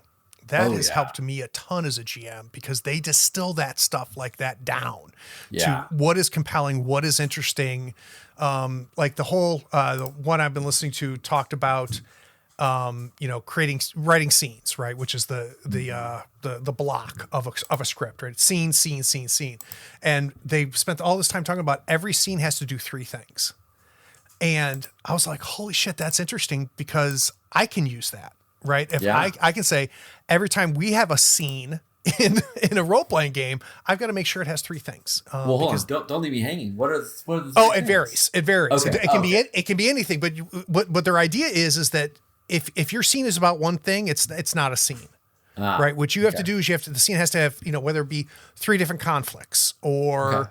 That has helped me a ton as a GM, because they distill that stuff like that down to what is compelling, what is interesting. Like the whole the one I've been listening to talked about writing scenes, right? Which is the block of a script, right? Scene. And they spent all this time talking about every scene has to do three things. And I was like, holy shit, that's interesting, because I can use that. Right. If I can say every time we have a scene in a role-playing game, I've got to make sure it has three things. Well, hold on. Don't leave me hanging. What are the it varies. It varies. Okay. It can be anything, but what their idea is that if your scene is about one thing, it's not a scene. Right. What you have to do is the scene has to have, whether it be three different conflicts or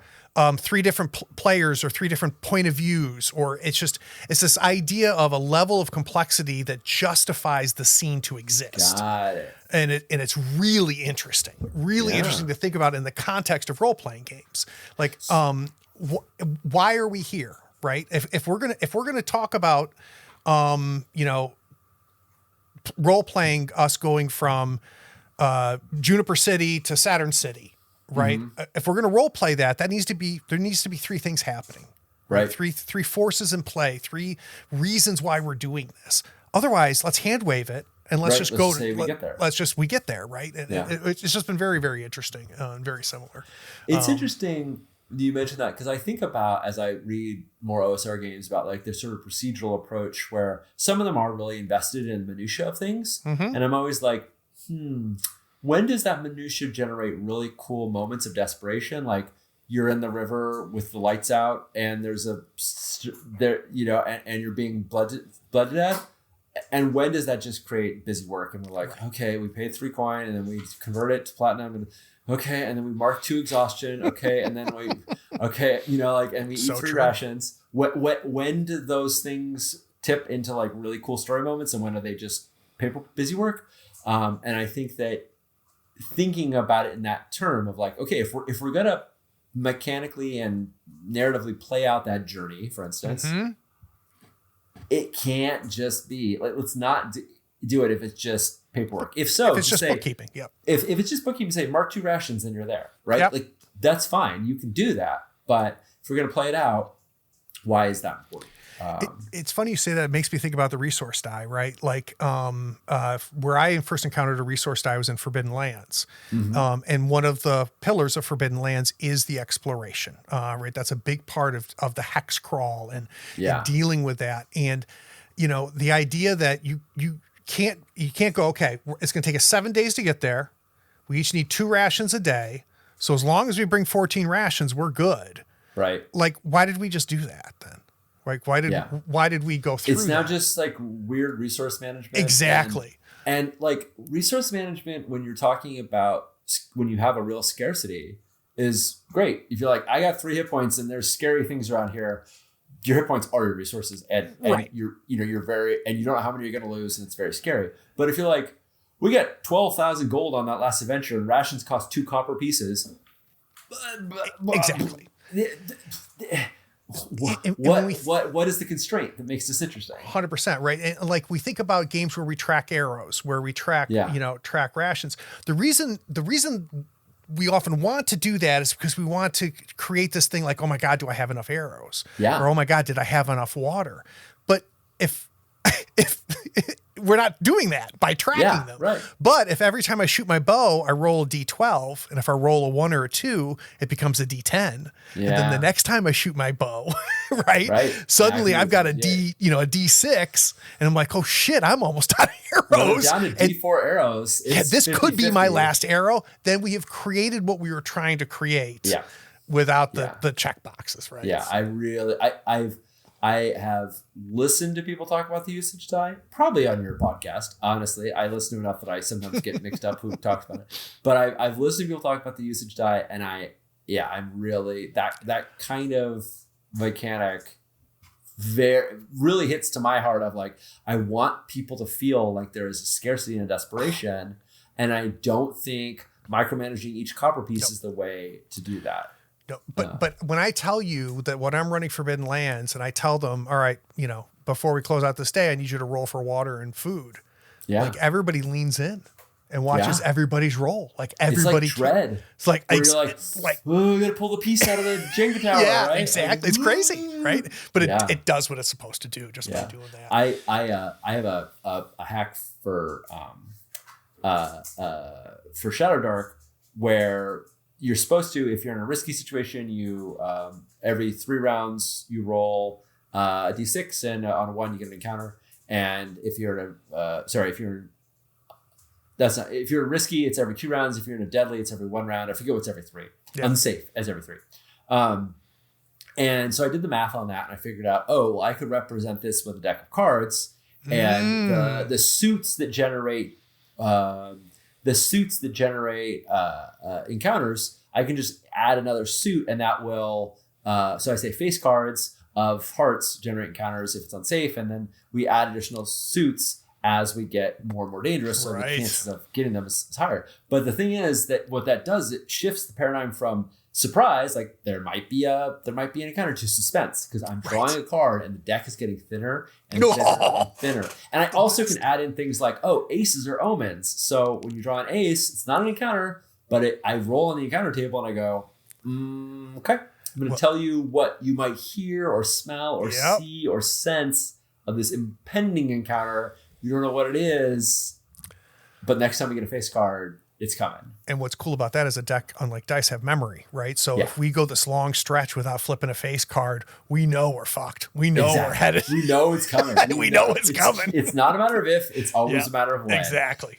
three different players or three different point of views, or it's this idea of a level of complexity that justifies the scene to exist. Got it. And it's really interesting to think about in the context of role-playing games. Like, why are we here? right? If we're gonna talk about, role playing us going from Juniper City to Saturn City, right? Mm-hmm. If we're gonna role play that, there needs to be three things happening, right? Three forces in play, three reasons why we're doing this. Otherwise, let's hand wave it. And let's just go. We get there, right? And it's just been very, very interesting and very similar. It's interesting you mentioned that because I think about, as I read more OSR games, about like this sort of procedural approach where some of them are really invested in minutia of things, and I'm always like, when does that minutia generate really cool moments of desperation? Like you're in the river with the lights out, and there's and you're being blooded to death. And when does that just create busy work? And we're like, okay, we paid 3 coin and then we convert it to platinum and okay. And then we mark 2 exhaustion. Okay. And then and we eat 3 rations. When do those things tip into like really cool story moments? And when are they just paper busy work? And I think that thinking about it in that term of like, okay, if we're going to mechanically and narratively play out that journey, for instance, it can't just be like, let's not do it if it's just paperwork. If it's just bookkeeping, If it's just bookkeeping, say mark 2 rations and you're there, right? Yep. Like that's fine. You can do that. But if we're going to play it out, why is that important? It's funny you say that. It makes me think about the resource die, right? Like where I first encountered a resource die was in Forbidden Lands. And one of the pillars of Forbidden Lands is the exploration, right? That's a big part of the hex crawl and dealing with that. And, the idea that you can't go, okay, it's going to take us 7 days to get there. We each need 2 rations a day. So as long as we bring 14 rations, we're good. Right. Like, why did we just do that then? Like, why did we go through It's now just like weird resource management. Exactly. And like resource management, when you're talking about when you have a real scarcity, is great. If you're like, I got 3 hit points and there's scary things around here, your hit points are your resources. And you're very, and you don't know how many you're going to lose and it's very scary. But if you're like, we got 12,000 gold on that last adventure and rations cost 2 copper pieces. Exactly. What is the constraint that makes this interesting? 100%, right? And like we think about games where we track arrows, where we track, track rations. The reason we often want to do that is because we want to create this thing like, oh my God, do I have enough arrows? Yeah. Or oh my God, did I have enough water? But if we're not doing that by tracking them. Right. But if every time I shoot my bow, I roll a D12, and if I roll a 1 or a 2, it becomes a D10. Yeah. And then the next time I shoot my bow, right? Suddenly I've got a D6, and I'm like, oh shit, I'm almost out of arrows. Down to D4 arrows. This 50-50. Could be my last arrow. Then we have created what we were trying to create without the check boxes, right? Yeah, I have listened to people talk about the usage die, probably on your podcast. Honestly, I listen to enough that I sometimes get mixed up who talks about it. But I've listened to people talk about the usage die, and I'm really that kind of mechanic really hits to my heart of like, I want people to feel like there is a scarcity and a desperation, and I don't think micromanaging each copper piece is the way to do that. No, but when I tell you that when I'm running Forbidden Lands and I tell them, all right, before we close out this day, I need you to roll for water and food. Yeah. Like everybody leans in and watches everybody's roll. Like everybody. It's like dread. It's like, you're like, oh, we got to pull the piece out of the Jenga tower. Yeah, right? exactly. It's crazy, right? But it does what it's supposed to do just by doing that. I have a hack for Shadow Dark where you're supposed to, if you're in a risky situation, you every 3 rounds you roll a d6, and on a 1 you get an encounter. And if you're in if you're risky, it's every 2 rounds. If you're in a deadly, it's every 1 round. I forget what's every 3. Yeah. Unsafe as every 3. And so I did the math on that, and I figured out, I could represent this with a deck of cards, and the suits that generate. Encounters, I can just add another suit, and that will so I say face cards of hearts generate encounters if it's unsafe, and then we add additional suits as we get more and more dangerous, so the chances of getting them is higher. But the thing is that what that does, it shifts the paradigm from surprise, like there might be an encounter to suspense because I'm drawing a card and the deck is getting thinner and thinner and thinner. And I also can add in things like, aces are omens. So when you draw an ace, it's not an encounter, but I roll on the encounter table and I go, okay, I'm going to tell you what you might hear or smell or see or sense of this impending encounter. You don't know what it is, but next time we get a face card, it's coming. And what's cool about that is a deck, unlike dice, have memory, right? So if we go this long stretch without flipping a face card, we know we're fucked. We know we're headed. We know it's coming. we know it's coming. It's not a matter of if, it's always a matter of when. Exactly.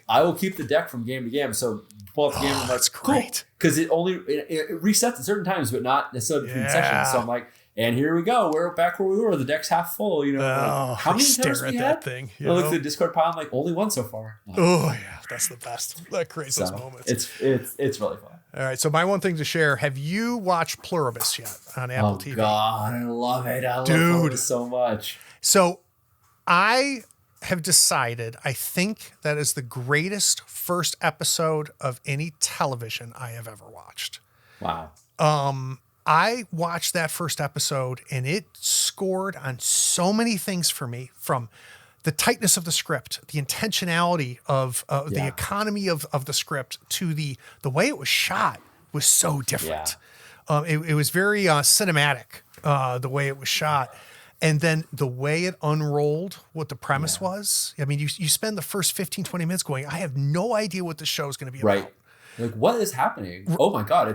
I will keep the deck from game to game. So pull up the game and that's great. Because it resets at certain times, but not necessarily between sessions. So I'm like, and here we go. We're back where we were. The deck's half full. How many times we had that thing? I look at the Discord pile. I'm like, only one so far. That's the best. That creates those moments. It's really fun. All right. So my one thing to share: have you watched Pluribus yet on Apple TV? Oh God, I love it. I love Pluribus so much. So I have decided. I think that is the greatest first episode of any television I have ever watched. Wow. I watched that first episode and it scored on so many things for me, from the tightness of the script, the intentionality of the economy of the script, to the way it was shot was so different. It was very cinematic, the way it was shot. And then the way it unrolled what the premise was. I mean, you spend the first 15, 20 minutes going, I have no idea what the show is going to be about. Like, what is happening? Oh my God,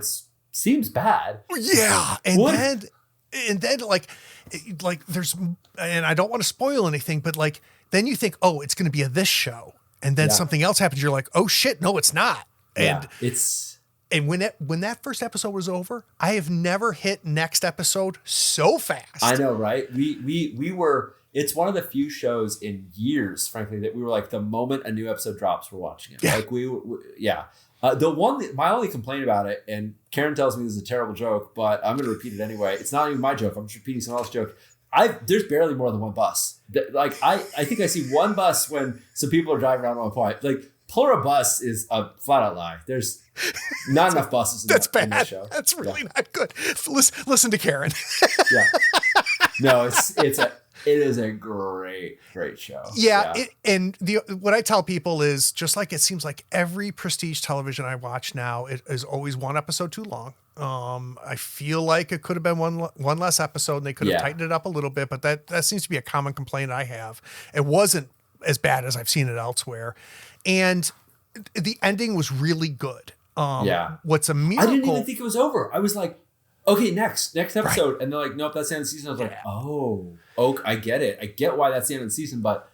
seems bad. Yeah. And then like there's, and I don't want to spoil anything, but like, then you think, it's going to be this show. And then something else happens. You're like, oh shit, no, it's not. And and when that first episode was over, I have never hit next episode so fast. I know, right? We were, it's one of the few shows in years, frankly, that we were like, the moment a new episode drops, we're watching it. Like my only complaint about it, and Karen tells me this is a terrible joke, but I'm going to repeat it anyway. It's not even my joke. I'm just repeating someone else's joke. There's barely more than one bus. Like I think I see one bus when some people are driving around on one point. Like Pluribus is a flat out lie. There's not enough buses in that show. That's really not good. Listen to Karen. No, it is a great show. What I tell people is, just like it seems like every prestige television I watch now, it is always one episode too long. I feel like it could have been one less episode and they could have tightened it up a little bit, but that seems to be a common complaint I have. It wasn't as bad as I've seen it elsewhere. And the ending was really good. What's a miracle? I didn't even think it was over. I was like, okay, next episode. Right. And they're like, nope, that's the end of the season. I was like, oh, I get it. I get why that's the end of the season, but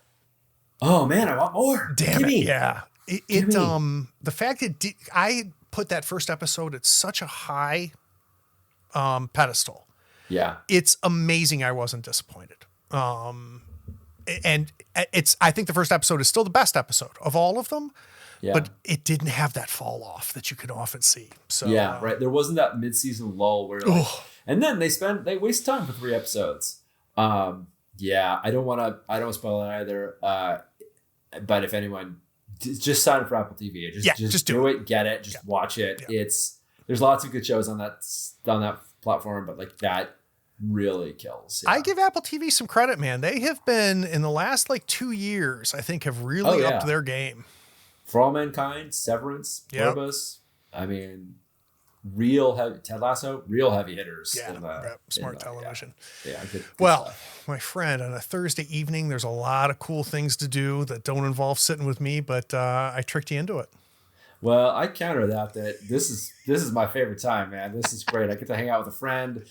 oh man, I want more. Damn it. Yeah. The fact that I put that first episode at such a high pedestal. Yeah. It's amazing I wasn't disappointed. And I think the first episode is still the best episode of all of them. Yeah. But it didn't have that fall off that you can often see. So right. There wasn't that mid-season lull where and then they waste time for 3 episodes. I don't want to spoil it either. But if anyone, just sign up for Apple TV. Just do it. Get it. Just watch it. Yeah. There's lots of good shows on that platform, but like that really kills. I give Apple TV some credit, man. They have been, in the last 2 years, I think, have really upped their game. For All Mankind, Severance, Pluribus. I mean, real heavy, Ted Lasso, real heavy hitters. Smart television. Good stuff. My friend, on a Thursday evening, there's a lot of cool things to do that don't involve sitting with me, but I tricked you into it. Well, I counter that this is my favorite time, man. This is great. I get to hang out with a friend.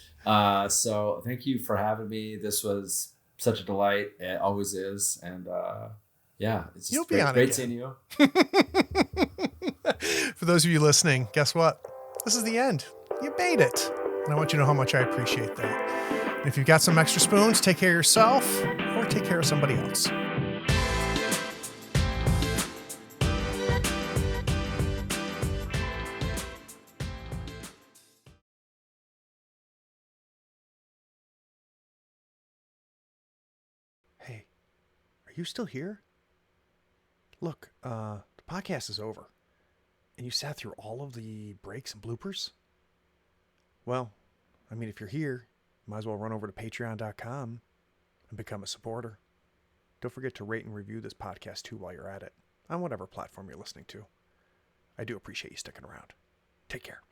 So thank you for having me. This was such a delight. It always is. And it's just great seeing you. For those of you listening, guess what? This is the end. You made it. And I want you to know how much I appreciate that. And if you've got some extra spoons, take care of yourself or take care of somebody else. Hey, are you still here? Look, the podcast is over. And you sat through all of the breaks and bloopers? Well, I mean, if you're here, might as well run over to patreon.com and become a supporter. Don't forget to rate and review this podcast too while you're at it, on whatever platform you're listening to. I do appreciate you sticking around. Take care.